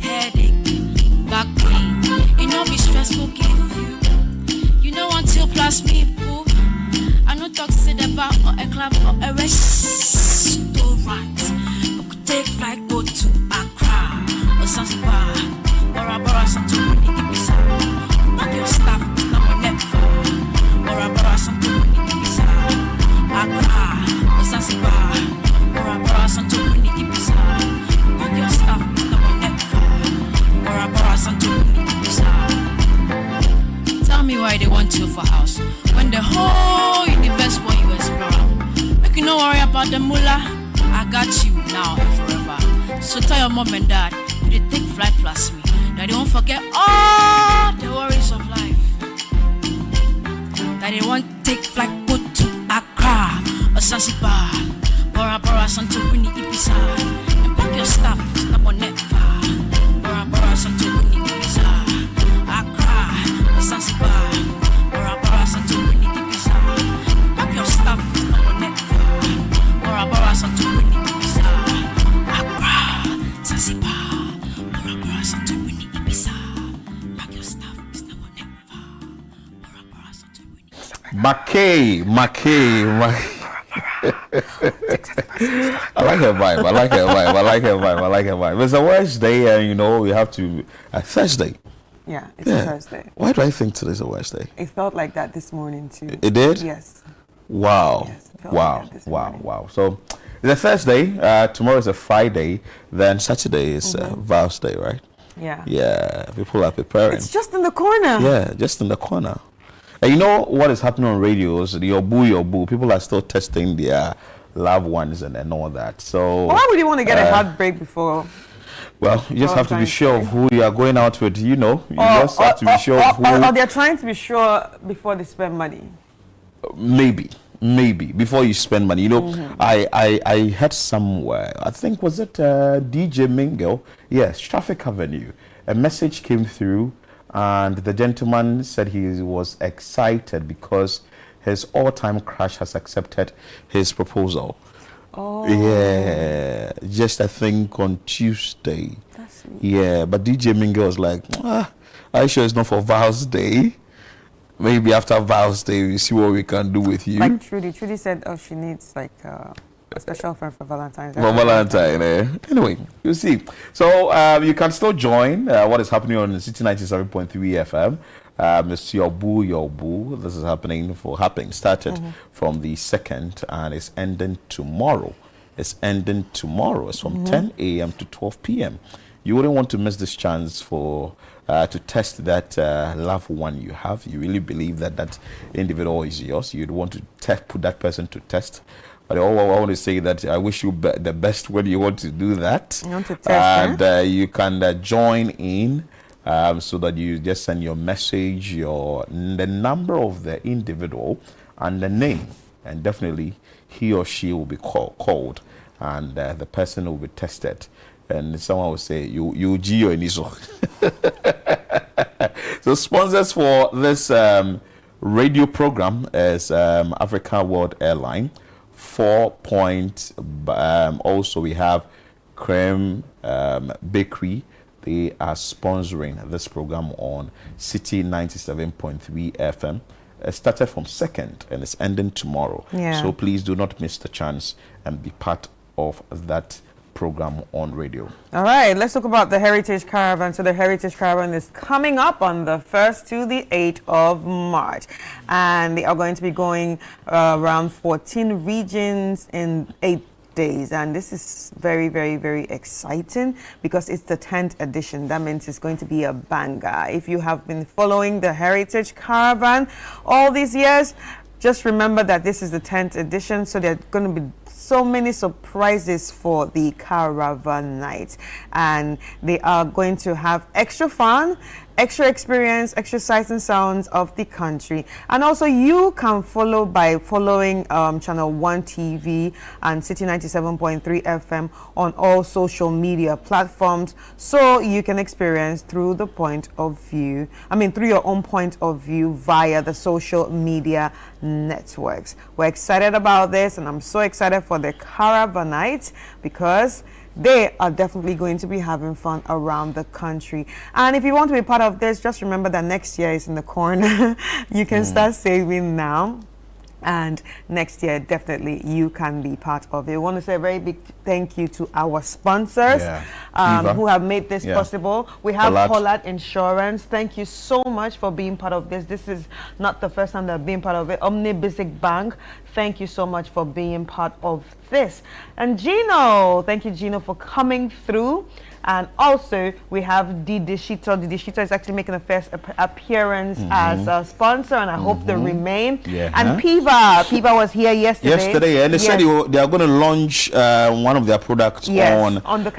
Headache, back pain. You know be stressful, give you. You know until plus me poo. I know talk said about or a club or a restaurant. We could take flight, go to Accra or Zanzibar. Bora Santorini, Ibiza. Pack your stuff, no one never. Bora Santorini, Ibiza. Accra or Zanzibar. Bora Santorini, Ibiza. Pack your stuff, no one never. Bora Santorini, Ibiza. Tell me why they want you for house when the whole universe want you explore. Make you no worry about the mullah. I got you now and forever. So tell your mom and dad they take flight plus me. That they won't forget all the worries of life. That they won't take flight go to Accra or Zanzibar. Bora Santorini, Ibiza. And pack your stuff, stop on never. Bora Santorini, Ibiza. Accra or Zanzibar. Bora Santorini, Ibiza. Pack your stuff, stop on never. Bora Santorini, Ibiza. Accra, Zanzibar. Bora Santorini, Ibiza. Pack your stuff, stop on never. Bora Santorini. Mackay. I like her vibe. It's a Wednesday, and you know we have to Thursday. Yeah, it's a Thursday. Why do I think today's a Wednesday? It felt like that this morning too. It did? Yes. Wow. Yes, it felt like that this morning. Wow. So it's a Thursday. Tomorrow is a Friday. Then Saturday is Vows Day, right? Yeah. Yeah. People are preparing. It's just in the corner. Yeah, just in the corner. And you know what is happening on radios? Your boo. People are still testing their loved ones and all that. So why would you want to get a heartbreak before? Well, you just have to be sure of who you are going out with, you know. You just have to be sure of who. Or they're trying to be sure before they spend money. Maybe before you spend money, you know. I heard somewhere, I think was it DJ Mingle, yes, Traffic Avenue, a message came through and the gentleman said he was excited because his all-time crush has accepted his proposal. Yeah, just I think on Tuesday. That's sweet. Yeah, but DJ Mingle was like, are you sure it's not for Val's Day? Maybe after Val's Day, we see what we can do with you. Like Trudy. Trudy said, she needs like a special friend for Valentine's Day. For Valentine, Anyway, you see. So you can still join what is happening on City 97.3 FM. It's your boo. This is started from the 2nd and it's ending tomorrow. It's from 10 a.m. to 12 p.m. You wouldn't want to miss this chance for to test that loved one you have. You really believe that individual is yours. You'd want to put that person to test. But I want to say that I wish you the best when you want to do that. You want to test, and you can join in so that you just send your message, the number of the individual and the name, and definitely he or she will be called, and the person will be tested. And someone will say, you G or Iniso. So sponsors for this radio program is Africa World Airline, 4 Point. Also, we have Creme Bakery. They are sponsoring this program on City 97.3 FM. It started from 2nd and it's ending tomorrow. Yeah. So please do not miss the chance and be part of that program on radio. All right, let's talk about the Heritage Caravan. So the Heritage Caravan is coming up on the 1st to the 8th of March. And they are going to be going around 14 regions in 8 days. And this is very, very, very exciting because it's the 10th edition. That means it's going to be a banger. If you have been following the Heritage Caravan all these years, just remember that this is the 10th edition. So they're going to be so many surprises for the caravan night, and they are going to have extra fun, extra experience, extra sights and sounds of the country. And also you can follow by following Channel 1 TV and City 97.3 FM on all social media platforms, so you can experience through your own point of view via the social media networks. We're excited about this, and I'm so excited for the caravan night because they are definitely going to be having fun around the country. And if you want to be part of this, just remember that next year is in the corner. You can start saving now. And next year, definitely, you can be part of it. I want to say a very big thank you to our sponsors who have made this possible. We have Pollard Insurance. Thank you so much for being part of this. This is not the first time they've been part of it. Omni Basic Bank, thank you so much for being part of this. And Gino, thank you, Gino, for coming through. And also, we have Didishito. Didishito is actually making a first appearance as a sponsor, and I hope they remain. And Piva was here yesterday. And they said they are going to launch one of their products on the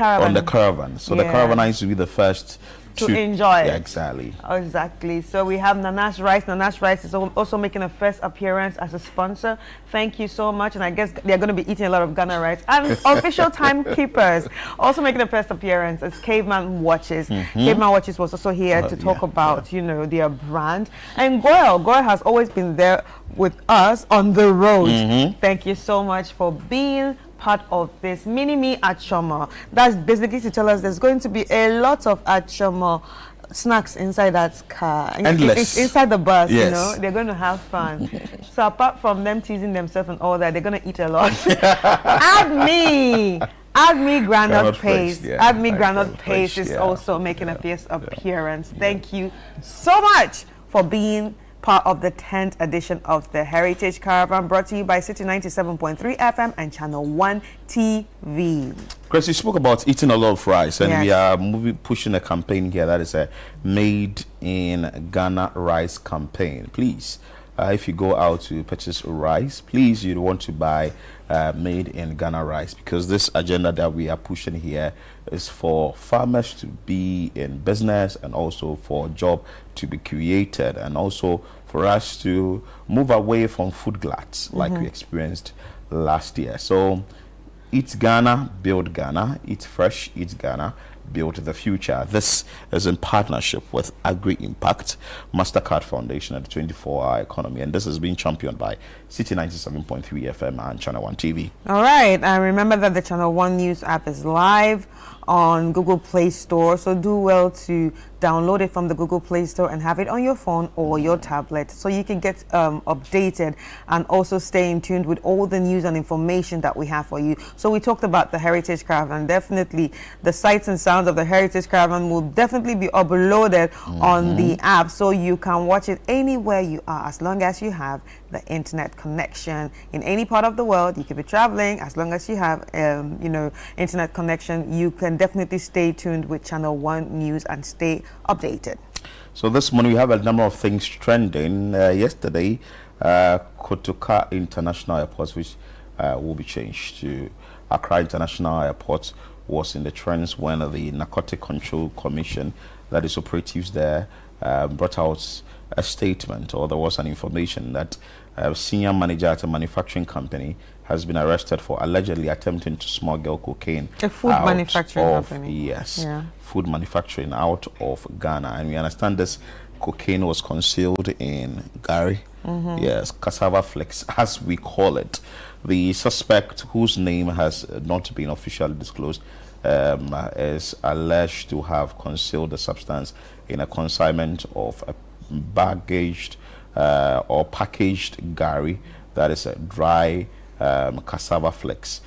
caravan. So the caravan is to be the first to enjoy it. Exactly. So we have Nana's Rice. Nana's Rice is also making a first appearance as a sponsor. Thank you so much. And I guess they're going to be eating a lot of Ghana rice. And Official Timekeepers also making a first appearance as Caveman Watches. Caveman Watches was also here to talk about, their brand. And Goyle has always been there with us on the road. Thank you so much for being part of this mini-me Achoma. That's basically to tell us there's going to be a lot of Achoma snacks inside that car. Endless. Inside the bus, they're going to have fun. So apart from them teasing themselves and all that, they're going to eat a lot. Add me Granite Paste. Add me Granite Paste is also making a first appearance. Thank you so much for being part of the 10th edition of the Heritage Caravan, brought to you by City 97.3 FM and Channel 1 TV. Chris, you spoke about eating a lot of rice, and we are pushing a campaign here that is a Made in Ghana Rice campaign. Please if you go out to purchase rice, please, you want to buy made in Ghana rice, because this agenda that we are pushing here is for farmers to be in business, and also for job to be created, and also for us to move away from food gluts like we experienced last year. So eat Ghana, build Ghana, eat fresh, eat Ghana, build the future. This is in partnership with Agri Impact, MasterCard Foundation, and the 24-Hour Economy, and this is being championed by City 97.3 FM and Channel 1 TV. All right, and remember that the Channel 1 News app is live on Google Play Store, so do well to download it from the Google Play Store and have it on your phone or your tablet, so you can get updated and also stay in tune with all the news and information that we have for you. So we talked about the Heritage Caravan. Definitely the sights and sounds of the Heritage Caravan will definitely be uploaded on the app, so you can watch it anywhere you are, as long as you have the internet connection in any part of the world. You could be traveling, as long as you have internet connection, you can definitely stay tuned with Channel 1 News and stay updated. So this morning we have a number of things trending. Yesterday, Kotoka International Airport, which will be changed to Accra International Airport, was in the trends when the Narcotic Control Commission, that is operatives there, brought out a statement, or there was an information that a senior manager at a manufacturing company has been arrested for allegedly attempting to smuggle cocaine. A food manufacturing company. Yes, food manufacturing out of Ghana. And we understand this cocaine was concealed in Gary. Yes, cassava flakes, as we call it. The suspect, whose name has not been officially disclosed, is alleged to have concealed the substance in a consignment of a baggaged or packaged Gary, that is a dry cassava flakes.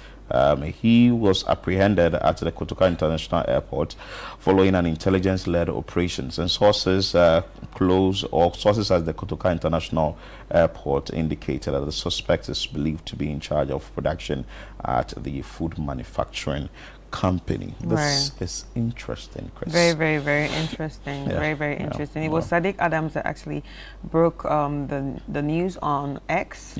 He was apprehended at the Kotoka International Airport following an intelligence-led operations, and sources sources at the Kotoka International Airport indicated that the suspect is believed to be in charge of production at the food manufacturing company. This is interesting, Chris. Very, very, very interesting. Very, very interesting. It was Sadiq Adams that actually broke the news on X.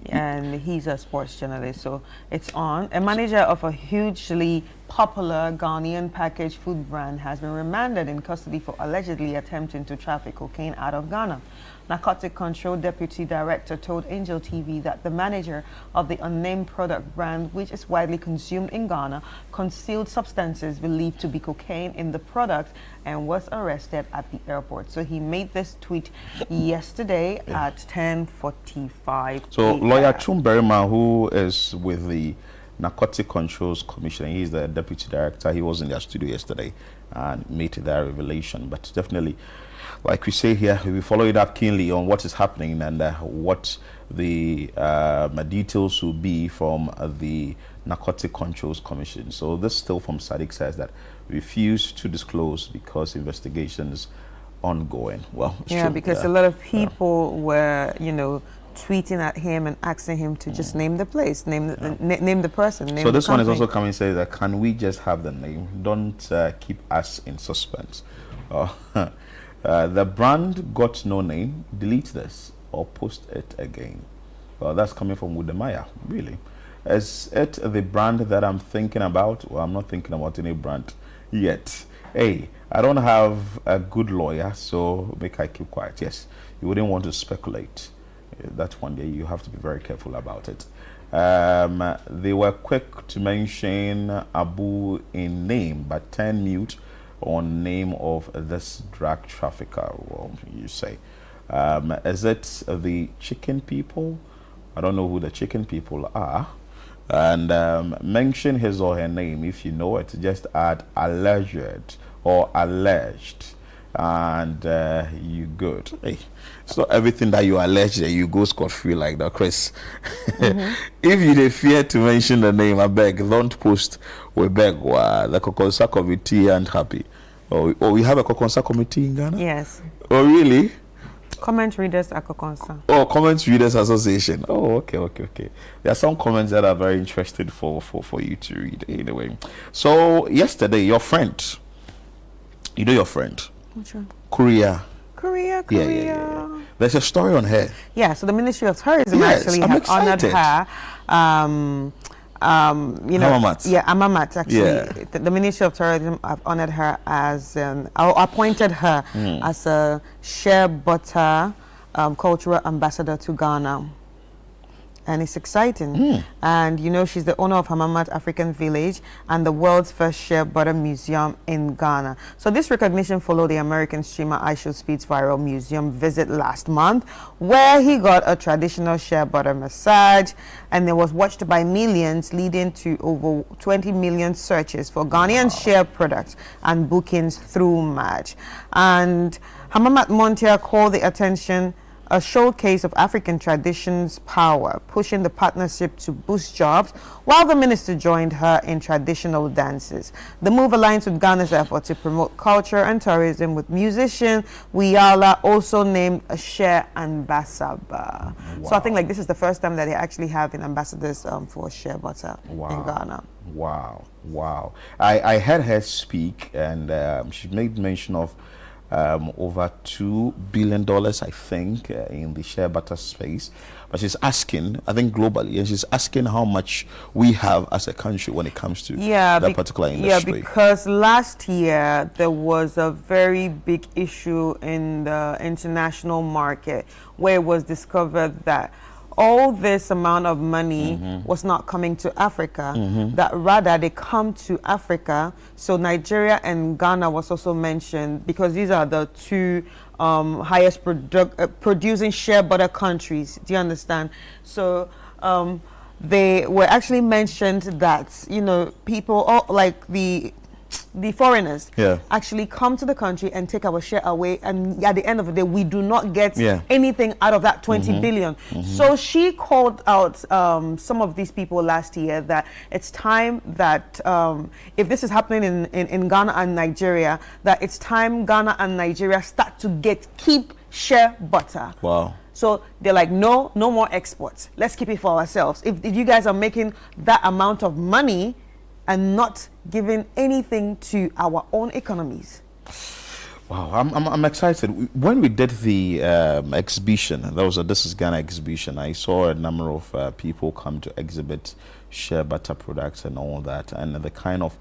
And he's a sports journalist, so it's on. A manager of a hugely popular Ghanaian packaged food brand has been remanded in custody for allegedly attempting to traffic cocaine out of Ghana. Narcotic Control Deputy Director told Angel TV that the manager of the unnamed product brand, which is widely consumed in Ghana, concealed substances believed to be cocaine in the product and was arrested at the airport. So he made this tweet yesterday at 10:45. So lawyer Chumberima, who is with the Narcotic Controls Commission, he's the deputy director, he was in their studio yesterday and made that revelation. But definitely, like we say here, we follow it up keenly on what is happening and what the details will be from the Narcotic Controls Commission. So this still from Sadiq says that refuse to disclose because investigations ongoing. Well, it's true. Because a lot of people were, tweeting at him and asking him to just name the place, name the person, name so the this one is company. also coming and says that, can we just have the name? Don't keep us in suspense. The brand got no name. Delete this or post it again. Well, that's coming from Wudemaya, really. Is it the brand that I'm thinking about? Well, I'm not thinking about any brand yet. Hey, I don't have a good lawyer, so make I keep quiet. Yes, you wouldn't want to speculate. That one day you have to be very careful about it. They were quick to mention Abu in name, but turn mute on name of this drug trafficker. Well, you say, is it the chicken people? I don't know who the chicken people are. And mention his or her name if you know it. Just add alleged or alleged, and you good. Hey, so everything that you allege, you go scot-free like that, Chris. If you fear to mention the name, I beg, don't post. We beg. The Kokonsa committee and happy. Oh, we have a Kokonsa committee in Ghana? Yes. Oh, really? Comment Readers Kokonsa. Oh, Comment Readers Association. Oh, okay. There are some comments that are very interesting for you to read anyway. So yesterday, your friend, you know your friend? Which one? Korea. Yeah. There's a story on her. Yeah, so the Ministry of Tourism actually I'm have honored excited. her. Amamat. Yeah, Amamat actually. Yeah. The Ministry of Tourism have honored her as, appointed her as a shea butter cultural ambassador to Ghana. And it's exciting. And you know, she's the owner of Hamamat African Village and the world's first shea butter museum in Ghana. So this recognition followed the American streamer Aisho Speed's viral museum visit last month, where he got a traditional shea butter massage, and it was watched by millions, leading to over 20 million searches for Ghanaian shea products and bookings through Match. And Hamamat Montia called the attention a showcase of African traditions power, pushing the partnership to boost jobs, while the minister joined her in traditional dances. The move aligns with Ghana's effort to promote culture and tourism, with musician Wiyala also named a shea ambassador. Wow. So I think like this is the first time that they actually have an ambassadors for shea butter in Ghana. Wow, wow. I heard her speak, and she made mention of over $2 billion, I think, in the shea butter space. But she's asking, I think globally, and she's asking how much we have as a country when it comes to that particular industry. Yeah, because last year there was a very big issue in the international market where it was discovered that all this amount of money was not coming to Africa, that rather they come to Africa. So Nigeria and Ghana was also mentioned because these are the two highest producing shea butter countries. Do you understand? So they were actually mentioned that, you know, people, like the foreigners actually come to the country and take our share away, and at the end of the day we do not get anything out of that 20 billion. So she called out some of these people last year that it's time that if this is happening in Ghana and Nigeria, that it's time Ghana and Nigeria start to keep shea butter. Wow. So they're like, no more exports, let's keep it for ourselves. If you guys are making that amount of money and not giving anything to our own economies. Wow, I'm excited. When we did the exhibition, that was a This Is Ghana exhibition, I saw a number of people come to exhibit shea butter products and all that, and the kind of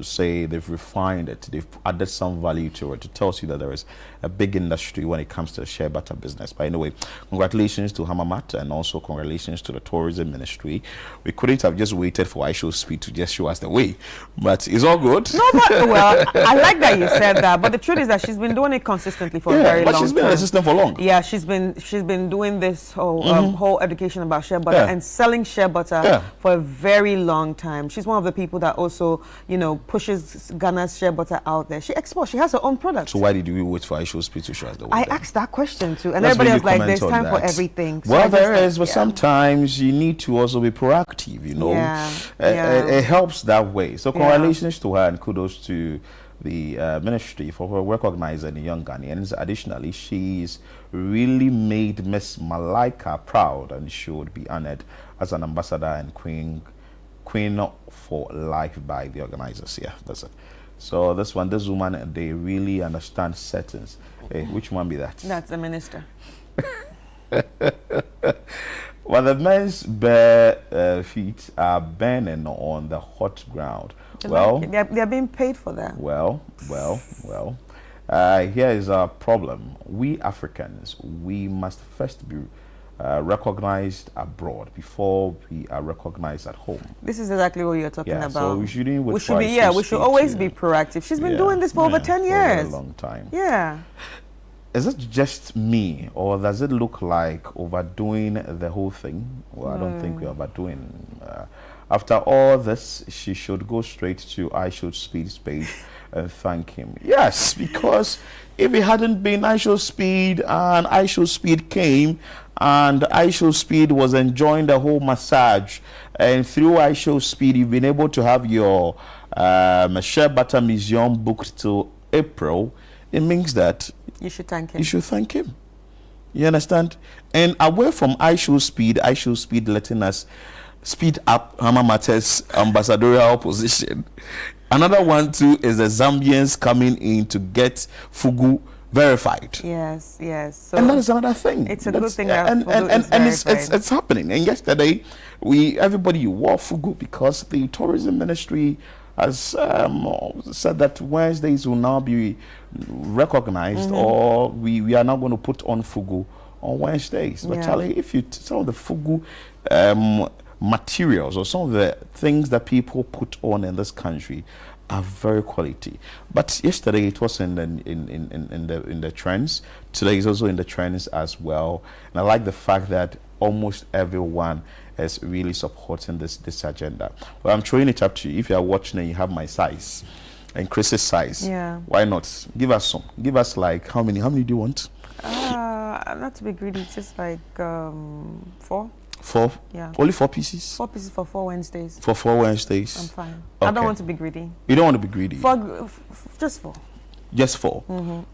say they've refined it, they've added some value to it. It tells you that there is a big industry when it comes to the shea butter business. But anyway, congratulations to Hamamat, and also congratulations to the tourism ministry. We couldn't have just waited for Aisho Speed to just show us the way, but it's all good. No, but well, I like that you said that, but the truth is that she's been doing it consistently for a very long time. She's been an assistant for long. Yeah, she's been doing this whole education about shea butter and selling shea butter for a very long time. She's one of the people that also, you know, pushes Ghana's shea butter out there. She exports. She has her own products. So why did we wait for Aisho Speed to show us the way? I asked that question too, and everybody was like, "There's time for everything." So well, there is, but sometimes you need to also be proactive. You know, it helps that way. So congratulations to her, and kudos to the ministry for recognizing the young Ghanaians. Additionally, she's really made Miss Malaika proud, and should be honored as an ambassador and queen for life by the organizers. Yeah, that's it. So this woman, they really understand settings. Hey, which one be that? That's the minister. Well, the men's bare feet are burning on the hot ground. They're being paid for that. Well. Here is our problem. We Africans, we must first be recognized abroad before we are recognized at home. This is exactly what you're talking about. So we shouldn't wait. We should always be proactive. She's been doing this for over 10 years. For a long time. Yeah. Is it just me, or does it look like overdoing the whole thing? Well, I don't think we're overdoing. After all this, she should go straight to Aisho Speed's page and thank him. Yes, because if it hadn't been Aisho Speed, and Aisho Speed came, and Aisho Speed was enjoying the whole massage, and through Aisho Speed, you've been able to have your shea butter museum booked till April, it means that you should thank him. You should thank him. You understand? And away from Aisho Speed letting us speed up Hamamat's ambassadorial position. Another one too is the Zambians coming in to get fugu verified. Yes, yes. So and that is another thing. It's a good thing that and Fugu is verified. it's happening. And yesterday, everybody wore Fugu because the tourism ministry has said that Wednesdays will now be recognized, or we are now going to put on Fugu on Wednesdays. But Charlie, if you some of the Fugu materials or some of the things that people put on in this country are very quality. But yesterday it was in the trends. Today is also in the trends as well. And I like the fact that almost everyone is really supporting this agenda. Well, I'm throwing it up to you. If you are watching and you have my size and Chris's size, why not? Give us some. Give us like how many? How many do you want? Not to be greedy, just like 4. 4? Yeah. Only 4 pieces? 4 pieces for 4 Wednesdays. For 4 Wednesdays? I'm fine. Okay. I don't want to be greedy. You don't want to be greedy? Just 4. Just 4?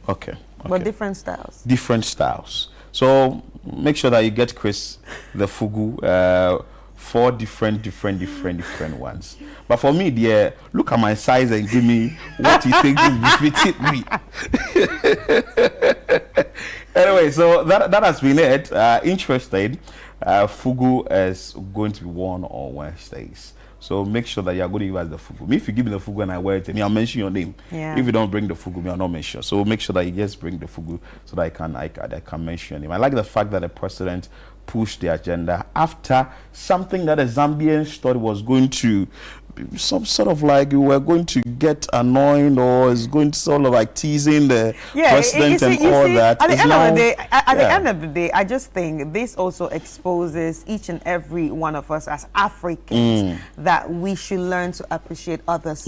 Okay. But different styles. Different styles. So make sure that you get Chris the Fugu, 4 different ones. But for me, dear, look at my size and give me what you think is befitting me. Anyway, so that has been it. Interested. Fugu is going to be worn on Wednesdays. So make sure that you are going to give us the Fugu. If you give me the Fugu and I wear it, I'll mention your name. Yeah. If you don't bring the Fugu, I'll not mention. So make sure that you just bring the Fugu so that I can mention your name. I like the fact that the president pushed the agenda after something that the Zambians thought was going to some sort of like we were going to get annoying, or is going to sort of like teasing the president and all that. At the end of the day, I just think this also exposes each and every one of us as Africans that we should learn to appreciate others'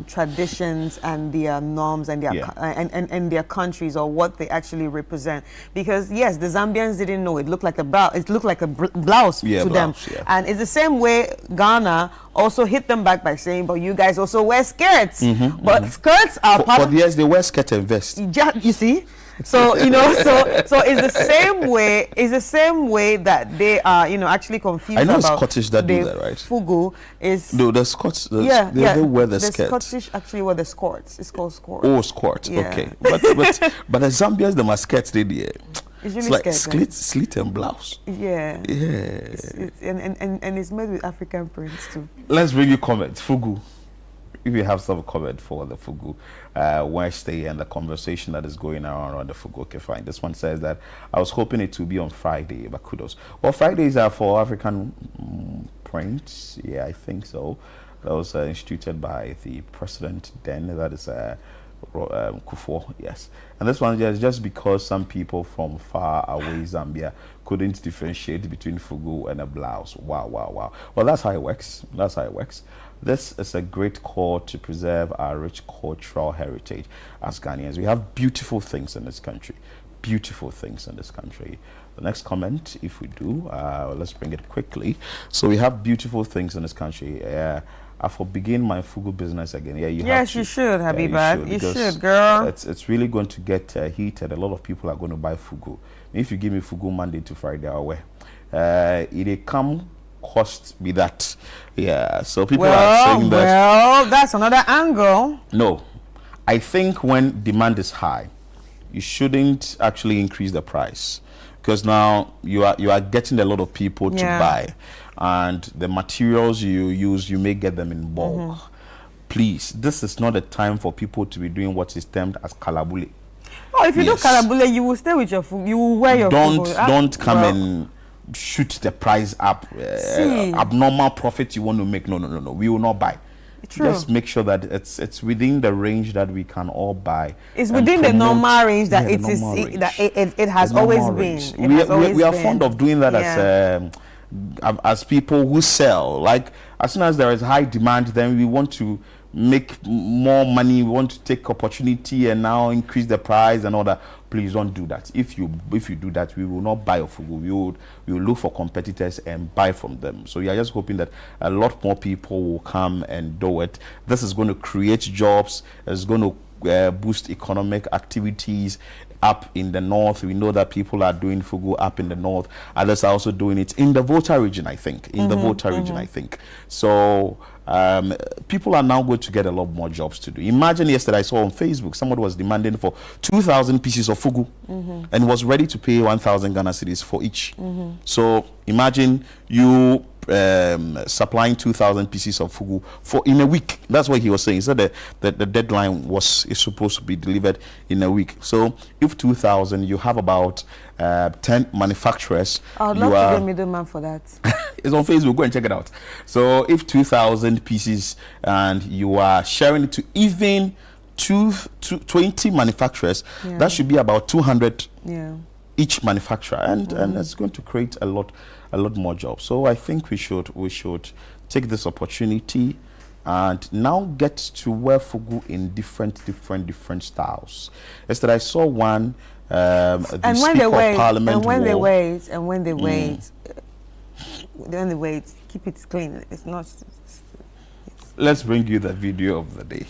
traditions and their norms and their and their countries, or what they actually represent. Because yes, the Zambians didn't know it looked like a blouse to them, and it's the same way Ghana also hit them back by saying, but you guys also wear skirts. But skirts are part of... yes, they wear skirt and vest. You see? So, you know, so it's the same way, that they are, you know, actually confused. I know about Scottish that do that, right? Fugu is... No, the Scots, they wear the skirt. The Scottish actually wear the skirts. It's called skirts. Oh, skirts, okay. But the Zambians, the skirts, they do. It's really like slit and blouse. Yeah. Yeah. And it's made with African prints too. Let's bring you comments. Fugu. If you have some comment for the Fugu Wednesday and the conversation that is going around the Fugu, okay, fine. This one says that I was hoping it to be on Friday, but kudos. Well, Fridays are for African prints. Yeah, I think so. That was instituted by the president then. That is Kufuor, yes. And this one is just because some people from far away Zambia couldn't differentiate between Fugu and a blouse. Wow. Well, that's how it works. This is a great call to preserve our rich cultural heritage as Ghanaians. We have beautiful things in this country. The next comment, if we do, let's bring it quickly. So we have beautiful things in this country. I for begin my Fugu business again. Yeah, you should, Habiba. You should, girl. It's really going to get heated. A lot of people are going to buy Fugu. If you give me Fugu Monday to Friday, I'll wear. It come cost me that. Yeah, so people are saying that. Well, that's another angle. No, I think when demand is high, you shouldn't actually increase the price, because now you are getting a lot of people to buy. And the materials you use, you may get them in bulk. Please, this is not a time for people to be doing what is termed as kalabule. Oh, if you do kalabule, you will stay with your food. You will wear your food. Don't come and shoot the price up. Abnormal profit you want to make. No. We will not buy. True. Just make sure that it's within the range that we can all buy. It's within the normal range that it has always been. We are fond of doing that as people who sell. Like, as soon as there is high demand, then we want to make more money, we want to take opportunity and now increase the price and all that. Please don't do that. If you do that, we will not buy a Fugu. We will look for competitors and buy from them. So we are just hoping that a lot more people will come and do it. This is going to create jobs. It's going to boost economic activities up in the north. We know that people are doing Fugu up in the north. Others are also doing it in the Volta region, I think. I think. So people are now going to get a lot more jobs to do. Imagine yesterday I saw on Facebook somebody was demanding for 2,000 pieces of fugu and was ready to pay 1,000 Ghana cedis for each. So imagine you supplying 2,000 pieces of fugu for in a week. That's what he was saying. He said that the deadline is supposed to be delivered in a week. So if 2,000, you have about 10 manufacturers. I'd love to be a middleman for that. It's on Facebook. Go and check it out. So if 2,000 pieces and you are sharing it to even 20 manufacturers, that should be about 200 each manufacturer, and it's going to create a lot more jobs. So I think we should take this opportunity and now get to wear fugu in different styles. Yesterday I saw one. And when they wait, keep it clean. It's not. Let's bring you the video of the day.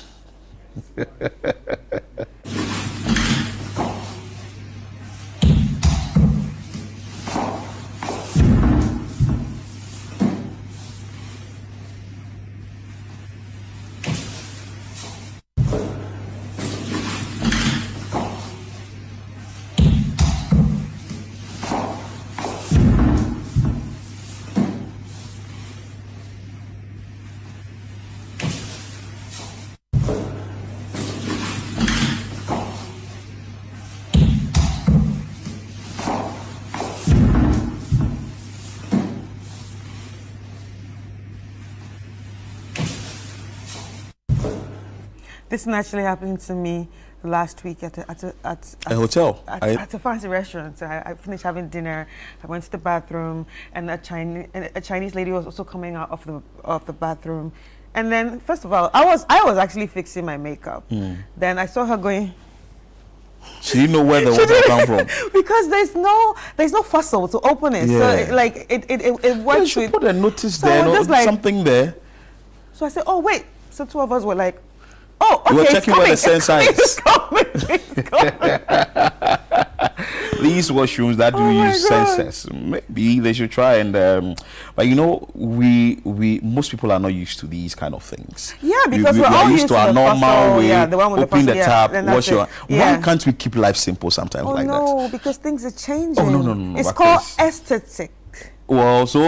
This actually happened to me last week at a hotel. At a fancy restaurant. So I finished having dinner. I went to the bathroom, and a Chinese lady was also coming out of the bathroom. And then, first of all, I was actually fixing my makeup. Then I saw her going. She didn't know where the water come from because there's no fussel to open it. So it worked. You should put a notice there, something there. So I said, oh wait. So two of us were like, oh, okay, you were checking where the sensor is. It's coming. These washrooms that do use sensors, maybe they should try and. But you know, most people are not used to these kind of things. Yeah, because we're all used to our normal way. The one with open the tap, wash your. Why can't we keep life simple sometimes like that? No, because things are changing. Oh no. It's called aesthetic. Well, so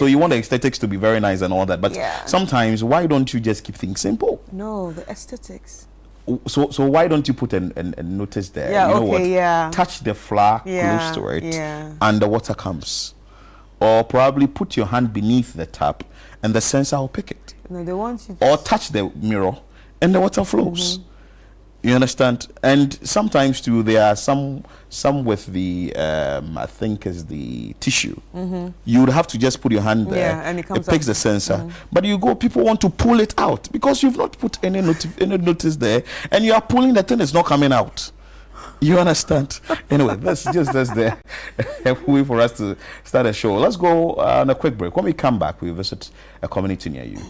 you want the aesthetics to be very nice and all that, but sometimes why don't you just keep things simple? No, the aesthetics. So why don't you put a notice there? Yeah, you know okay, what? Touch the flour close to it, and the water comes, or probably put your hand beneath the tap, and the sensor will pick it. No, they want you. Or touch the mirror, and the water flows. You understand? And sometimes too, there are some with the I think is the tissue. You would have to just put your hand there, and it picks the sensor. But people want to pull it out because you've not put any notice there, and you are pulling the thing, it's not coming out. You understand? Anyway, that's there. A way for us to start a show. Let's go on a quick break. When we come back, we visit a community near you.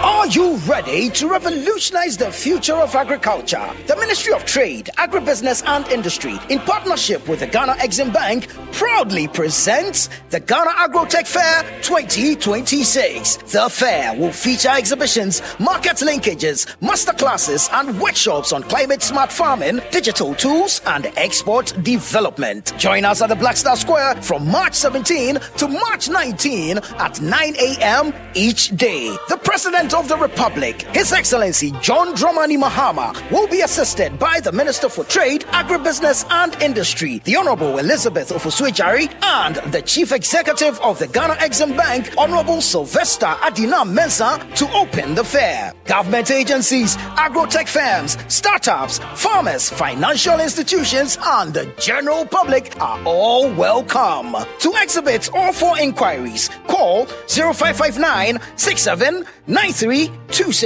Are you ready to revolutionize the future of agriculture? The Ministry of Trade, Agribusiness and Industry, in partnership with the Ghana Exim Bank, proudly presents the Ghana Agrotech Fair 2026. The fair will feature exhibitions, market linkages, masterclasses, and workshops on climate-smart farming, digital tools, and export development. Join us at the Black Star Square from March 17 to March 19 at 9 a.m. each day. The President of the Republic, His Excellency John Dramani Mahama, will be assisted by the Minister for Trade, Agribusiness and Industry, the Honorable Elizabeth Ofosu-Jari, and the Chief Executive of the Ghana Exim Bank, Honorable Sylvester Adina Mensah, to open the fair. Government agencies, agrotech firms, startups, farmers, financial institutions, and the general public are all welcome. To exhibit or for inquiries, call 0559 679326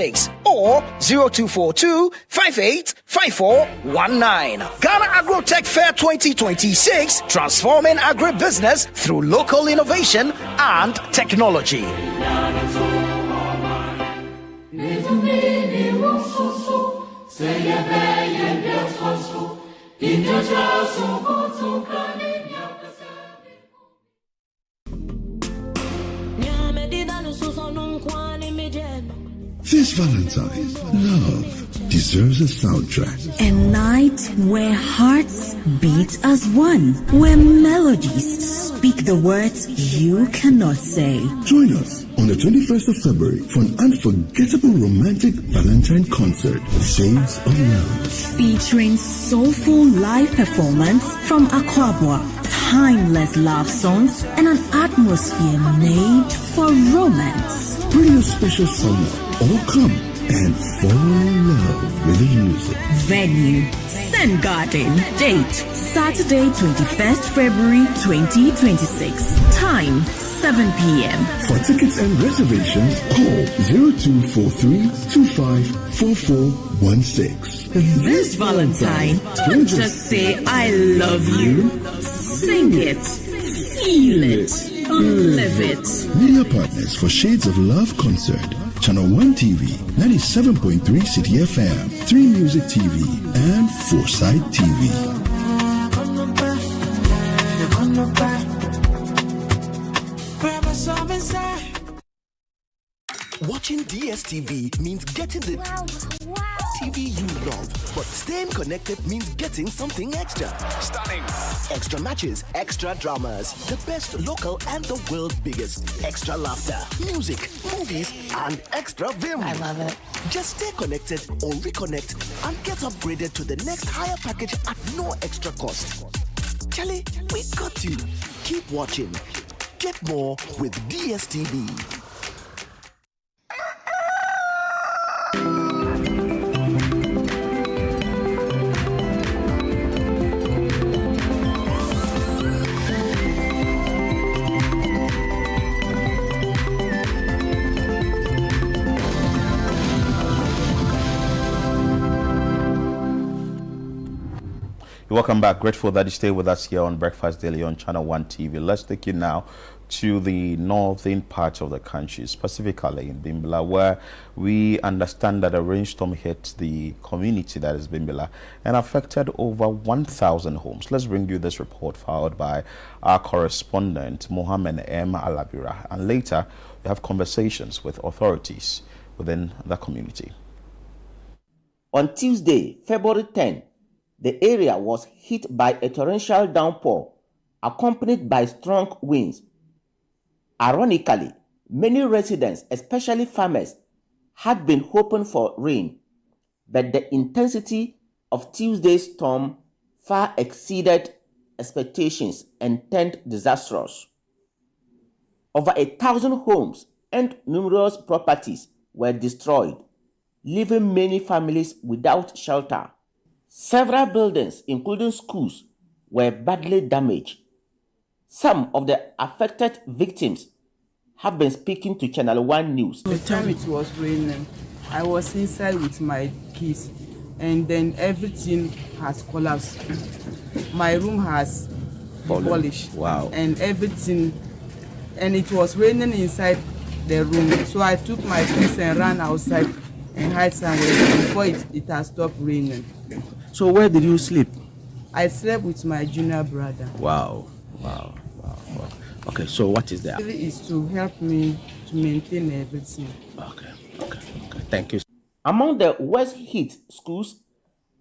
2026 or 0242 585419. Ghana Agrotech Fair 2026, transforming agribusiness through local innovation and technology. This Valentine, love deserves a soundtrack. A night where hearts beat as one, where melodies speak the words you cannot say. Join us on the 21st of February for an unforgettable romantic Valentine concert, Shades of Love. Featuring soulful live performance from Aquabwa, timeless love songs, and an atmosphere made for romance. Bring your special someone or come and fall in love with the music. Venue, Sen Garden. Date, Saturday, 21st February 2026. Time, 7 p.m. For tickets and reservations, call 0243-254416. This Valentine, don't just say I love you. Sing it, feel it, live it. Media partners for Shades of Love concert. Channel 1 TV, 97.3 City FM, 3 Music TV, and Foresight TV. Watching DSTV means getting the TV you love, but staying connected means getting something extra. Stunning. Extra matches, extra dramas, the best local and the world's biggest. Extra laughter, music, movies, and extra vim. I love it. Just stay connected or reconnect and get upgraded to the next higher package at no extra cost. Charlie, we got you. Keep watching. Get more with DSTV. Welcome back. Grateful that you stay with us here on Breakfast Daily on Channel 1 TV. Let's take you now to the northern part of the country, specifically in Bimbilla, where we understand that a rainstorm hit the community that is Bimbilla and affected over 1,000 homes. Let's bring you this report followed by our correspondent, Mohammed M. Alabira. And later, we have conversations with authorities within the community. On Tuesday, February 10, the area was hit by a torrential downpour accompanied by strong winds. Ironically, many residents, especially farmers, had been hoping for rain, but the intensity of Tuesday's storm far exceeded expectations and turned disastrous. Over 1,000 homes and numerous properties were destroyed, leaving many families without shelter. Several buildings, including schools, were badly damaged. Some of the affected victims have been speaking to Channel 1 News. The time it was raining, I was inside with my kids, and then everything has collapsed. My room has demolished. Wow. And everything, and it was raining inside the room. So I took my kids and ran outside and hide somewhere before it has stopped raining. So where did you sleep? I slept with my junior brother. Wow. Okay, so what is that? It is to help me to maintain everything. Okay. Thank you. Among the worst hit schools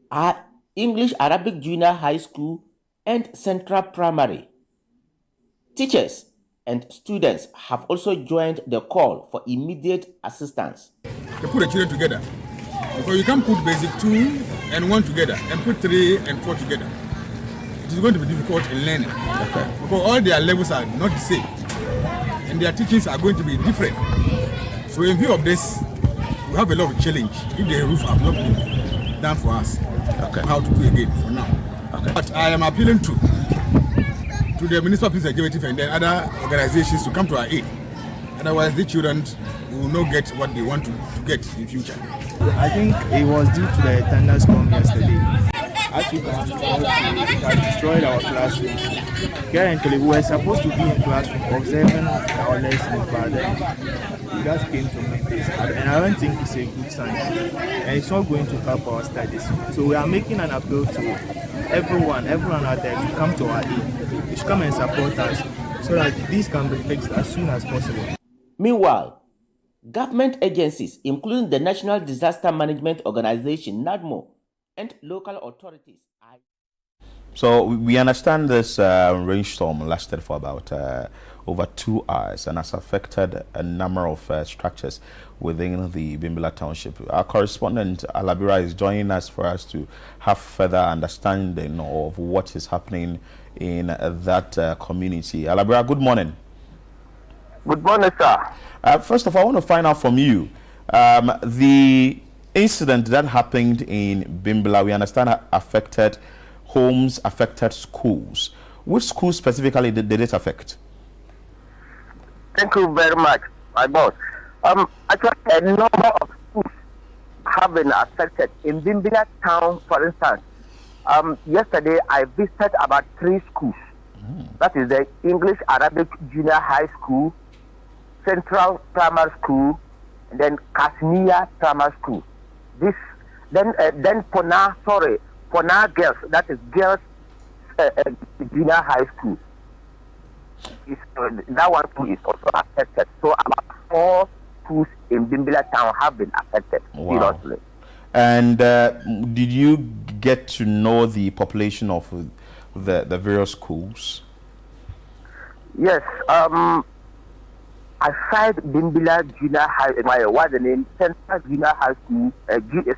are English Arabic Junior High School and Central Primary. Teachers and students have also joined the call for immediate assistance. They put the children together. Because you can't put basic 2 and 1 together and put 3 and 4 together. It is going to be difficult in learning. Okay. Because all their levels are not the same. And their teachings are going to be different. So in view of this, we have a lot of challenge if the roof have not been done for us. Okay. How to do again for now. Okay. But I am appealing to the Municipal Police Executive and then other organizations to come to our aid. Otherwise, the children we will not get what they want to get in future. I think it was due to the thunderstorm yesterday. As you can see, it has destroyed our classrooms. Currently, we were supposed to be in classroom observing our lessons, but then it just came to make this. And I don't think it's a good sign. And it's not going to help our studies. So we are making an appeal to everyone out there to come to our aid. You should come and support us so that this can be fixed as soon as possible. Meanwhile, government agencies, including the National Disaster Management Organization, NADMO, and local authorities. So we understand this rainstorm lasted for about over 2 hours and has affected a number of structures within the Bimbilla Township. Our correspondent Alabira is joining us for us to have further understanding of what is happening in that community. Alabira, good morning. Good morning, sir. First of all, I want to find out from you the incident that happened in Bimbilla. We understand affected homes, affected schools. Which schools specifically did it affect? Thank you very much, my boss. Actually, a number of schools have been affected. In Bimbilla town, for instance, yesterday I visited about 3 schools. That is the English Arabic Junior High School, Central Primary School, and then Kasmia Primary School. Then Pona Girls, that is Girls Junior High School. That one too is also affected. So about 4 schools in Bimbilla town have been affected. Wow. Seriously. And did you get to know the population of the various schools? Yes. Aside Bimbilla Junior High, what's the name? Central Junior High School,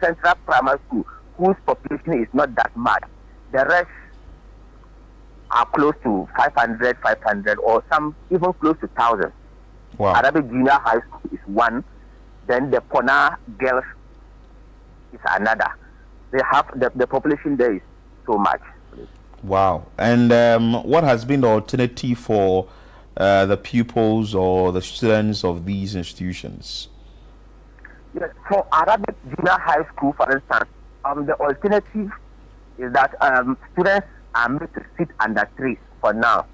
Central Primary School, whose population is not that much. The rest are close to 500, or some even close to 1,000. Wow. Arabic Junior High School is one. Then the Pona Girls is another. They have the population there is so much. Wow. And what has been the alternative for the pupils or the students of these institutions? Yes, for Arabic Junior High School, for instance, the alternative is that students are made to sit under trees for now.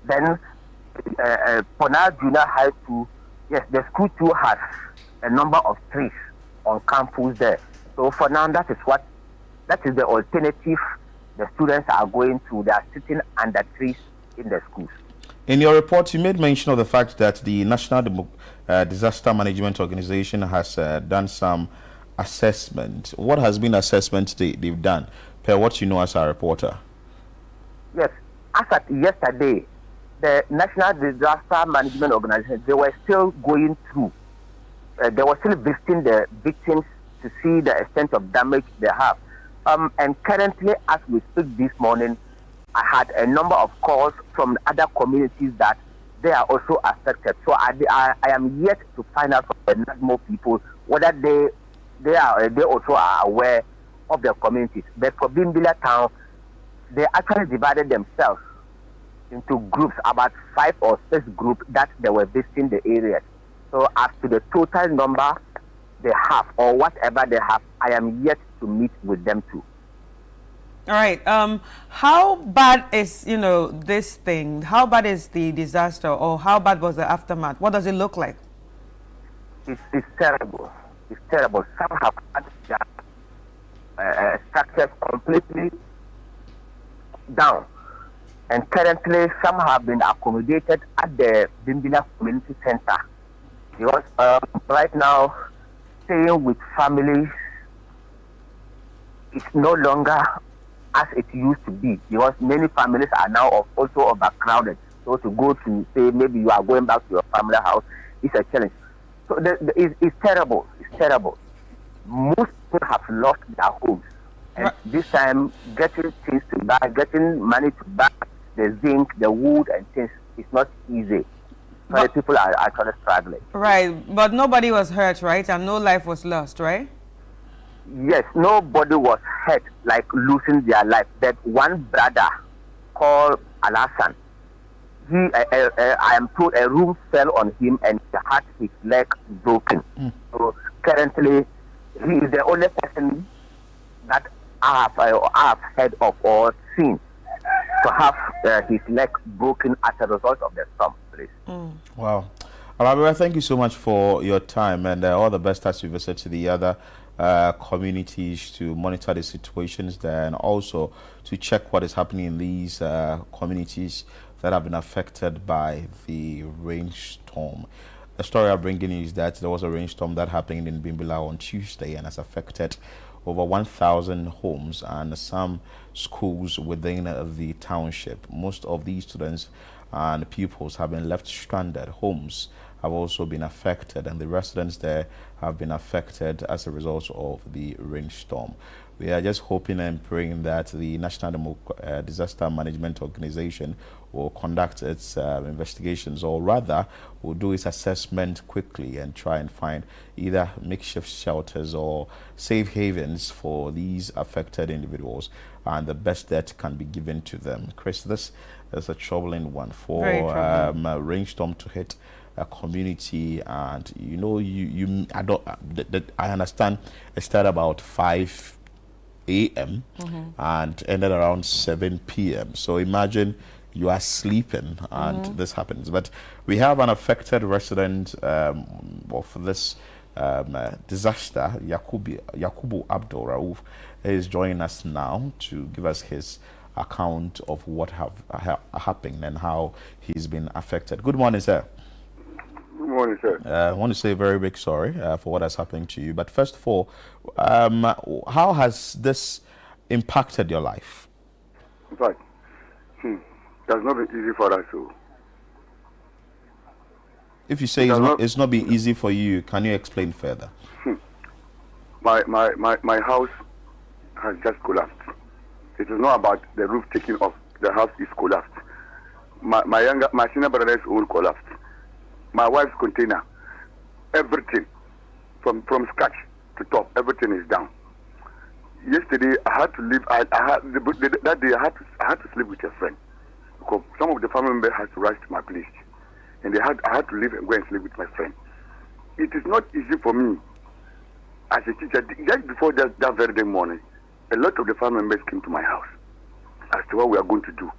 Then Pona Junior High School, yes, the school too has a number of trees on campus there. So for now, that is the alternative the students are going to. They are sitting under trees in the schools. In your report, you made mention of the fact that the National Disaster Management Organization has done some assessment. What has been assessment they've done, per what you know as a reporter? Yes, as at yesterday, the National Disaster Management Organization, they were still going through. They were still visiting the victims to see the extent of damage they have. And currently, as we speak this morning, I had a number of calls from other communities that they are also affected. So I am yet to find out from the NADMO people whether they also are aware of their communities. But for Bimbilla town, they actually divided themselves into groups, about 5 or 6 groups that they were visiting the areas. So as to the total number they have or whatever they have, I am yet to meet with them too. All right. How bad is, this thing? How bad is the disaster, or how bad was the aftermath? What does it look like? It's terrible. It's terrible. Some have had their structures completely down. And currently, some have been accommodated at the Bimbilla Community Center. Because right now, staying with families is no longer as it used to be, because many families are now also overcrowded. So to go to say maybe you are going back to your family house is a challenge. So it's terrible. It's terrible. Most people have lost their homes, and this time getting things to buy, getting money to buy the zinc, the wood, and things is not easy. So people are actually struggling. Right, but nobody was hurt, right? And no life was lost, right? Yes, nobody was hurt, like losing their life. That one brother called Alasan, I am told a room fell on him and he had his leg broken. So currently, he is the only person that I have heard of or seen to have his leg broken as a result of the storm. Wow. Alabira, thank you so much for your time, and all the best as you visit to the other communities to monitor the situations there, and also to check what is happening in these communities that have been affected by the rainstorm. The story I'm bringing you is that there was a rainstorm that happened in Bimbilla on Tuesday and has affected over 1,000 homes and some schools within the township. Most of these students and pupils have been left stranded. Homes have also been affected, and the residents there have been affected as a result of the rainstorm. We are just hoping and praying that the National Disaster Management Organization will conduct its investigations, or rather will do its assessment quickly and try and find either makeshift shelters or safe havens for these affected individuals, and the best that can be given to them. Chris, this is a troubling one for a rainstorm to hit a community, and you know, I understand it started about 5 a.m. and ended around 7 p.m. So imagine you are sleeping and this happens. But we have an affected resident of this disaster, Yakubu Abdul Rauf, is joining us now to give us his account of what have happened and how he's been affected. Good morning, sir. Good morning, sir. I want to say a very big sorry for what has happened to you. But first of all, how has this impacted your life? In fact, that's not been easy for us. So. If you say it's not been easy for you, can you explain further? My house has just collapsed. It is not about the roof taking off. The house is collapsed. My senior brother's own collapsed. My wife's container, everything, from scratch to top, everything is down. Yesterday, I had to leave. That day, I had to sleep with a friend because some of the family members had to rush to my place, and I had to leave and go and sleep with my friend. It is not easy for me as a teacher. Just before that very day morning, a lot of the family members came to my house as to what we are going to do.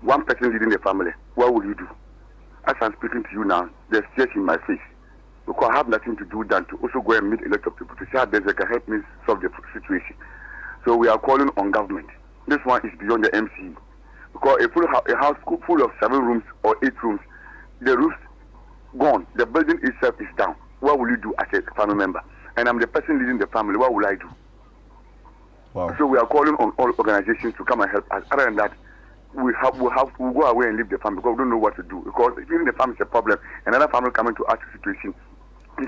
One person leading the family, what will you do? As I'm speaking to you now, there's tears in my face because I have nothing to do than to also go and meet a lot of people to see how they can help me solve the situation. So we are calling on government. This one is beyond the MCE because a house full of 7 rooms or 8 rooms, the roof's gone, the building itself is down. What will you do as a family member? And I'm the person leading the family. What will I do? Wow. So we are calling on all organizations to come and help us. Other than that, we'll go away and leave the family because we don't know what to do. Because if even the family is a problem, another family coming to us situation,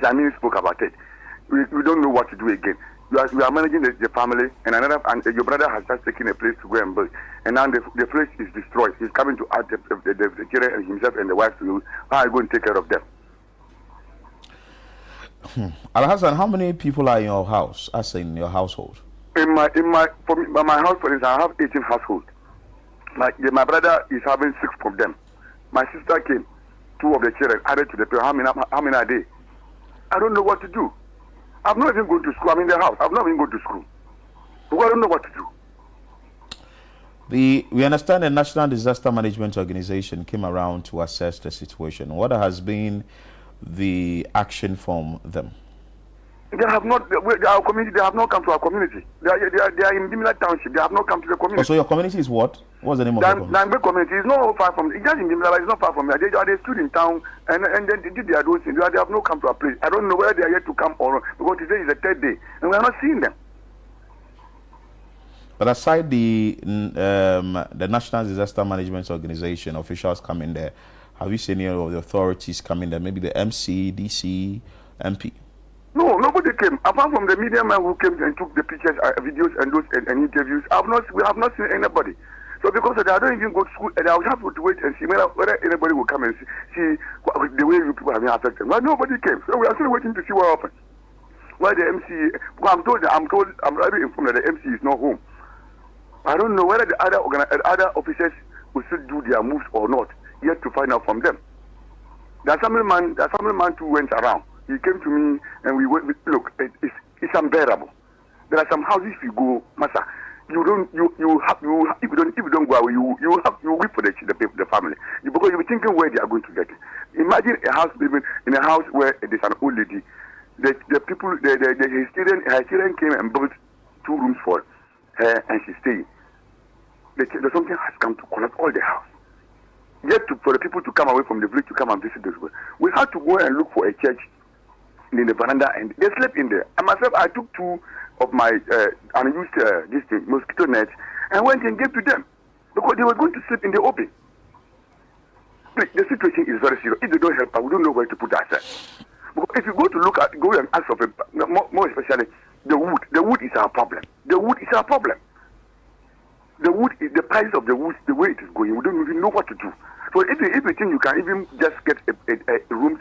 I mean, spoke about it. We don't know what to do again. We are managing the family, and your brother has just taken a place to go and build, and now the place is destroyed. He's coming to add the children and himself and the wife to you. How are you going to take care of them? Al-Hassan, how many people are in your house, as in your household? In my house, for instance, I have 18 households. My brother is having 6 of them. My sister came, 2 of the children added to the pair. How many are they? I don't know what to do. I'm not even going to school. I'm in the house. I'm not even going to school. So I don't know what to do. We understand the National Disaster Management Organization came around to assess the situation. What has been the action from them? They have not. Our community. They have not come to our community. They are in Dimila Township. They have not come to the community. Oh, so your community is what? What's the name of the community? Nambe community is not far from. It's just in Dimila. It's not far from here. They stood in town and then they did their those things. They have not come to our place. I don't know whether they are yet to come or not because today is the 3rd day and we are not seeing them. But aside the National Disaster Management Organization officials coming there, have you seen any of the authorities coming there? Maybe the MC, DC, MP. No, nobody came. Apart from the media man who came and took the pictures, videos, and those and interviews, we have not seen anybody. So because of that, I don't even go to school, and I will have to wait and see whether anybody will come and see the way you people have been affected. Well, nobody came, so we are still waiting to see what happens. Why the MC? Well, I'm already informed that the MC is not home. I don't know whether the other officers will still do their moves or not. yet to find out from them. The assemblyman too went around. He came to me and we went. Look, it's unbearable. There are some houses you go, Master. If you don't go away, you weep for the family because you're thinking where they are going to get it. Imagine a house living in a house where there's an old lady. His children came and built 2 rooms for her and she's staying. Something has come to collapse all the house. Yet for the people to come away from the village to come and visit this way, we had to go and look for a church in the veranda and they slept in there. And myself, I took 2 of my unused mosquito nets and went and gave to them because they were going to sleep in the open. The situation is very serious. If they don't help us, we don't know where to put ourselves. Because if you go and ask for more especially the wood is our problem. The wood is our problem. The wood is the price of the wood, the way it is going. We don't even know what to do. So if you think you can even just get a room,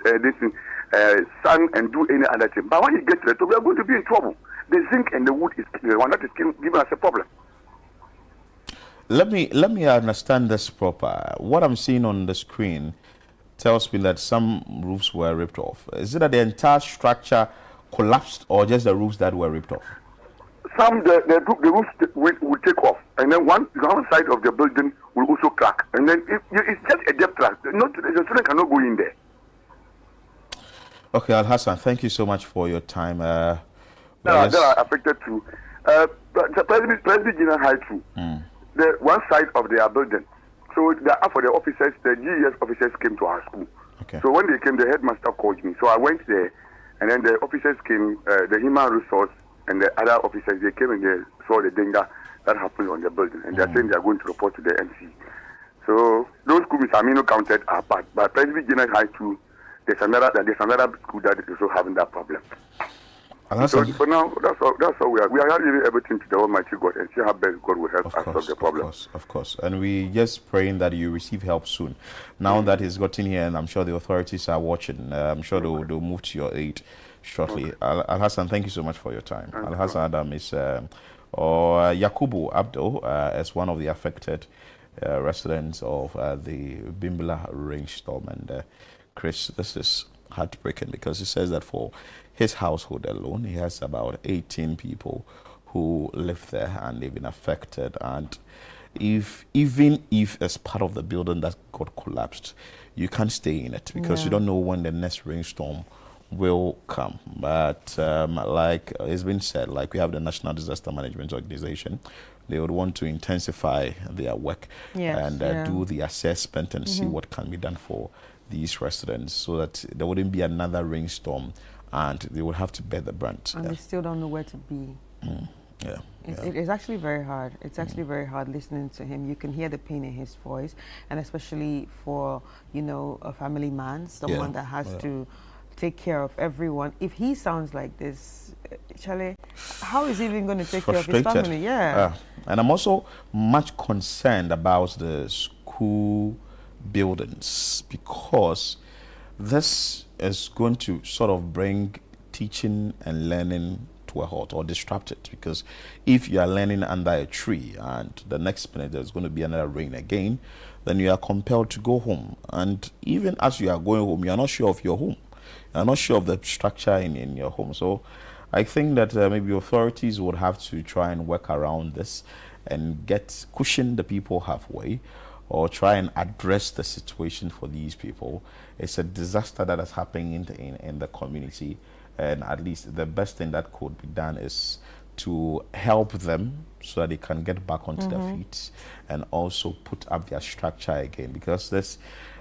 sun and do any other thing, but when you get to it, we are going to be in trouble. The zinc and the wood is the one that is giving us a problem. Let me understand this proper. What I'm seeing on the screen tells me that some roofs were ripped off. Is it that the entire structure collapsed or just the roofs that were ripped off? Some the roofs will take off, and then one side of the building will also crack, and then it's just a depth trap. The student cannot go in there. Okay, Al Hassan, thank you so much for your time. That are affected too. The President General High too. The one side of their building. So for the officers, the GES officers came to our school. Okay. So when they came, the headmaster called me. So I went there, and then the officers came, the human resource and the other officers, they came and they saw the danger that happened on the building, and they're saying they're going to report to the MC. So those schools, Amino counted are part. But President General High too, there's another school that is also having that problem. So for now, that's all we are. We are leaving everything to the Almighty God and see how best God will help us solve the problem. Of course. And we just praying that you receive help soon. Now that he's gotten here, and I'm sure the authorities are watching, I'm sure they'll move to your aid shortly. Okay. Al Hassan, thank you so much for your time. Al Hassan Adam is, or Yakubu Abdul, as one of the affected residents of the Bimbula rainstorm. And Chris, this is heartbreaking because he says that for his household alone, he has about 18 people who live there and they've been affected. And even if as part of the building that got collapsed, you can't stay in it because you don't know when the next rainstorm will come. But like it's been said, like we have the National Disaster Management Organization, they would want to intensify their work and do the assessment and see what can be done for these residents so that there wouldn't be another rainstorm and they would have to bear the brunt. And they still don't know where to be. It's actually very hard. It's actually very hard listening to him. You can hear the pain in his voice, and especially for, a family man, someone that has to take care of everyone. If he sounds like this, Charlie, how is he even going to take care of his family? And I'm also much concerned about the school buildings because this is going to sort of bring teaching and learning to a halt or disrupt it, because if you are learning under a tree and the next minute there's going to be another rain again, then you are compelled to go home, and even as you are going home, you are not sure of your home, you are not sure of the structure in your home. So I think that maybe authorities would have to try and work around this and cushion the people halfway, or try and address the situation for these people. It's a disaster that is happening in the community, and at least the best thing that could be done is to help them so that they can get back onto their feet and also put up their structure again, because this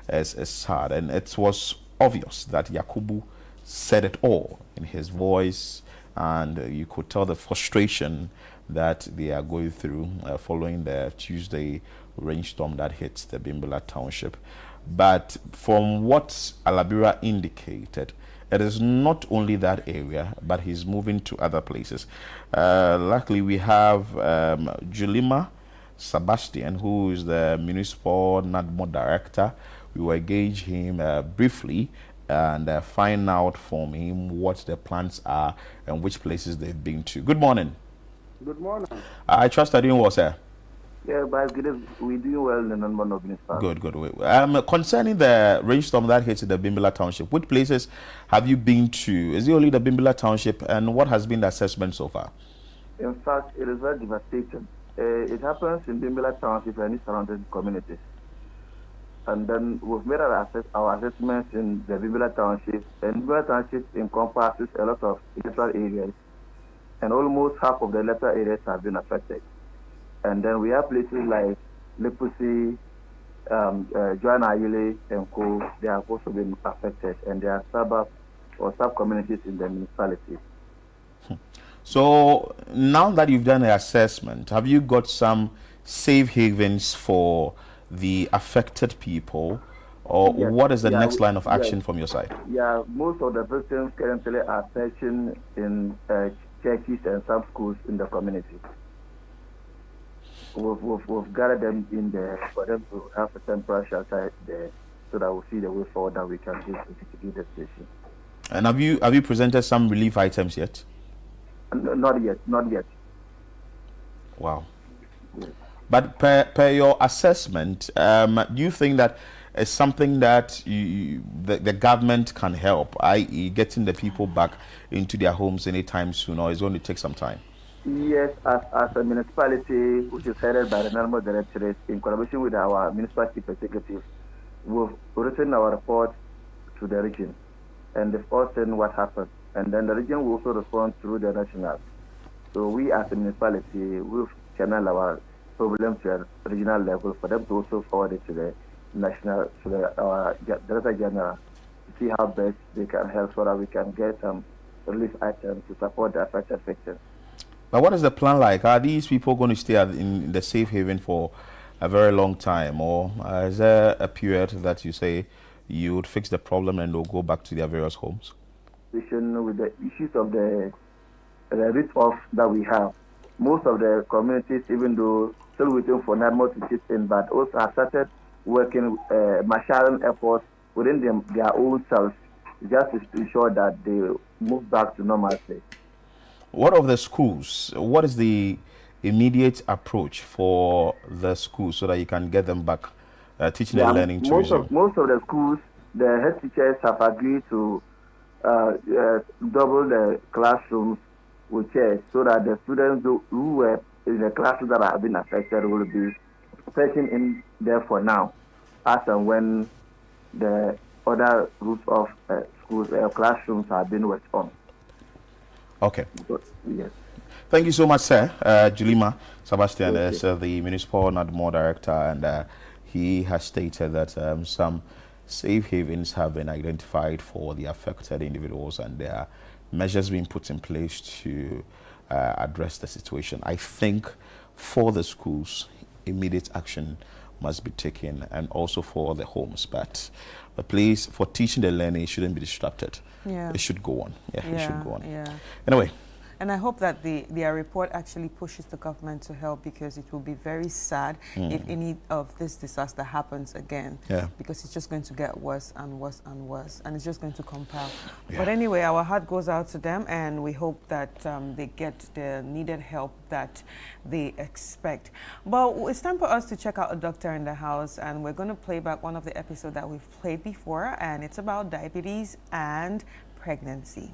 is sad. And it was obvious that Yakubu said it all in his voice, and you could tell the frustration that they are going through following the Tuesday rainstorm that hit the Bimbula township. But from what Alabira indicated, it is not only that area, but he's moving to other places. Luckily, we have Julima Sebastian, who is the municipal NADMO director. We will engage him briefly and find out from him what the plans are and which places they've been to. Good morning. Good morning. I trust that you was there. Yeah, but we're doing well in the non-mono municipality. Good. Concerning the rainstorm that hit the Bimbilla Township, which places have you been to? Is it only the Bimbilla Township, and what has been the assessment so far? In fact, it is very devastating. It happens in Bimbilla Township and its surrounding communities. And then we've made our assessments in the Bimbilla Township, and Bimbilla Township encompasses a lot of electoral areas, and almost half of the electoral areas have been affected. And then we have places like Lepusi, Joanna Ayile, and Co. They have also been affected, and there are suburbs or sub-communities in the municipality. So now that you've done an assessment, have you got some safe havens for the affected people, or what is the next line of action from your side? Yeah, most of the victims currently are searching in churches and some schools in the community. We've gathered them in there for them to have a temporary shelter there, so that we'll see the way forward that we can do to do the station. And have you presented some relief items yet? Not yet. Wow. Yes. But per your assessment, do you think that it's something that the government can help, i.e. getting the people back into their homes anytime soon, or is it going to take some time? Yes, as a municipality which is headed by the National Directorate, in collaboration with our municipal chief executive, we've written our report to the region, and they've all seen what happened. And then the region will also respond through the national. So we as a municipality, we've channeled our problem to a regional level for them to also forward it to the national, to our Director General, to see how best they can help so that we can get some relief items to support the affected victims. But what is the plan like? Are these people going to stay in the safe haven for a very long time, or is there a period that you say you would fix the problem and they'll go back to their various homes? With the issues of the risk-off that we have, most of the communities, even though still waiting for NADMO to chip in, but also have started working, marshalling efforts within their own selves, just to ensure that they move back to normalcy. What of the schools? What is the immediate approach for the schools so that you can get them back teaching and learning to resume? Most of the schools, the head teachers have agreed to double the classrooms with chairs so that the students who were in the classes that have been affected will be sitting in there for now, as and when the other routes of schools classrooms have been worked on. Okay. Yes. Thank you so much, sir. Julima Sebastian is the Municipal NADMO Director, and he has stated that some safe havens have been identified for the affected individuals, and there are measures being put in place to address the situation. I think for the schools, immediate action must be taken, and also for the homes. But the place for teaching and learning shouldn't be disrupted. Yeah. It should go on. Yeah, it should go on. Yeah. Anyway. And I hope that their report actually pushes the government to help, because it will be very sad if any of this disaster happens again. Yeah. Because it's just going to get worse and worse and worse, and it's just going to compound. Yeah. But anyway, our heart goes out to them, and we hope that they get the needed help that they expect. But it's time for us to check out a doctor in the house, and we're going to play back one of the episodes that we've played before, and it's about diabetes and pregnancy.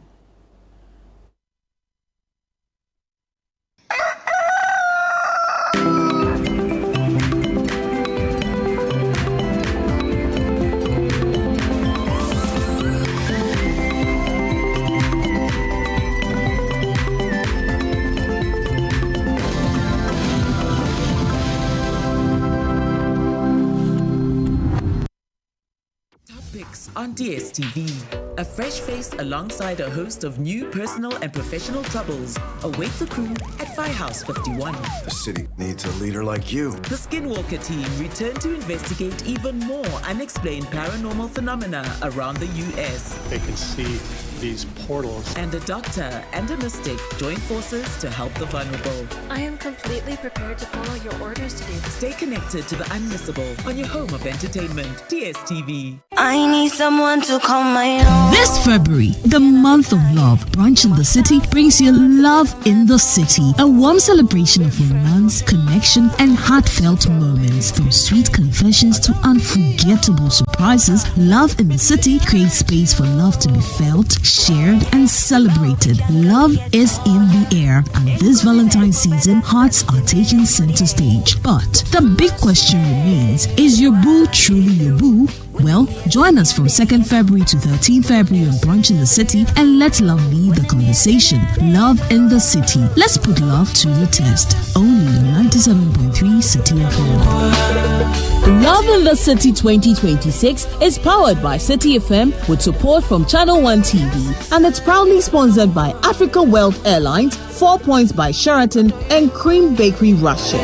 On DSTV, a fresh face alongside a host of new personal and professional troubles await the crew at Firehouse 51. The city needs a leader like you. The Skinwalker team return to investigate even more unexplained paranormal phenomena around the U.S. They can see these portals. And a doctor and a mystic join forces to help the vulnerable. I am completely prepared to follow your orders today. Stay connected to the unmissable on your home of entertainment, DSTV. I need someone to call my own. This February, the month of love, Brunch in the City brings you Love in the City, a warm celebration of romance, connection, and heartfelt moments. From sweet confessions to unforgettable surprises, Love in the City creates space for love to be felt, shared, and celebrated. Love is in the air, and this Valentine's season, hearts are taking center stage. But the big question remains, is your boo truly your boo? Well, join us from 2nd February to 13th February on Brunch in the City and let love lead the conversation. Love in the City. Let's put love to the test. Only on 97.3 City FM. Love in the City 2026 is powered by City FM with support from Channel One TV, and it's proudly sponsored by Africa World Airlines, 4 Points by Sheraton, and Cream Bakery Russia.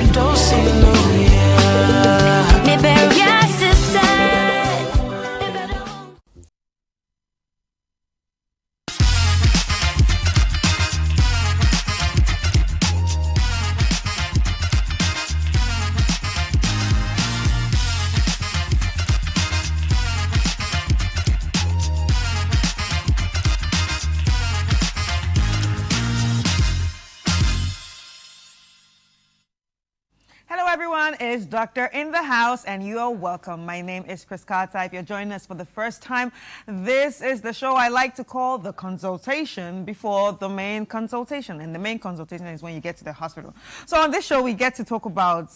Is Doctor in the house, and you are welcome. My name is Chris Carter. If you're joining us for the first time, this is the show I like to call the consultation before the main consultation, and the main consultation is when you get to the hospital. So on this show, we get to talk about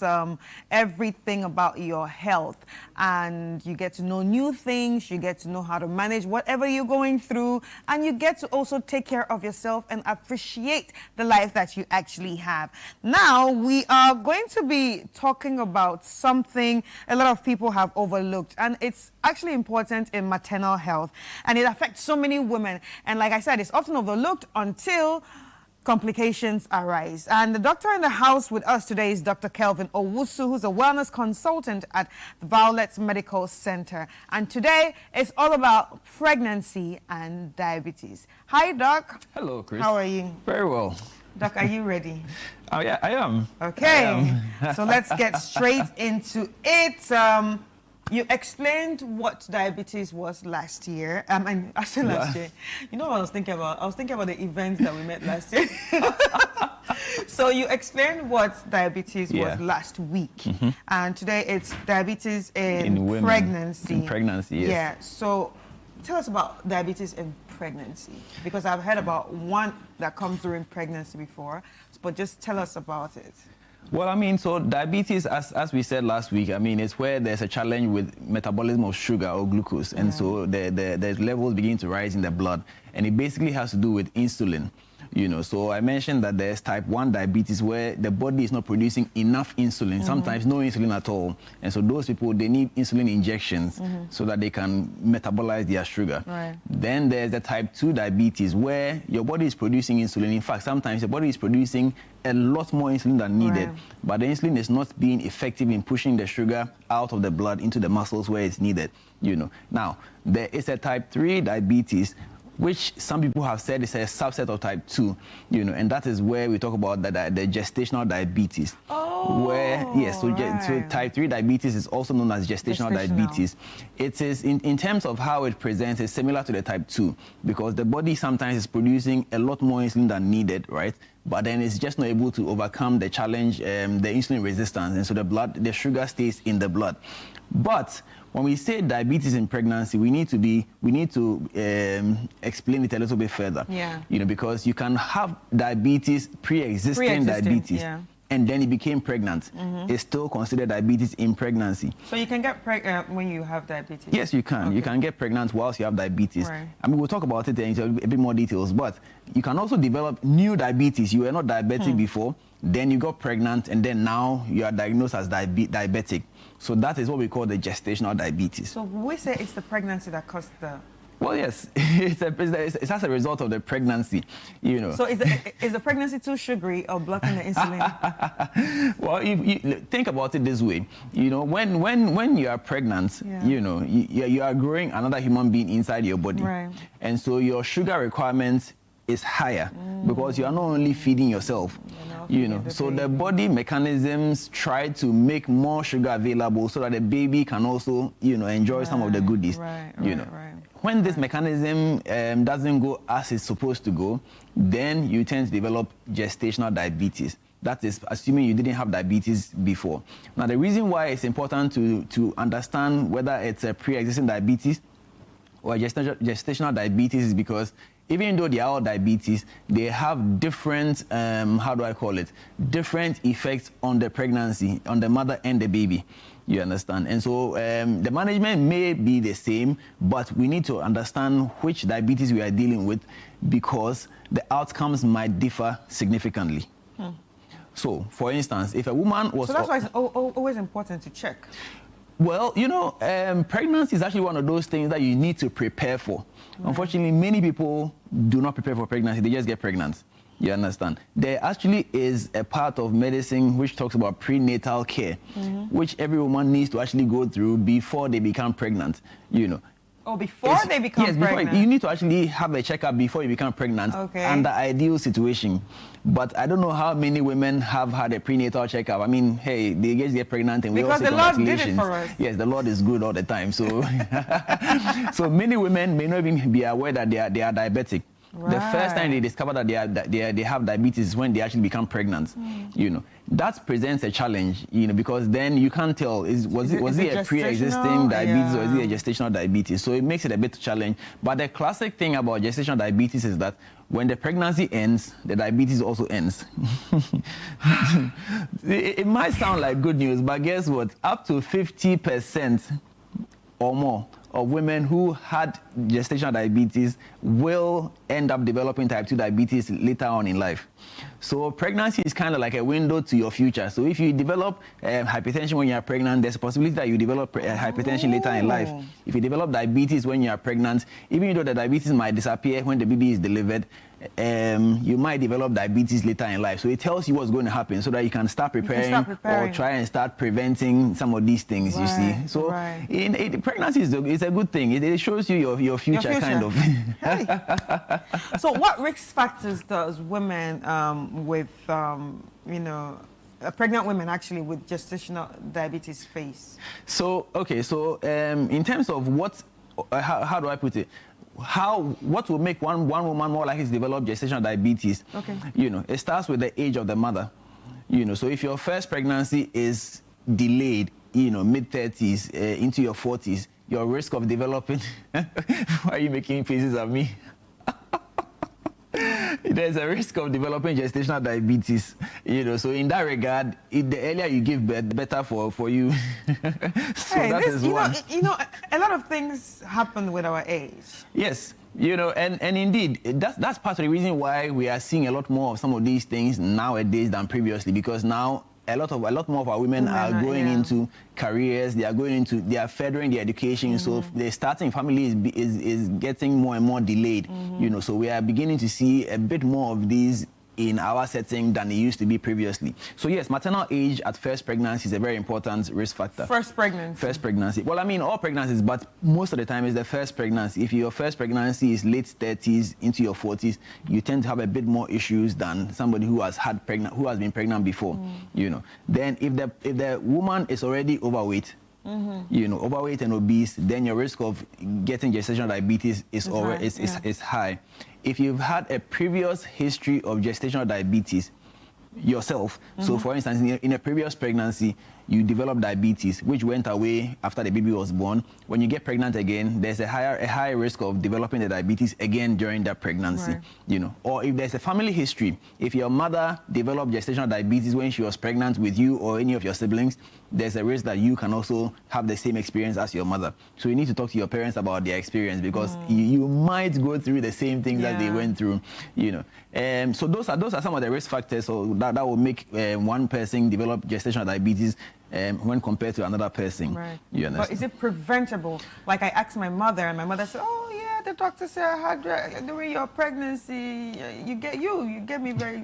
everything about your health, and you get to know new things, you get to know how to manage whatever you're going through, and you get to also take care of yourself and appreciate the life that you actually have. Now, we are going to be talking about something a lot of people have overlooked, and it's actually important in maternal health, and it affects so many women. And like I said, it's often overlooked until complications arise. And the doctor in the house with us today is Dr. Kelvin Owusu, who's a wellness consultant at the Violet Medical Center. And today it's all about pregnancy and diabetes. Hi, Doc. Hello, Chris. How are you? Very well. Doc, are you ready? Oh, yeah, I am. Okay, I am. So let's get straight into it. You explained what diabetes was last year. I said last year. You know what I was thinking about? I was thinking about the events that we met last year. So you explained what diabetes was last week. Mm-hmm. And today it's diabetes in women. Pregnancy. In pregnancy, yes. Yeah, so tell us about diabetes in pregnancy, because I've heard about one that comes during pregnancy before, but just tell us about it. Well, I mean, so diabetes, as we said last week, I mean, it's where there's a challenge with metabolism of sugar or glucose. And so the levels begin to rise in the blood. And it basically has to do with insulin. You know, so I mentioned that there's type 1 diabetes where the body is not producing enough insulin, sometimes no insulin at all. And so those people, they need insulin injections so that they can metabolize their sugar. Right. Then there's the type 2 diabetes where your body is producing insulin. In fact, sometimes your body is producing a lot more insulin than needed, but the insulin is not being effective in pushing the sugar out of the blood into the muscles where it's needed, you know. Now, there is a type 3 diabetes, which some people have said is a subset of type 2, you know, and that is where we talk about the gestational diabetes. So type 3 diabetes is also known as gestational diabetes. It is, in terms of how it presents, it's similar to the type 2, because the body sometimes is producing a lot more insulin than needed, right? But then it's just not able to overcome the challenge, the insulin resistance, and so the sugar stays in the blood. But when we say diabetes in pregnancy, we need to explain it a little bit further. Yeah. You know, because you can have diabetes pre-existing diabetes. Yeah. And then you became pregnant. It's still considered diabetes in pregnancy. So you can get pregnant when you have diabetes? Yes, you can. Okay. You can get pregnant whilst you have diabetes. Right. I mean, we'll talk about it in a bit more details, but you can also develop new diabetes. You were not diabetic before, then you got pregnant, and then now you are diagnosed as diabetic. So that is what we call the gestational diabetes. So we say it's the pregnancy that caused the Well, yes, it's as a result of the pregnancy, you know. So is the pregnancy too sugary or blocking the insulin? Well, you think about it this way, you know, when you are pregnant, you know, you are growing another human being inside your body, right. And so your sugar requirement is higher because you are not only feeding yourself, you know, so the body mechanisms try to make more sugar available so that the baby can also, you know, enjoy some of the goodies, you know. When this mechanism doesn't go as it's supposed to go, then you tend to develop gestational diabetes. That is assuming you didn't have diabetes before. Now, the reason why it's important to understand whether it's a pre-existing diabetes or gestational diabetes is because even though they are all diabetes, they have different, different effects on the pregnancy, on the mother and the baby. You understand? And so the management may be the same, but we need to understand which diabetes we are dealing with because the outcomes might differ significantly. So, for instance, if a woman was... So that's why it's always important to check. Well, you know, pregnancy is actually one of those things that you need to prepare for. Right. Unfortunately, many people do not prepare for pregnancy. They just get pregnant. You understand? There actually is a part of medicine which talks about prenatal care, which every woman needs to actually go through before they become pregnant, you know. Oh, before they become pregnant? Yes, you need to actually have a checkup before you become pregnant under ideal situation. But I don't know how many women have had a prenatal checkup. I mean, hey, they just get pregnant and because we all say congratulations. Because the Lord did it for us. Yes, the Lord is good all the time. So, so many women may not even be aware that they are diabetic. Right. The first time they discover that they have diabetes is when they actually become pregnant. You know, that presents a challenge. You know, because then you can't tell was it a pre-existing diabetes or is it a gestational diabetes? So it makes it a bit challenge. But the classic thing about gestational diabetes is that when the pregnancy ends, the diabetes also ends. It might sound like good news, but guess what? Up to 50% or more of women who had gestational diabetes will end up developing type 2 diabetes later on in life. So pregnancy is kind of like a window to your future. So if you develop hypertension when you are pregnant, there's a possibility that you develop hypertension later in life. If you develop diabetes when you are pregnant, even though the diabetes might disappear when the baby is delivered, you might develop diabetes later in life. So it tells you what's going to happen so that you can start preparing, or try and start preventing some of these things, you see. So pregnancy is a good thing. It shows you your future, kind of. So what risk factors does women with, you know, pregnant women actually with gestational diabetes face? So, okay, so in terms of what, how do I put it? What will make one woman more likely to develop gestational diabetes? Okay. You know, it starts with the age of the mother. You know, so if your first pregnancy is delayed, you know, mid-30s into your 40s, your risk of developing... Why are you making faces at me? There's a risk of developing gestational diabetes, you know, so in that regard, the earlier you give birth, the better for you. So hey, that is one. You know, a lot of things happen with our age. Yes, you know, and indeed, that's part of the reason why we are seeing a lot more of some of these things nowadays than previously, because now a lot more of our women are going into careers. They are furthering their education. So the starting family is getting more and more delayed. You know, so we are beginning to see a bit more of these in our setting than it used to be previously. So yes, maternal age at first pregnancy is a very important risk factor. First pregnancy. First pregnancy. Well, I mean, all pregnancies, but most of the time is the first pregnancy. If your first pregnancy is late 30s into your 40s, you tend to have a bit more issues than somebody who has been pregnant before. You know. Then if the woman is already overweight, you know, overweight and obese, then your risk of getting gestational diabetes is high. If you've had a previous history of gestational diabetes yourself, so for instance, in a previous pregnancy, you developed diabetes, which went away after the baby was born. When you get pregnant again, there's a higher risk of developing the diabetes again during that pregnancy, you know. Or if there's a family history, if your mother developed gestational diabetes when she was pregnant with you or any of your siblings, there's a risk that you can also have the same experience as your mother. So you need to talk to your parents about their experience, because you might go through the same things that they went through, you know. So those are some of the risk factors that will make one person develop gestational diabetes when compared to another person. Right. You understand? But is it preventable? Like I asked my mother, and my mother said, "Oh yeah, the doctor said I had during your pregnancy. You get me very.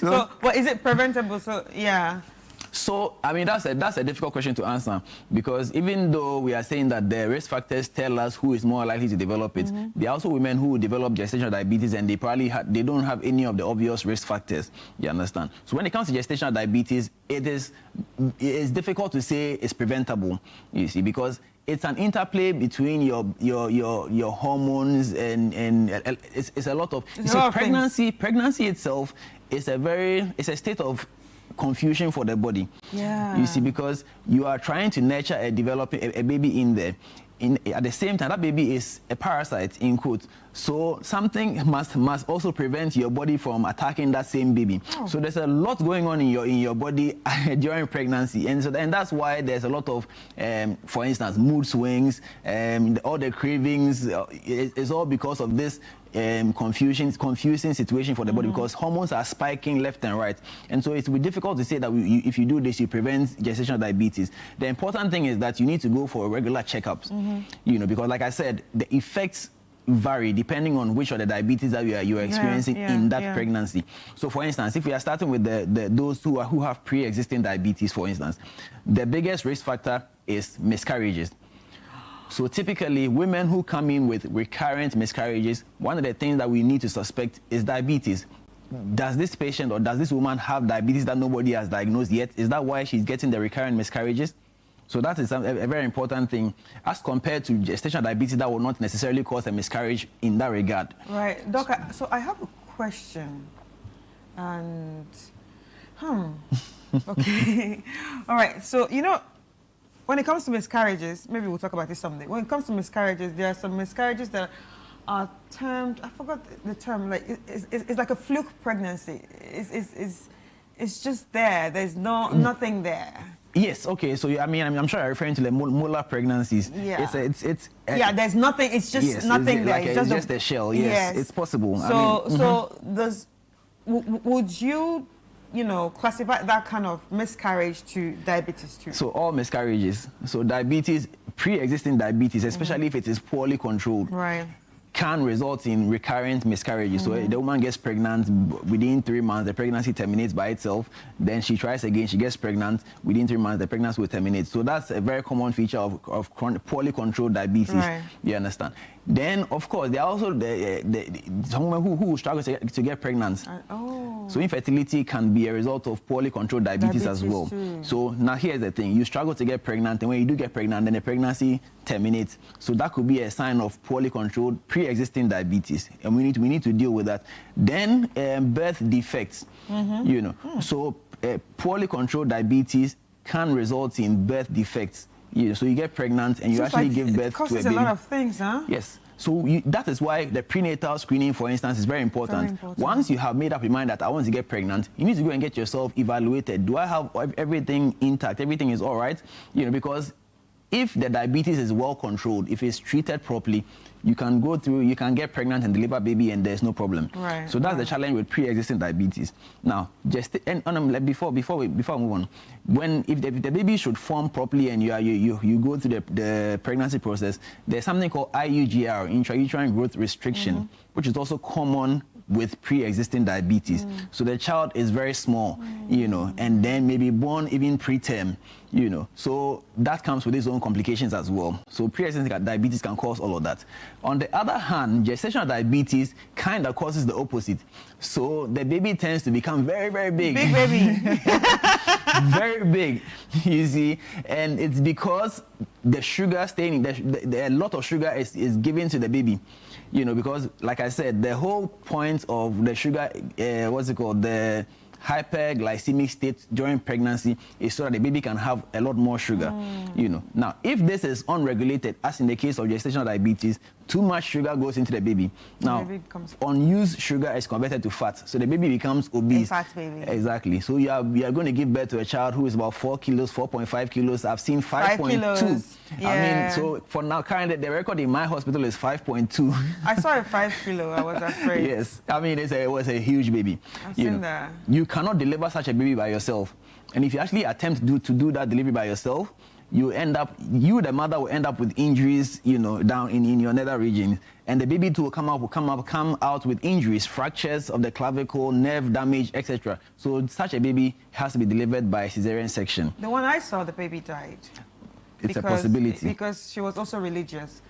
So, but is it preventable? So, yeah. So, I mean, that's a difficult question to answer, because even though we are saying that the risk factors tell us who is more likely to develop it, there are also women who develop gestational diabetes and they probably they don't have any of the obvious risk factors. You understand? So when it comes to gestational diabetes, it is difficult to say it's preventable, you see, because it's an interplay between your hormones and it's a lot of pregnancy itself is a state of confusion for the body. Yeah. You see, because you are trying to nurture a baby in there. At the same time, that baby is a parasite, in quotes. So something must also prevent your body from attacking that same baby. Oh. So there's a lot going on in your body during pregnancy, and that's why there's a lot of, for instance, mood swings, all the cravings. It's all because of this confusing situation for the body, because hormones are spiking left and right, and so it will be difficult to say that if you do this, you prevent gestational diabetes. The important thing is that you need to go for regular checkups, you know, because like I said, the effects vary depending on which of the diabetes that you are experiencing in that pregnancy. So for instance, if we are starting with those who have pre-existing diabetes, for instance, the biggest risk factor is miscarriages. So typically, women who come in with recurrent miscarriages, one of the things that we need to suspect is diabetes. Does this patient or does this woman have diabetes that nobody has diagnosed yet? Is that why she's getting the recurrent miscarriages? So that is a very important thing as compared to gestational diabetes that will not necessarily cause a miscarriage in that regard. Right. Doc, so I have a question. And, okay. All right. So, you know, when it comes to miscarriages, maybe we'll talk about this someday. When it comes to miscarriages, there are some miscarriages that are termed, I forgot the term, like it's like a fluke pregnancy. It's just there. There's nothing there. Yes. Okay. So I mean, I'm sure you're referring to the molar pregnancies. Yeah. It's yeah. There's nothing. It's just nothing there. It's just a shell. Yes. It's possible. So would you classify that kind of miscarriage to diabetes too? So all miscarriages. So diabetes, pre-existing diabetes, especially if it is poorly controlled, right, can result in recurrent miscarriages. So the woman gets pregnant within 3 months, the pregnancy terminates by itself. Then she tries again, she gets pregnant within 3 months, the pregnancy will terminate. So that's a very common feature of poorly controlled diabetes. Right. You understand? Then, of course, there are also some women who struggle to get pregnant. So infertility can be a result of poorly controlled diabetes as well. Too. So now here's the thing. You struggle to get pregnant, and when you do get pregnant, then the pregnancy terminates. So that could be a sign of poorly controlled pre-existing diabetes, and we need to deal with that. Then birth defects, So poorly controlled diabetes can result in birth defects. So you get pregnant and you actually give birth to a baby. It causes a lot of things, huh? Yes. So that is why the prenatal screening, for instance, is very important. Once you have made up your mind that I want to get pregnant, you need to go and get yourself evaluated. Do I have everything intact? Everything is all right? Because if the diabetes is well controlled, if it's treated properly, you can get pregnant and deliver a baby and there's no problem. Right. So that's the challenge with pre-existing diabetes. Now, before we move on, if the baby should form properly and you go through the pregnancy process, there's something called IUGR, intrauterine growth restriction, which is also common with pre-existing diabetes. So the child is very small, and then maybe born even preterm, So that comes with its own complications as well. So pre-existing diabetes can cause all of that. On the other hand, gestational diabetes kind of causes the opposite. So the baby tends to become very, very big. Big baby. Very big, you see. And it's because the sugar staining, a lot of sugar is given to the baby. Because like I said, the whole point of the sugar, the hyperglycemic state during pregnancy is so that the baby can have a lot more sugar, Now, if this is unregulated, as in the case of gestational diabetes, too much sugar goes into the baby. Now, unused sugar is converted to fat, so the baby becomes obese. A fat baby. Exactly. So you are going to give birth to a child who is about 4 kilos, 4.5 kilos. I've seen 5.2. Yeah. I mean, so for now, currently, the record in my hospital is 5.2. I saw a 5 kilo. I was afraid. Yes. I mean, it was a huge baby. I've seen that. You cannot deliver such a baby by yourself. And if you actually attempt to do that delivery by yourself, the mother will end up with injuries, down in your nether region, and the baby too will come out with injuries, fractures of the clavicle, nerve damage, etc. So such a baby has to be delivered by cesarean section. The one I saw, the baby died. It's a possibility. Because she was also religious.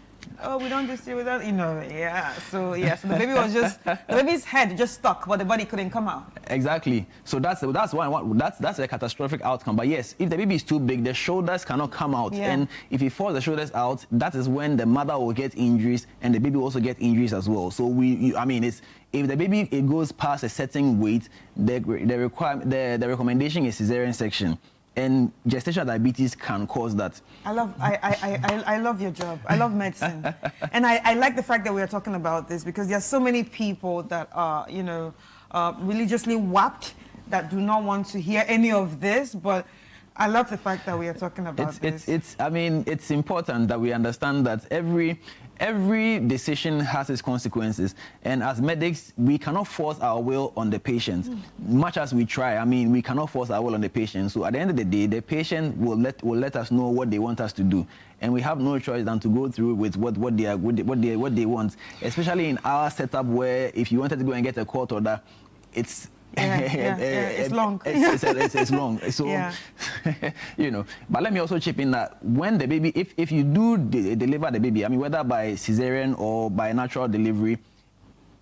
Oh, we don't just deal with that, yeah. So the baby was the baby's head just stuck, but the body couldn't come out. Exactly. So that's a catastrophic outcome. But yes, if the baby is too big, the shoulders cannot come out, and if he falls the shoulders out, that is when the mother will get injuries, and the baby will also get injuries as well. So if the baby goes past a certain weight, the recommendation is cesarean section. And gestational diabetes can cause that. I love your job. I love medicine. And I like the fact that we are talking about this, because there are so many people that are, religiously warped, that do not want to hear any of this, but I love the fact that we are talking about this. It's important that we understand that every decision has its consequences, and as medics, we cannot force our will on the patient. Much as we try, we cannot force our will on the patient. So at the end of the day, the patient will let us know what they want us to do, and we have no choice than to go through with what they want. Especially in our setup, where if you wanted to go and get a court order, it's it's long. It's long. So, but let me also chip in that when the baby, if you do deliver the baby, whether by cesarean or by natural delivery,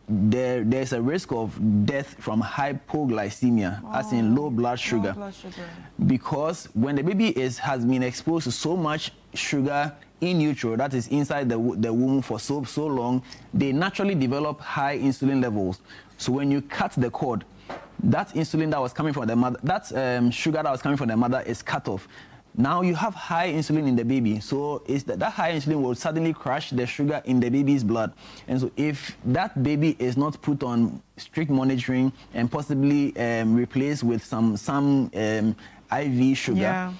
there's a risk of death from hypoglycemia, as in low blood sugar. Because when the baby has been exposed to so much sugar in utero, that is inside the womb for so long, they naturally develop high insulin levels. So when you cut the cord, that insulin that was coming from the mother, that sugar that was coming from the mother is cut off. Now you have high insulin in the baby, so that high insulin will suddenly crash the sugar in the baby's blood. And so if that baby is not put on strict monitoring and possibly replaced with some IV sugar,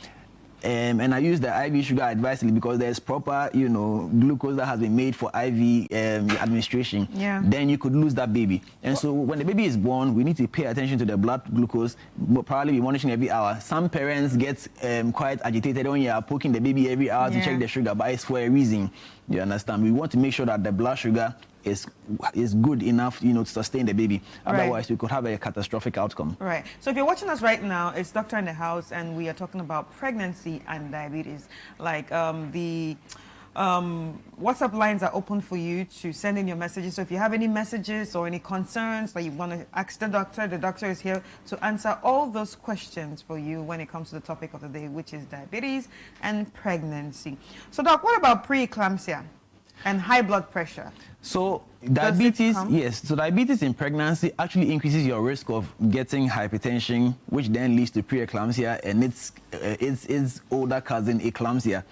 and I use the IV sugar advisedly because there's proper, glucose that has been made for IV administration. Then you could lose that baby. And so when the baby is born, we need to pay attention to the blood glucose, but probably be monitoring every hour. Some parents get quite agitated when you are poking the baby every hour to check the sugar, but it's for a reason. You understand? We want to make sure that the blood sugar is good enough, to sustain the baby. Otherwise, we could have a catastrophic outcome. Right. So if you're watching us right now, it's Doctor in the House, and we are talking about pregnancy and diabetes. Like the WhatsApp lines are open for you to send in your messages. So if you have any messages or any concerns that you want to ask the doctor is here to answer all those questions for you when it comes to the topic of the day, which is diabetes and pregnancy. So Doc, what about preeclampsia and high blood pressure? So diabetes, yes. So diabetes in pregnancy actually increases your risk of getting hypertension, which then leads to preeclampsia and its older cousin, eclampsia.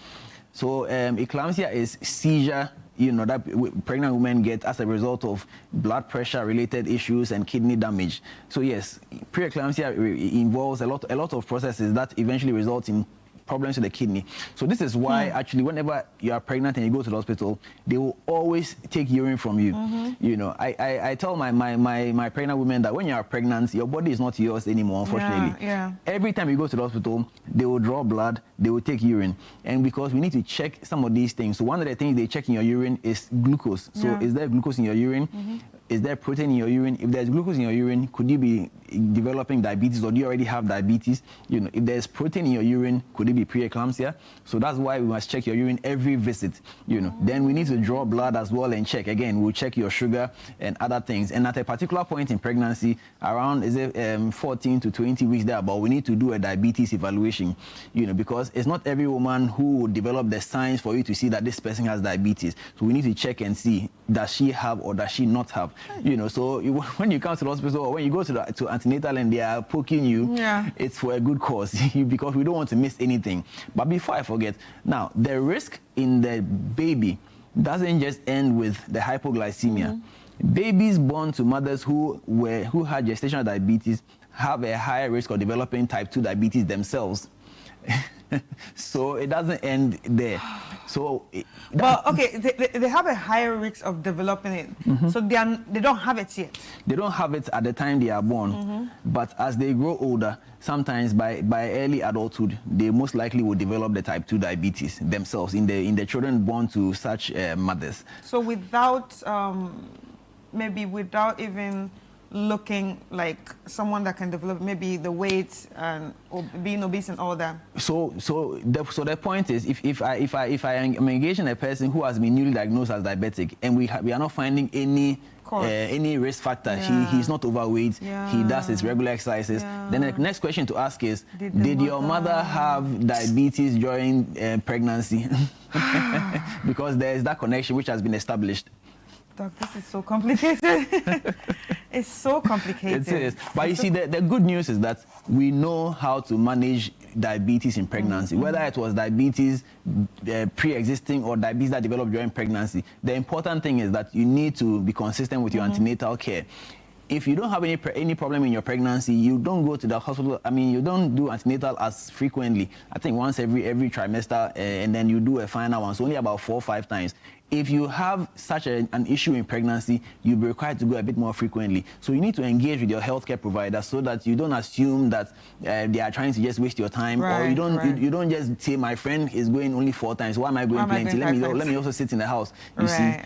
So eclampsia is seizure, that pregnant women get as a result of blood pressure related issues and kidney damage. So yes, preeclampsia involves a lot of processes that eventually result in problems with the kidney. So this is why actually whenever you are pregnant and you go to the hospital, they will always take urine from you. I tell my pregnant women that when you are pregnant, your body is not yours anymore, unfortunately. Every time you go to the hospital, they will draw blood, they will take urine. And because we need to check some of these things, so one of the things they check in your urine is glucose. So is there glucose in your urine? Is there protein in your urine? If there's glucose in your urine, could you be developing diabetes, or do you already have diabetes? If there's protein in your urine, could it be preeclampsia? So that's why we must check your urine every visit. Then we need to draw blood as well and check. Again, we'll check your sugar and other things. And at a particular point in pregnancy, around 14 to 20 weeks there, but we need to do a diabetes evaluation. Because it's not every woman who will develop the signs for you to see that this person has diabetes. So we need to check and see, does she have or does she not have? So when you come to the hospital or when you go to antenatal and they are poking you, it's for a good cause because we don't want to miss anything. But before I forget, now the risk in the baby doesn't just end with the hypoglycemia. Babies born to mothers who had gestational diabetes have a higher risk of developing type 2 diabetes themselves. So it doesn't end there. So, but okay, they have a higher risk of developing it. So they don't have it yet. They don't have it at the time they are born, but as they grow older, sometimes by early adulthood, they most likely will develop the type 2 diabetes themselves in the children born to such mothers. So without maybe without even looking like someone that can develop maybe the weight and being obese and all that. So the point is, if I am engaging a person who has been newly diagnosed as diabetic and we are not finding any risk factor, he's not overweight, he does his regular exercises, then the next question to ask is, did your mother have diabetes during pregnancy? Because there is that connection which has been established. Doc, this is so complicated. It's so complicated. It is. But you see, the good news is that we know how to manage diabetes in pregnancy, whether it was diabetes pre-existing or diabetes that developed during pregnancy. The important thing is that you need to be consistent with your antenatal care. If you don't have any problem in your pregnancy, you don't go to the hospital. I mean, you don't do antenatal as frequently. I think once every trimester, and then you do a final one. So only about 4 or 5 times. If you have such an issue in pregnancy, you'll be required to go a bit more frequently. So you need to engage with your healthcare provider so that you don't assume that they are trying to just waste your time, or you don't just say, my friend is going only 4 times. Why am I going plenty? Let me also sit in the house. You see,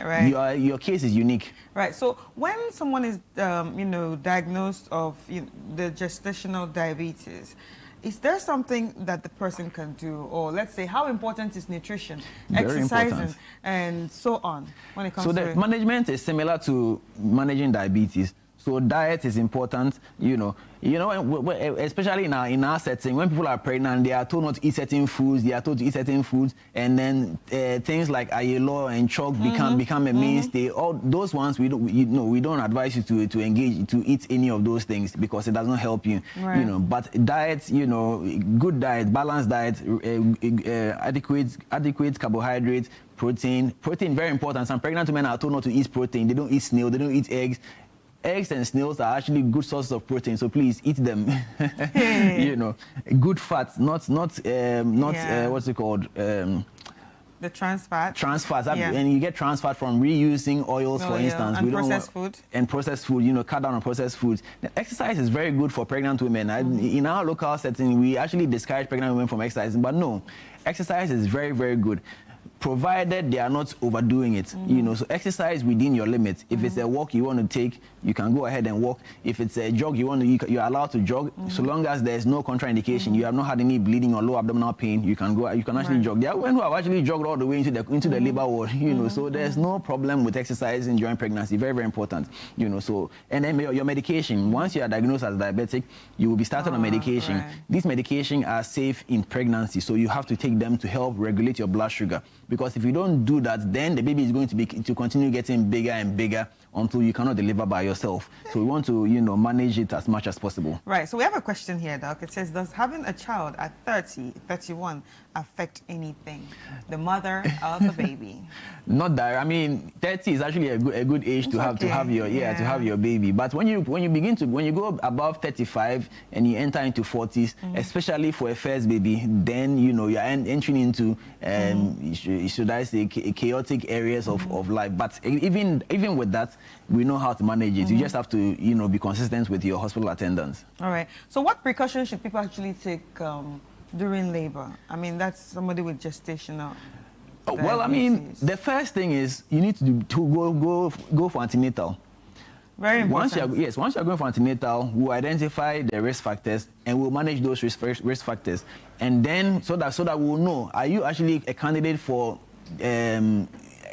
your case is unique. Right. So when someone is diagnosed of the gestational diabetes, is there something that the person can do? Or let's say, how important is nutrition, exercising, and so on when it comes to the management is similar to managing diabetes. So diet is important, especially in our setting. When people are pregnant, they are told not to eat certain foods. They are told to eat certain foods, and then things like ayelo and chalk become a mainstay. All those ones we don't advise you to engage to eat any of those things because it does not help you. Right. But diet, good diet, balanced diet, adequate carbohydrates, protein very important. Some pregnant women are told not to eat protein. They don't eat snail. They don't eat eggs. Eggs and snails are actually good sources of protein, so please eat them. Good fats, not what's it called? The trans fat. Trans fats, and you get trans fat from reusing oils, for instance. And processed food. And processed food, cut down on processed foods. The exercise is very good for pregnant women. In our local setting, we actually discourage pregnant women from exercising, but no, exercise is very, very good, provided they are not overdoing it. So exercise within your limits. If it's a walk you want to take, you can go ahead and walk. If it's a jog you're allowed to jog, so long as there's no contraindication, you have not had any bleeding or low abdominal pain, you can go. You can actually jog. There are women who have actually jogged all the way into the labor ward. So there's no problem with exercising during pregnancy. Very, very important. So, and then your medication. Once you are diagnosed as diabetic, you will be started on medication. Right. These medications are safe in pregnancy, so you have to take them to help regulate your blood sugar. Because if you don't do that, then the baby is going to continue getting bigger and bigger until you cannot deliver by yourself. So we want to, manage it as much as possible. Right. So we have a question here, Doc. It says, does having a child at 30, 31 affect anything? The mother of the baby? Not that. I mean, 30 is actually a good age to have your baby. But when you go above 35 and you enter into 40s, especially for a first baby, then you're entering into should I say chaotic areas of life. But even with that, we know how to manage it. You just have to be consistent with your hospital attendants. All right. So what precautions should people actually take during labor? I mean, that's somebody with gestational diabetes. Well, I mean, the first thing is you need to go for antenatal. Very important. Once you're going for antenatal, we'll identify the risk factors and we'll manage those risk factors. And then so that we'll know, are you actually a candidate for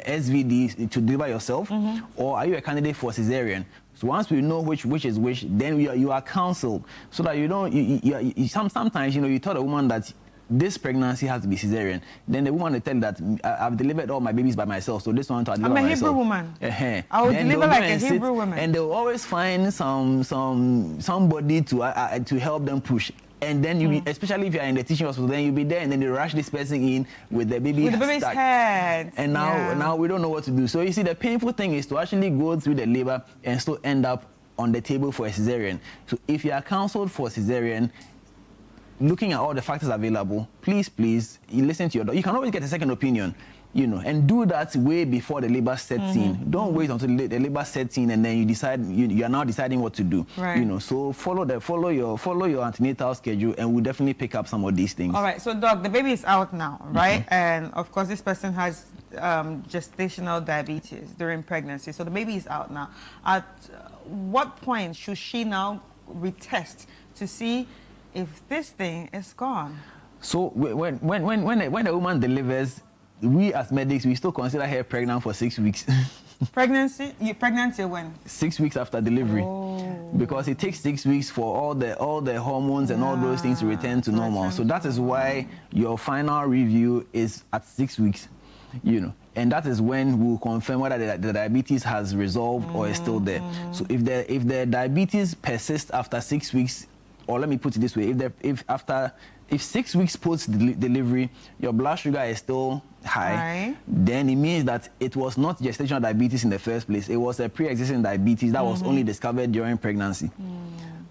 SVD to deliver yourself, or are you a candidate for cesarean? So once we know which is which, then you are counseled so that you don't. Sometimes you tell a woman that this pregnancy has to be cesarean. Then the woman will tell you that I've delivered all my babies by myself, so this one to deliver myself. I'm a Hebrew woman. I will deliver like a Hebrew woman. And they'll always find somebody to help them push. And then especially if you're in the teaching hospital, then you'll be there, and then they rush this person in with the baby. With the baby's head. And now we don't know what to do. So you see, the painful thing is to actually go through the labor and still end up on the table for a cesarean. So if you are counseled for cesarean, looking at all the factors available, please, you listen to your doctor. You can always get a second opinion, you know, and do that way before the labor sets in. Don't wait until the labor sets in and then you decide, you are now deciding what to do. Right. You know, so follow your antenatal schedule, and we'll definitely pick up some of these things. All right, so Doc, the baby is out now, right? And of course, this person has gestational diabetes during pregnancy, so the baby is out now. At what point should she now retest to see if this thing is gone? So when a woman delivers, we as medics, we still consider her pregnant for 6 weeks. Pregnancy when? 6 weeks after delivery. Because it takes 6 weeks for all the hormones and all those things to return to normal. So that is why your final review is at 6 weeks, you know. And that is when we'll confirm whether the diabetes has resolved or is still there. So if the diabetes persists after 6 weeks, or let me put it this way, if 6 weeks post-delivery, your blood sugar is still high, then it means that it was not gestational diabetes in the first place. It was a pre-existing diabetes that was only discovered during pregnancy.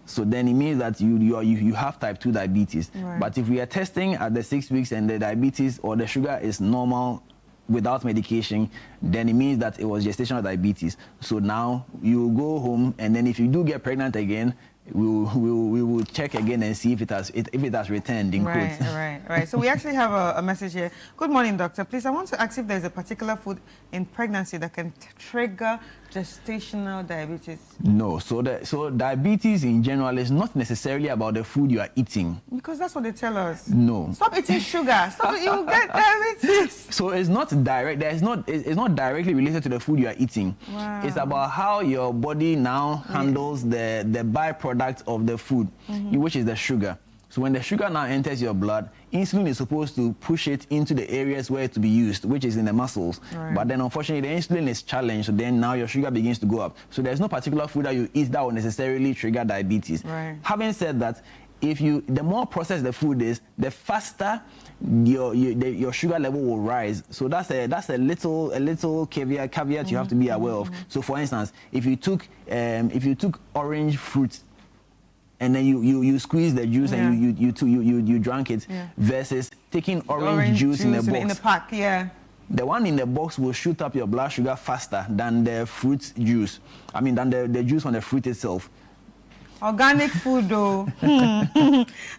So then it means that you have type 2 diabetes. But if we are testing at the 6 weeks and the diabetes or the sugar is normal without medication, then it means that it was gestational diabetes. So now you go home, and then if you do get pregnant again, we will check again and see if it has returned in quotes. Right. So we actually have a message here. Good morning, doctor. Please, I want to ask if there's a particular food in pregnancy that can trigger gestational diabetes. No. So diabetes in general is not necessarily about the food you are eating. Because that's what they tell us. No. Stop eating sugar. Stop. You'll get diabetes. So it's not direct. It's not directly related to the food you are eating. Wow. It's about how your body now handles the byproduct of the food, which is the sugar. So when the sugar now enters your blood, insulin is supposed to push it into the areas where it to be used, which is in the muscles. But then unfortunately, the insulin is challenged, so then now your sugar begins to go up. So there's no particular food that you eat that will necessarily trigger diabetes. Having said that, the more processed the food is, the faster your sugar level will rise. So that's a little caveat you have to be aware of. So for instance, if you took orange fruit and then you squeeze the juice and you drank it, versus taking orange juice in the box. In the pack, The one in the box will shoot up your blood sugar faster than the fruit juice. I mean, than the juice from the fruit itself. Organic food, though.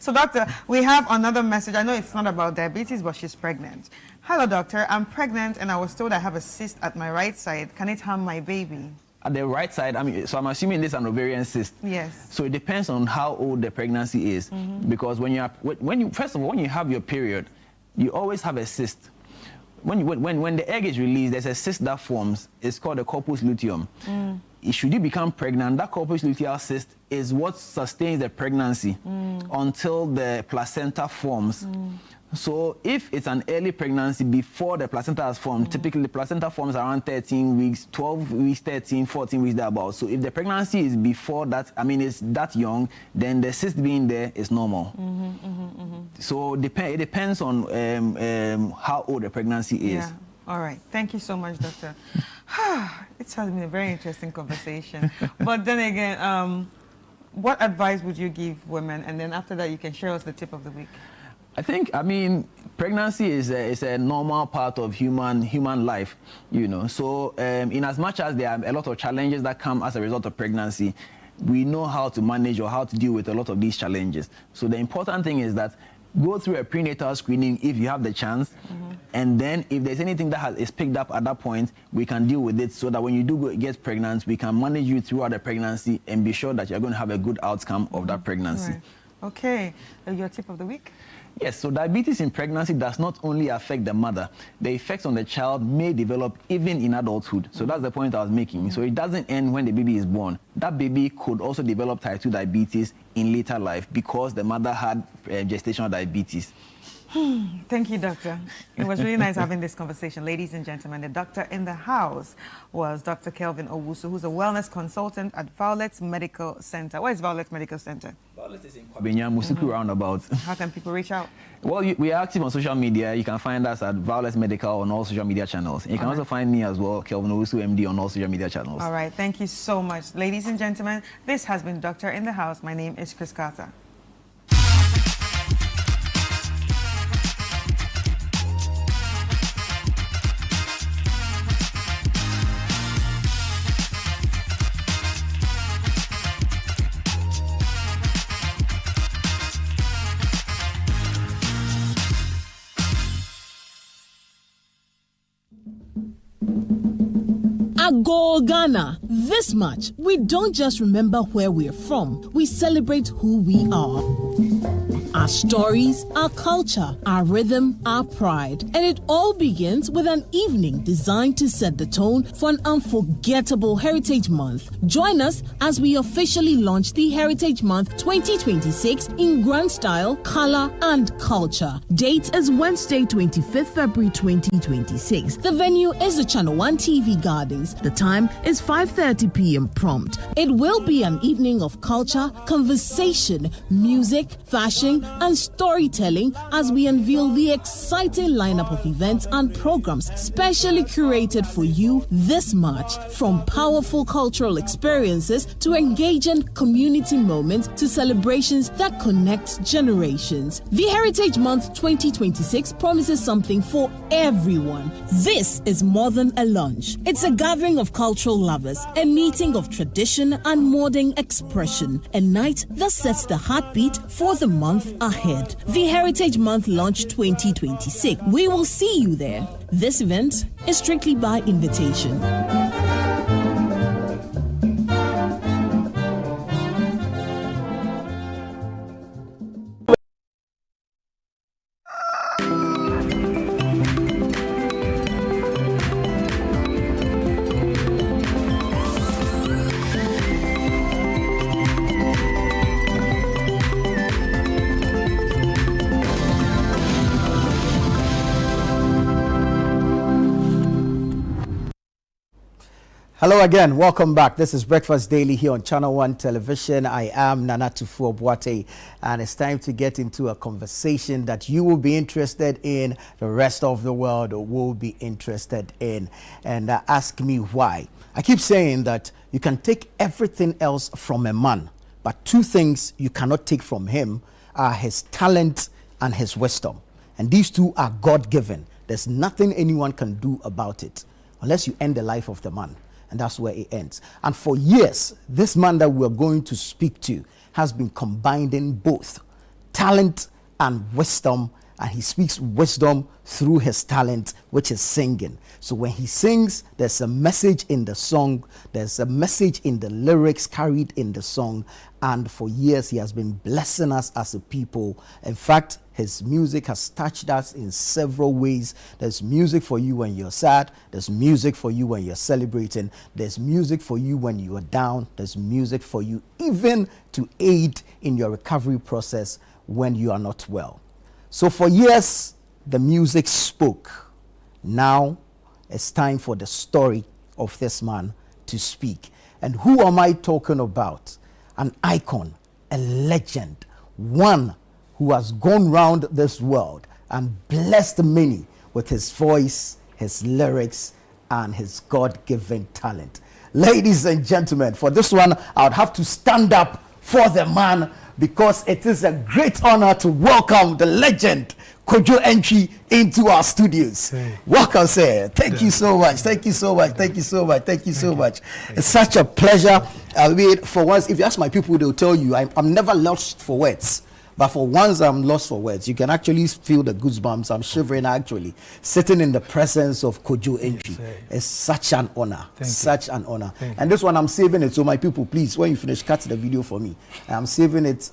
So, doctor, we have another message. I know it's not about diabetes, but she's pregnant. Hello, doctor. I'm pregnant, and I was told I have a cyst at my right side. Can it harm my baby? At the right side, so I'm assuming this is an ovarian cyst. Yes. So it depends on how old the pregnancy is, because when you have your period, you always have a cyst. When the egg is released, there's a cyst that forms. It's called a corpus luteum. Should you become pregnant, that corpus luteal cyst is what sustains the pregnancy until the placenta forms. So if it's an early pregnancy before the placenta has formed, typically the placenta forms around 13 weeks, 12 weeks, 13, 14 weeks, thereabouts. So if the pregnancy is before that, it's that young, then the cyst being there is normal. So it depends on how old the pregnancy is. Yeah. All right. Thank you so much, doctor. It has been a very interesting conversation. But then again, what advice would you give women? And then after that, you can share us the tip of the week. I think, pregnancy is a normal part of human life, you know. So in as much as there are a lot of challenges that come as a result of pregnancy, we know how to manage or how to deal with a lot of these challenges. So the important thing is that go through a prenatal screening if you have the chance, and then if there's anything that is picked up at that point, we can deal with it so that when you do get pregnant, we can manage you throughout the pregnancy and be sure that you're going to have a good outcome of that pregnancy. Right. Okay, your tip of the week? Yes, so diabetes in pregnancy does not only affect the mother, the effects on the child may develop even in adulthood. So that's the point I was making. So it doesn't end when the baby is born. That baby could also develop type 2 diabetes in later life because the mother had gestational diabetes. Thank you, doctor. It was really nice having this conversation. Ladies and gentlemen, the doctor in the house was Dr. Kelvin Owusu, who's a wellness consultant at Violet Medical Center. Where is Violet Medical Center? Violet is in Kwabenya, Musuku roundabout. How can people reach out? Well, we are active on social media. You can find us at Violet Medical on all social media channels. You can also find me as well, Kelvin Owusu, MD, on all social media channels. All right. Thank you so much. Ladies and gentlemen, this has been Doctor in the House. My name is Chris Carter. Ago Ghana. This March, we don't just remember where we're from, we celebrate who we are. Our stories, our culture, our rhythm, our pride. And it all begins with an evening designed to set the tone for an unforgettable Heritage Month. Join us as we officially launch the Heritage Month 2026 in grand style, color, and culture. Date is Wednesday, 25th February 2026. The venue is the Channel One TV Gardens. The time is 5:30 p.m. prompt. It will be an evening of culture, conversation, music, fashion, and storytelling as we unveil the exciting lineup of events and programs specially curated for you this March. From powerful cultural experiences to engaging community moments to celebrations that connect generations. The Heritage Month 2026 promises something for everyone. This is more than a lunch. It's a gathering of cultural lovers, a meeting of tradition and modern expression, a night that sets the heartbeat for the month ahead. The Heritage Month Launch 2026. We will see you there. This event is strictly by invitation. Hello again, welcome back. This is Breakfast Daily here on Channel One Television. I am Nana Tufu-Boate, and it's time to get into a conversation that you will be interested in, the rest of the world will be interested in. And ask me why. I keep saying that you can take everything else from a man, but two things you cannot take from him are his talent and his wisdom. And these two are God-given. There's nothing anyone can do about it unless you end the life of the man. And that's where it ends. And for years, this man that we're going to speak to has been combining both talent and wisdom, and he speaks wisdom through his talent, which is singing. So when he sings, there's a message in the song, there's a message in the lyrics carried in the song, and for years he has been blessing us as a people. In fact, his music has touched us in several ways. There's music for you when you're sad. There's music for you when you're celebrating. There's music for you when you are down. There's music for you even to aid in your recovery process when you are not well. So for years, the music spoke. Now it's time for the story of this man to speak. And who am I talking about? An icon, a legend, one who has gone round this world and blessed many with his voice, his lyrics, and his God-given talent. Ladies and gentlemen, for this one, I would have to stand up for the man because it is a great honor to welcome the legend, Kojo Antwi, into our studios. Hey. Welcome, sir. Thank you so much. Thank you so much. Thank you so much. Thank you so much. It's such a pleasure. For once, if you ask my people, they'll tell you I'm never lost for words. But for once I'm lost for words. You can actually feel the goosebumps. I'm shivering actually. Sitting in the presence of Kojo Antwi. It's such an honor. Such an honor. And this one I'm saving it. So my people, please, when you finish, cut the video for me. I'm saving it.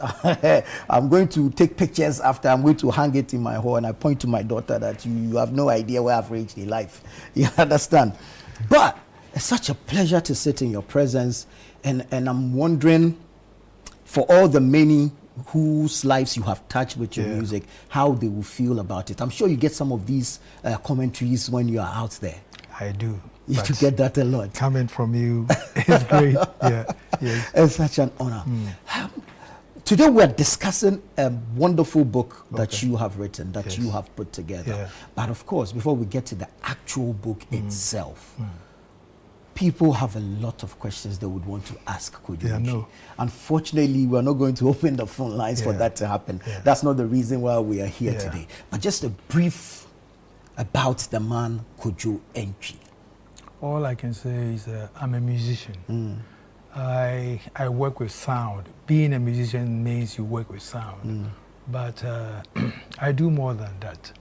I'm going to take pictures after. I'm going to hang it in my hall, and I point to my daughter that you have no idea where I've reached in life. You understand? But it's such a pleasure to sit in your presence. And I'm wondering, for all the many whose lives you have touched with your music, how they will feel about it. I'm sure you get some of these commentaries when you are out there. I do. You get that a lot. Coming from you is great. It's such an honor. Today we're discussing a wonderful book that you have written, that you have put together. But of course, before we get to the actual book itself, people have a lot of questions they would want to ask Kojo Antwi. Unfortunately, we're not going to open the phone lines for that to happen. That's not the reason why we are here today. But just a brief about the man Kojo Antwi. All I can say is I'm a musician. I work with sound. Being a musician means you work with sound. But I do more than that.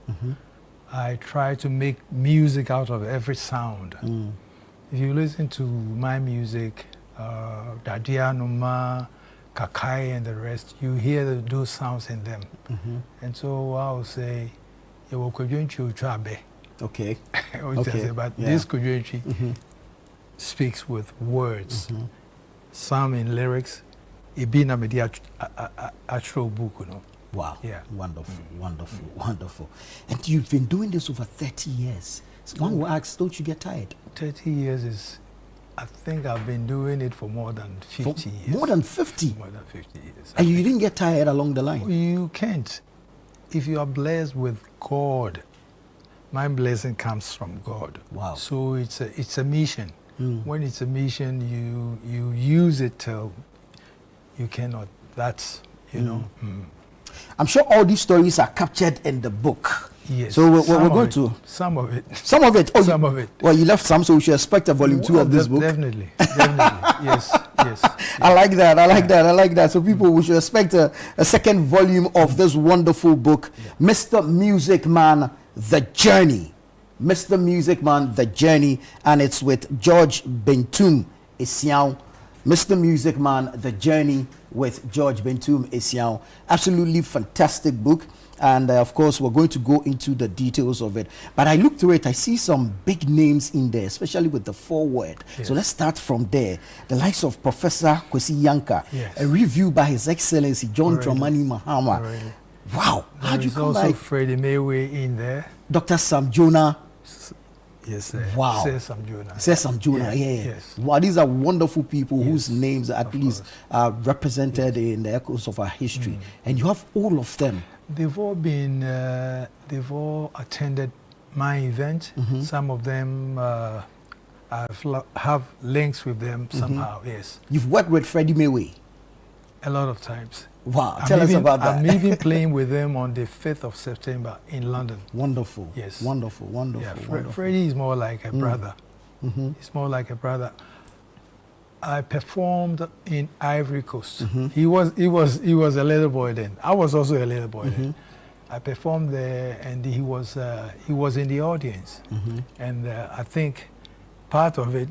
I try to make music out of every sound. If you listen to my music, Dadia Numa, Kakai and the rest, you hear those sounds in them. And so I would say, you will trabe. Okay. But this Kujuenchi speaks with words. Some in lyrics, it be na media actual book, you know. Wow. Yeah. Wonderful, wonderful, wonderful. And you've been doing this over 30 years. So one will ask, don't you get tired? 30 years is, I think I've been doing it for more than 50 years. More than 50? More than 50 years. And you didn't get tired along the line? You can't. If you are blessed with God, my blessing comes from God. Wow. So it's a mission. When it's a mission, you use it till you cannot. That's, you know. I'm sure all these stories are captured in the book. Yes. So we're going to... Some of it. Some of it? Oh, some of it. Well, you left some, so we should expect a volume 2 of this book. Definitely. Yes. I like that. I like that. So people, we should expect a second volume of this wonderful book, Mr. Music Man, The Journey. Mr. Music Man, The Journey. And it's with George Bentum Esiao. Mr. Music Man, The Journey with George Bentum Esiao. Absolutely fantastic book. And of course, we're going to go into the details of it. But I looked through it, I see some big names in there, especially with the foreword. Yes. So let's start from there. The likes of Professor Kwesi Yanka, Yes. a review by His Excellency John Dramani Mahama. Wow, how do you come by? Also Freddie Maywe in there. Dr. Sam Jonah. Yes, sir. Wow. Sam Jonah, yeah. Yes. Wow, these are wonderful people whose names at least are represented in the echoes of our history. And you have all of them. They've all been, they've all attended my event. Some of them have links with them somehow, yes. You've worked with Freddie Maywe? A lot of times. Wow, tell us about that. I'm even playing with them on the 5th of September in London. Wonderful. Yes. Wonderful. Yeah, Freddie is more like a brother. He's more like a brother. I performed in Ivory Coast. He was a little boy then. I was also a little boy then. I performed there, and he was in the audience. And I think part of it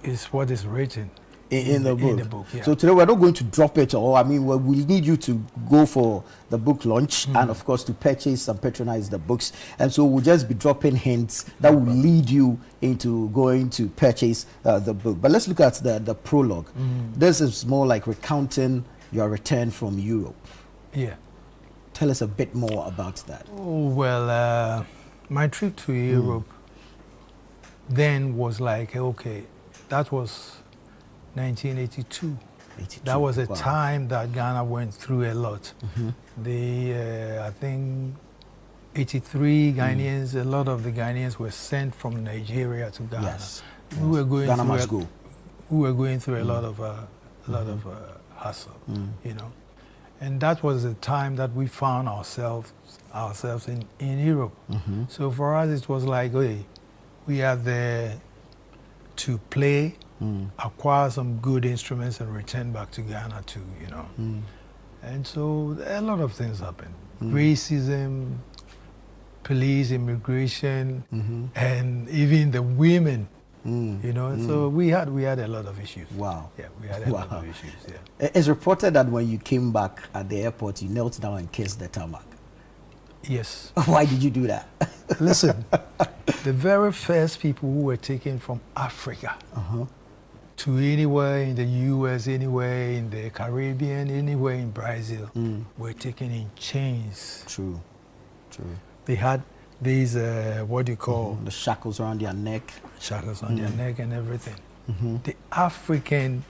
is what is written in the book. In the book, yeah. So today we're not going to drop it all. I mean, we need you to go for the book launch and of course to purchase and patronize the books. And so we'll just be dropping hints that will lead you into going to purchase the book. But let's look at the prologue. This is more like recounting your return from Europe. Yeah. Tell us a bit more about that. Oh, well, my trip to Europe then was like, okay, that was 1982. That was a time that Ghana went through a lot. I think 83 Ghanaians, a lot of the Ghanaians were sent from Nigeria to Ghana. Yes. We were going Ghana through must go. We were going through a lot of hassle, you know. And that was the time that we found ourselves in Europe. So for us, it was like, hey, we are there to play, acquire some good instruments, and return back to Ghana too, you know. And so a lot of things happened. Racism, police, immigration, and even the women. You know, so we had a lot of issues. Wow. Yeah, we had a lot of issues. Yeah. It's reported that when you came back at the airport, you knelt down and kissed the tarmac. Yes. Why did you do that? Listen, the very first people who were taken from Africa to anywhere in the US, anywhere in the Caribbean, anywhere in Brazil, were taken in chains. True. They had these, what do you call? The shackles around their neck. Shackles on their neck and everything. The African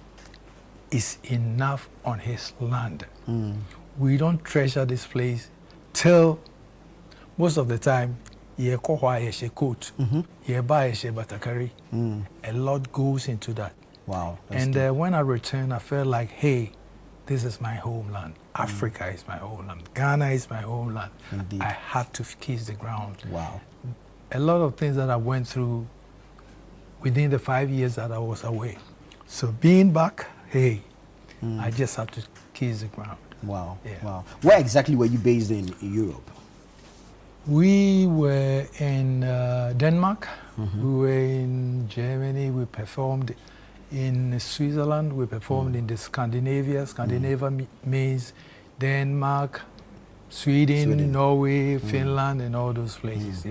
is enough on his land. We don't treasure this place till most of the time, coat, batakari. A lot goes into that. Wow. And when I returned, I felt like, hey, this is my homeland. Africa is my homeland. Ghana is my homeland. Indeed. I had to kiss the ground. Wow. A lot of things that I went through within the 5 years that I was away. So being back, hey, I just had to kiss the ground. Wow. Yeah. Wow. Where exactly were you based in Europe? We were in Denmark, we were in Germany, we performed in Switzerland, we performed in the Scandinavia. Scandinavia means Denmark, Sweden, Norway, Finland, and all those places.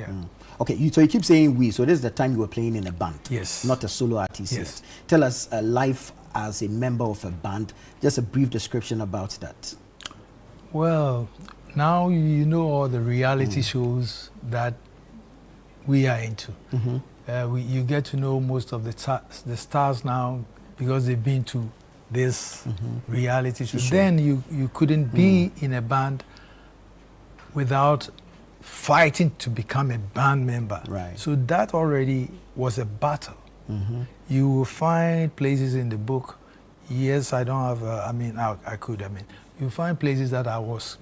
Okay, so you keep saying we, so this is the time you were playing in a band? Yes. Not a solo artist? Yes. Yet. Tell us life as a member of a band, just a brief description about that. Well, now you know all the reality shows that we are into. You get to know most of the stars now because they've been to this reality show. Then you couldn't be in a band without fighting to become a band member. Right. So that already was a battle. You will find places in the book. Yes, I don't have. I could. You find places that I was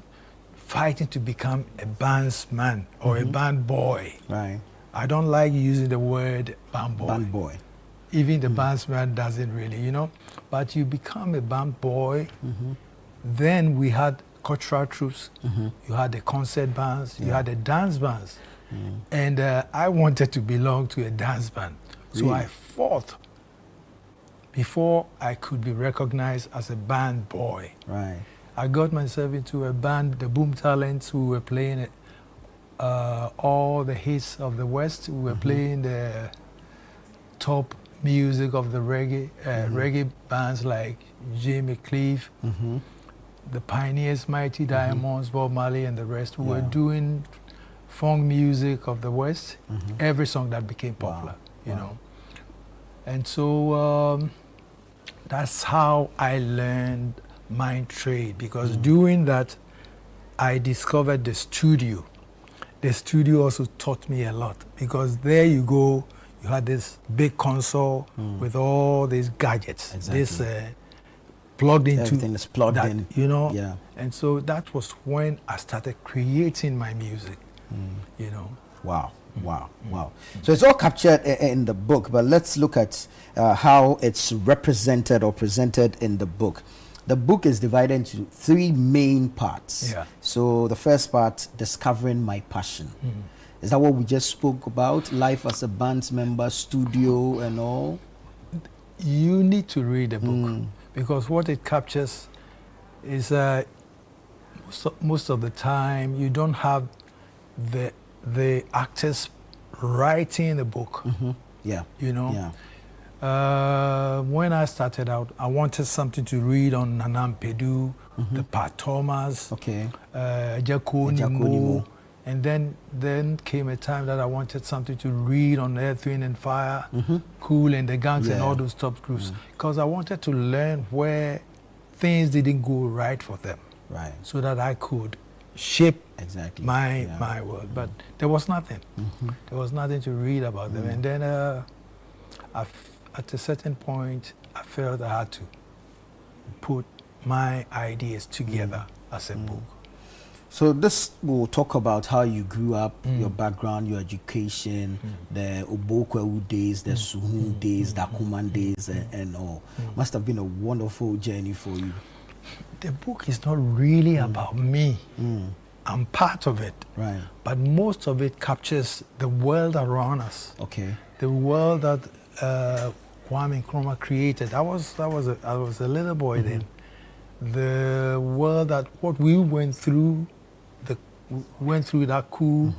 fighting to become a bandsman or a band boy. Right. I don't like using the word band boy. Band boy. Even the bandsman doesn't really, you know. But you become a band boy. Then we had cultural troops. You had the concert bands. You had the dance bands. And I wanted to belong to a dance band. So I fought before I could be recognized as a band boy. Right. I got myself into a band, the Boom Talents, who were playing all the hits of the West. We were playing the top music of the reggae bands like Jimmy Cliff, the Pioneers, Mighty Diamonds, Bob Marley, and the rest. We were doing funk music of the West, every song that became popular, you know. And so that's how I learned my trade, because doing that, I discovered the studio. The studio also taught me a lot, because there you go, you had this big console with all these gadgets. Exactly. This plugged into everything is plugged that, in. you know. Yeah. And so that was when I started creating my music, you know. Wow. Wow, wow. So it's all captured in the book, but let's look at how it's represented or presented in the book. The book is divided into 3 main parts. Yeah. So the first part, discovering my passion. Is that what we just spoke about? Life as a band member, studio and all? You need to read the book, because what it captures is most of the time you don't have the actors writing the book. Yeah. You know? Yeah. When I started out, I wanted something to read on Nana Mpedu, the Pat Thomas, Jakonimo. And then came a time that I wanted something to read on Earth, Wind and Fire, Cool and the Gangs and all those top groups. Because I wanted to learn where things didn't go right for them. Right. So that I could shape my world. But there was nothing. There was nothing to read about them. And then at a certain point, I felt I had to put my ideas together as a book. So this will talk about how you grew up, your background, your education, the Obokwewu days, the Suhun days, the Akuman days, and all. Must have been a wonderful journey for you. The book is not really about me. I'm part of it. Right. But most of it captures the world around us. Okay. The world that Kwame Nkrumah created. I was a little boy then. The world that what we went through, that coup,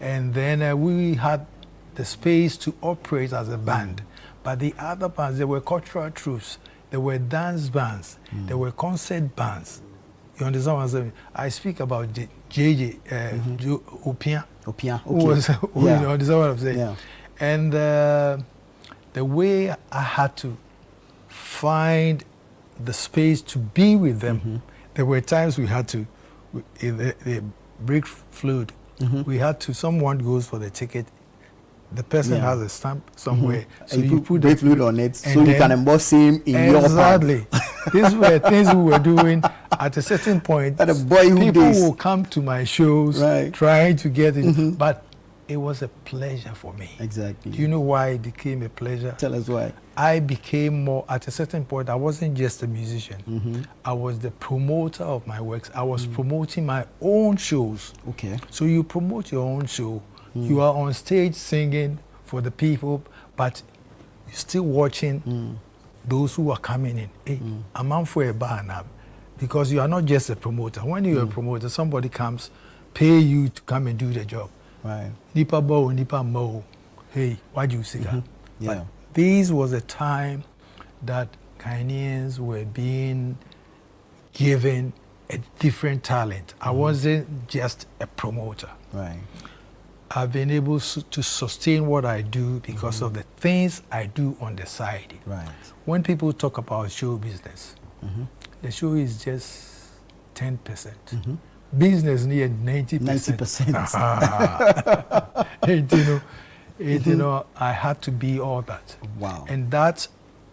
and then we had the space to operate as a band. But the other bands, there were cultural troops, there were dance bands, there were concert bands. You understand what I'm saying? I speak about JJ Opia. Opia, who was, you understand what I'm saying? Yeah. And the way I had to find the space to be with them, there were times we had to, the break fluid, we had to, someone goes for the ticket, the person has a stamp somewhere. So and you put break fluid on it so you can emboss him in your palm. Exactly. These were things we were doing at a certain point. At a boyhood people days. will come to my shows trying to get it, but it was a pleasure for me. Exactly. Do you know why it became a pleasure? Tell us why. I became more, at a certain point, I wasn't just a musician. Mm-hmm. I was the promoter of my works. I was promoting my own shows. Okay. So you promote your own show. You are on stage singing for the people, but you're still watching those who are coming in. Hey, I'm on for a bar now. Because you are not just a promoter. When you're a promoter, somebody comes, pay you to come and do the job. Right. Nipa bo, nipa mo. Hey, why do you say that? Yeah. But this was a time that Ghanaians were being given a different talent. I wasn't just a promoter. Right. I've been able to sustain what I do because of the things I do on the side. Right. When people talk about show business, the show is just 10%. Business near 90%. 90%. I had to be all that. Wow. And that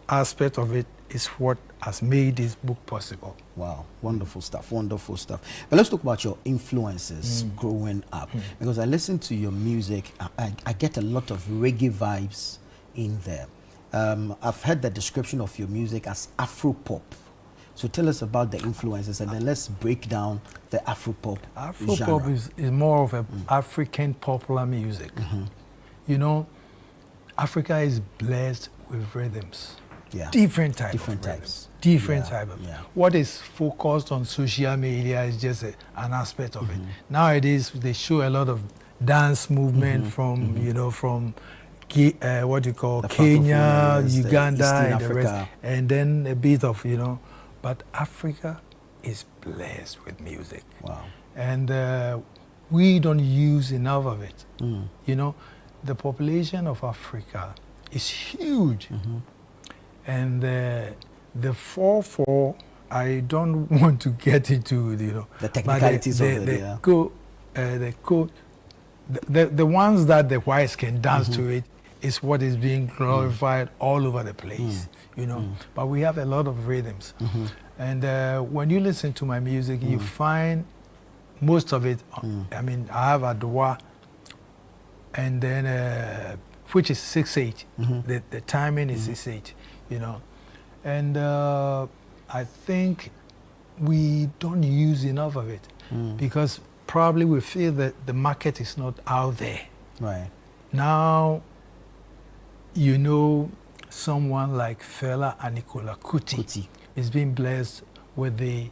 aspect of it is what has made this book possible. Wow, wonderful stuff, wonderful stuff. But let's talk about your influences growing up. Because I listen to your music, I get a lot of reggae vibes in there. I've heard the description of your music as Afro-pop. So tell us about the influences and then let's break down the Afro-pop Afro-pop is more of an African popular music. You know, Africa is blessed with rhythms. Yeah. Different types. Different type of. What is focused on social media is just an aspect of it. Nowadays, they show a lot of dance movement from, you know, from what you call Kenya, Uganda, and the rest, and then a bit of, you know, but Africa is blessed with music. Wow. And we don't use enough of it. You know, the population of Africa is huge. And the 4/4, I don't want to get into, you know, the technicalities of it. The ones that the whites can dance to it is what is being glorified all over the place, you know. But we have a lot of rhythms. And when you listen to my music, you find most of it, I mean, I have Adwa, and then, which is 6/8. The timing is 6/8. You know, and I think we don't use enough of it because probably we feel that the market is not out there. Right. Now, you know, someone like Fela Anikulapo Kuti is being blessed with the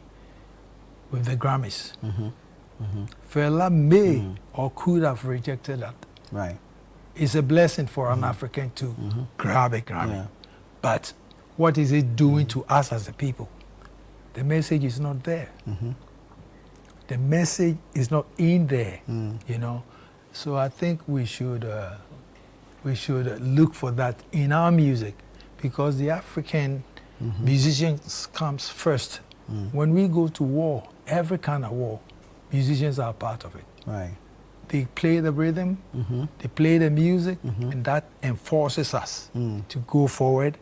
Grammys. Fela may or could have rejected that. Right. It's a blessing for an African to grab a Grammy. Yeah. But what is it doing to us as a people? The message is not there. The message is not in there, you know. So I think we should look for that in our music because the African musicians comes first. When we go to war, every kind of war, musicians are part of it. Right. They play the rhythm, they play the music, and that enforces us to go forward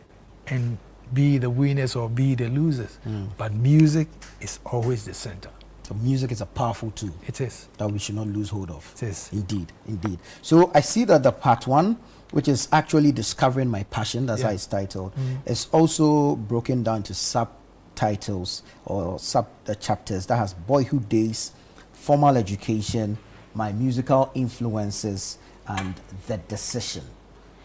and be the winners or be the losers. But music is always the center. So music is a powerful tool. It is. That we should not lose hold of. It is. Indeed, indeed. So I see that the part 1, which is actually discovering my passion, that's how it's titled, is also broken down to subtitles or chapters. That has boyhood days, formal education, my musical influences, and the decision.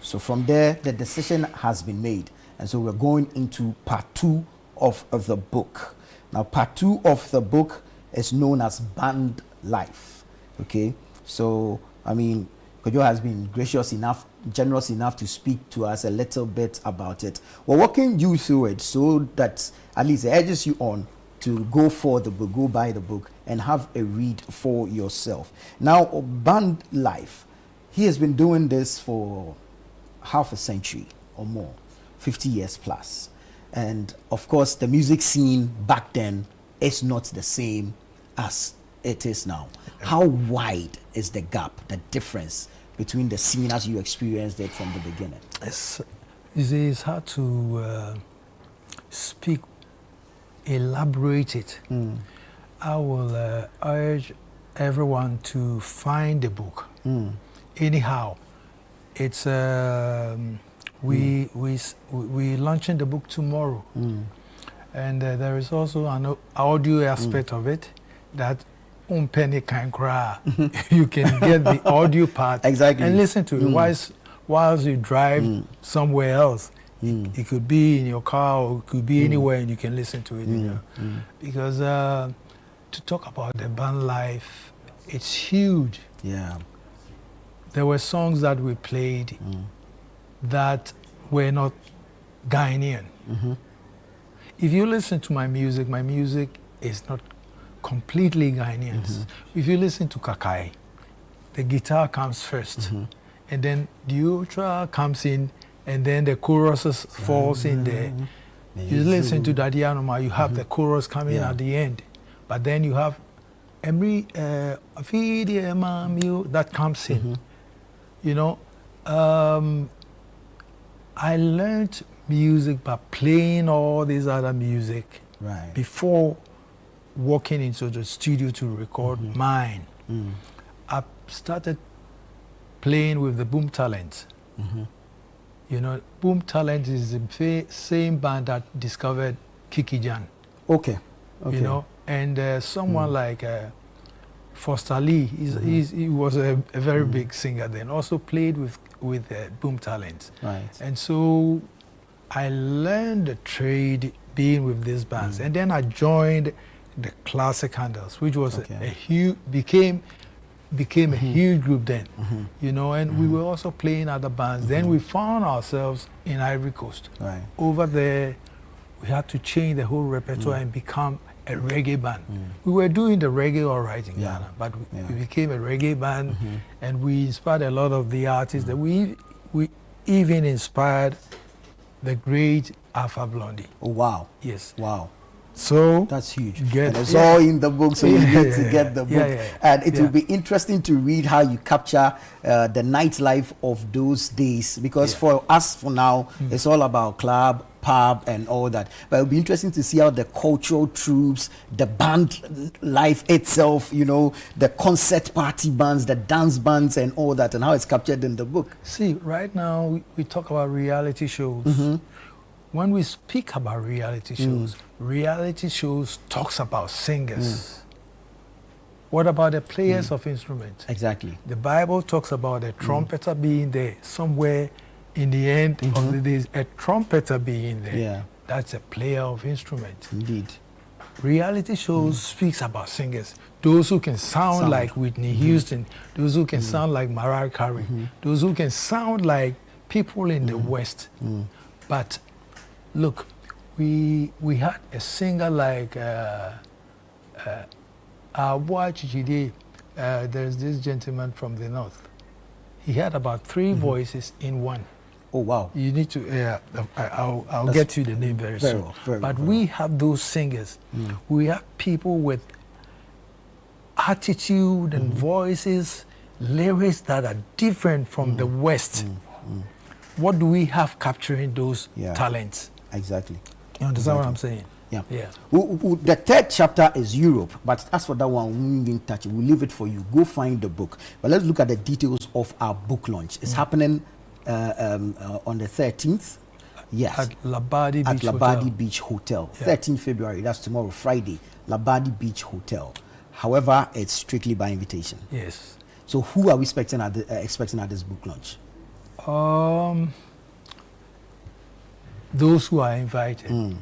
So from there, the decision has been made. And so we're going into part 2 of the book. Now, part 2 of the book is known as Band Life. Okay? So, I mean, Kojo has been gracious enough, generous enough to speak to us a little bit about it. We're walking you through it so that at least it urges you on to go for the book, go buy the book, and have a read for yourself. Now, Band Life, he has been doing this for half a century or more, 50 years plus. And of course, the music scene back then is not the same as it is now. How wide is the gap, the difference between the scene as you experienced it from the beginning? It's hard to speak, elaborate it. I will urge everyone to find the book. anyhow, it's we launching the book tomorrow, and there is also an audio aspect of it that penny can cry. You can get the audio part and listen to it whilst you drive somewhere else. It could be in your car or it could be anywhere, and you can listen to it. You know? Because to talk about the band life, it's huge. Yeah. There were songs that we played that were not Ghanaian. If you listen to my music is not completely Ghanaian. If you listen to Kakai, the guitar comes first, and then the ultra comes in, and then the choruses falls in there. You listen to Daddy Anoma, you have the chorus coming at the end, but then you have every that comes in. You know, I learned music by playing all these other music before walking into the studio to record mine. I started playing with the Boom Talent. You know, Boom Talent is the same band that discovered Kiki Jan. Okay. You know, and someone like Foster Lee, he was a very big singer then, also played with Boom Talent. Right. And so I learned the trade being with these bands. And then I joined the Classic Handles, which was a huge, became a huge group then, you know, and we were also playing other bands. Then we found ourselves in Ivory Coast. Right. Over there, we had to change the whole repertoire and become a reggae band. We were doing the reggae all right in Ghana, but we became a reggae band, and we inspired a lot of the artists that we even inspired the great Alpha Blondie. Oh, wow. Yes. Wow. So that's huge. And it's all in the book, so you need to get the book. And it will be interesting to read how you capture the nightlife of those days, because for us, for now, it's all about club, pub, and all that. But it'll be interesting to see how the cultural troops, the band life itself, you know, the concert party bands, the dance bands, and all that, and how it's captured in the book. See, right now we talk about reality shows. When we speak about reality shows talks about singers. What about the players of instruments? Exactly. The Bible talks about a trumpeter being there somewhere in the end of the days. A trumpeter being there. Yeah. That's a player of instruments. Indeed. Reality shows speaks about singers. Those who can sound like Whitney Houston, those who can sound like Mariah Carey, those who can sound like people in the West. But look, we had a singer like there's this gentleman from the north. He had about 3 voices in one. Oh, wow. You need to, I'll get you the name very soon. But we have those singers. We have people with attitude and voices, lyrics that are different from the West. What do we have capturing those talents? Exactly. You understand what I'm saying? Yeah. Yeah. The third chapter is Europe, but as for that one, we won't even touch it. We'll leave it for you. Go find the book. But let's look at the details of our book launch. It's happening on the 13th. Yes. At Labadi Beach Hotel. 13th February. That's tomorrow, Friday. Labadi Beach Hotel. However, it's strictly by invitation. Yes. So who are we expecting at this book launch? Those who are invited.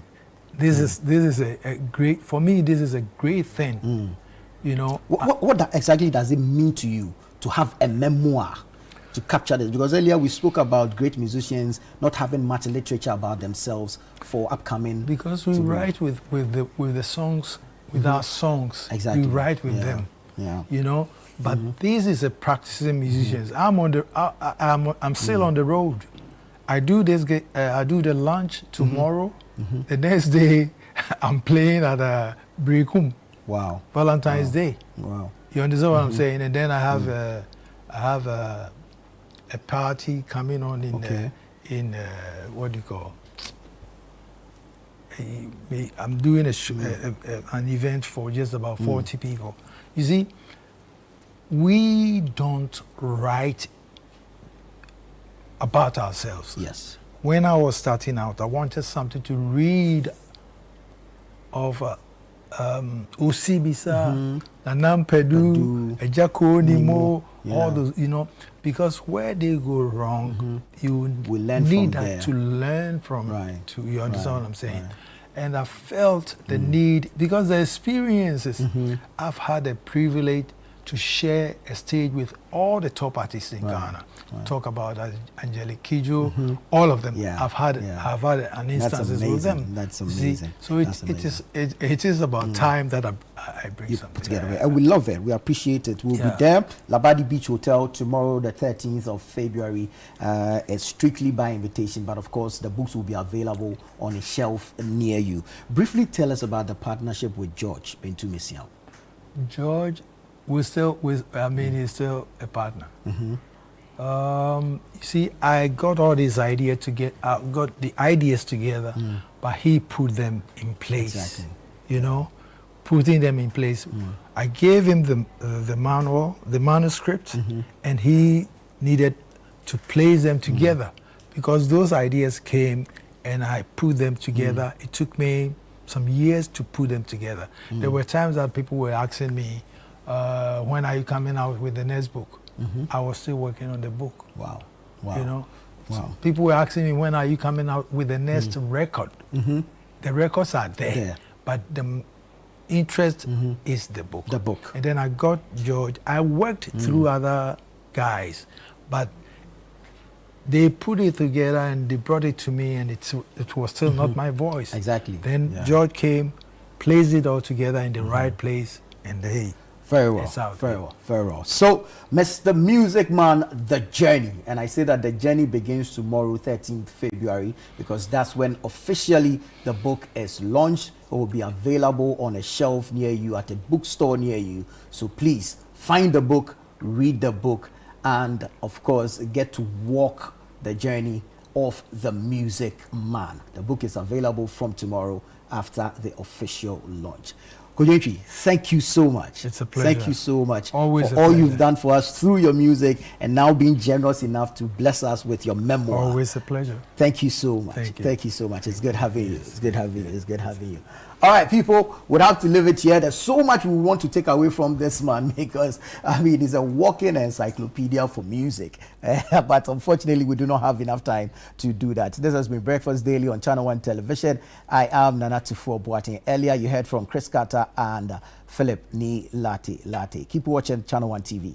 This is a great, for me, this is a great thing. You know, what exactly does it mean to you to have a memoir to capture this? Because earlier we spoke about great musicians not having much literature about themselves for upcoming. Because we write with the songs, with our songs. Exactly. We write with them. Yeah. You know, but this is a practicing musicians. I'm still on the road. I do the launch tomorrow. The next day, I'm playing at Brikum. Wow. Valentine's Day. Wow. You understand what I'm saying? And then I have a party coming on in what do you call? I'm doing an event for just about 40 people. You see, we don't write about ourselves. Yes. When I was starting out, I wanted something to read of Usibisa, Nanam Pedu, Ejako Nimo, all those, you know, because where they go wrong, you need that to learn from. To you understand what I'm saying? And I felt the need, because the experiences, I've had a privilege to share a stage with all the top artists in Ghana. Talk about Angelique Kidjo, all of them. I've had an instances with them. That's amazing. See? So it is about time that I bring something together. And we love it. We appreciate it. We'll be there, Labadi Beach Hotel, tomorrow, the 13th of February. It's strictly by invitation, but of course, the books will be available on a shelf near you. Briefly tell us about the partnership with George Bentu Messiah. George, he's still a partner. You see, I got all these ideas got the ideas together, but he put them in place. Exactly. You know, putting them in place. I gave him the manual, the manuscript, and he needed to place them together, because those ideas came and I put them together. It took me some years to put them together. There were times that people were asking me, when are you coming out with the next book? I was still working on the book. Wow. You know, so people were asking me, when are you coming out with the next record? The records are there, but the interest is the book. The book. And then I got George. I worked through other guys, but they put it together and they brought it to me, and it was still not my voice. Exactly. Then George came, placed it all together in the right place, and they. Very well. So, Mr. Music Man, The Journey. And I say that the journey begins tomorrow, 13th February, because that's when officially the book is launched. It will be available on a shelf near you, at a bookstore near you. So please, find the book, read the book, and of course, get to walk the journey of the Music Man. The book is available from tomorrow after the official launch. Kojechi, thank you so much. It's a pleasure. Thank you so much Always for all you've done for us through your music, and now being generous enough to bless us with your memoir. Always a pleasure. Thank you so much. Thank you. Thank you so much. It's good having you. It's good having you. It's good having you. All right, people, we'll have to leave it here. There's so much we want to take away from this man, because, I mean, he's a walking encyclopedia for music. But unfortunately, we do not have enough time to do that. This has been Breakfast Daily on Channel One Television. I am Nana Tufo Boateng. Earlier, you heard from Chris Carter and Philip Ni Latte. Keep watching Channel One TV.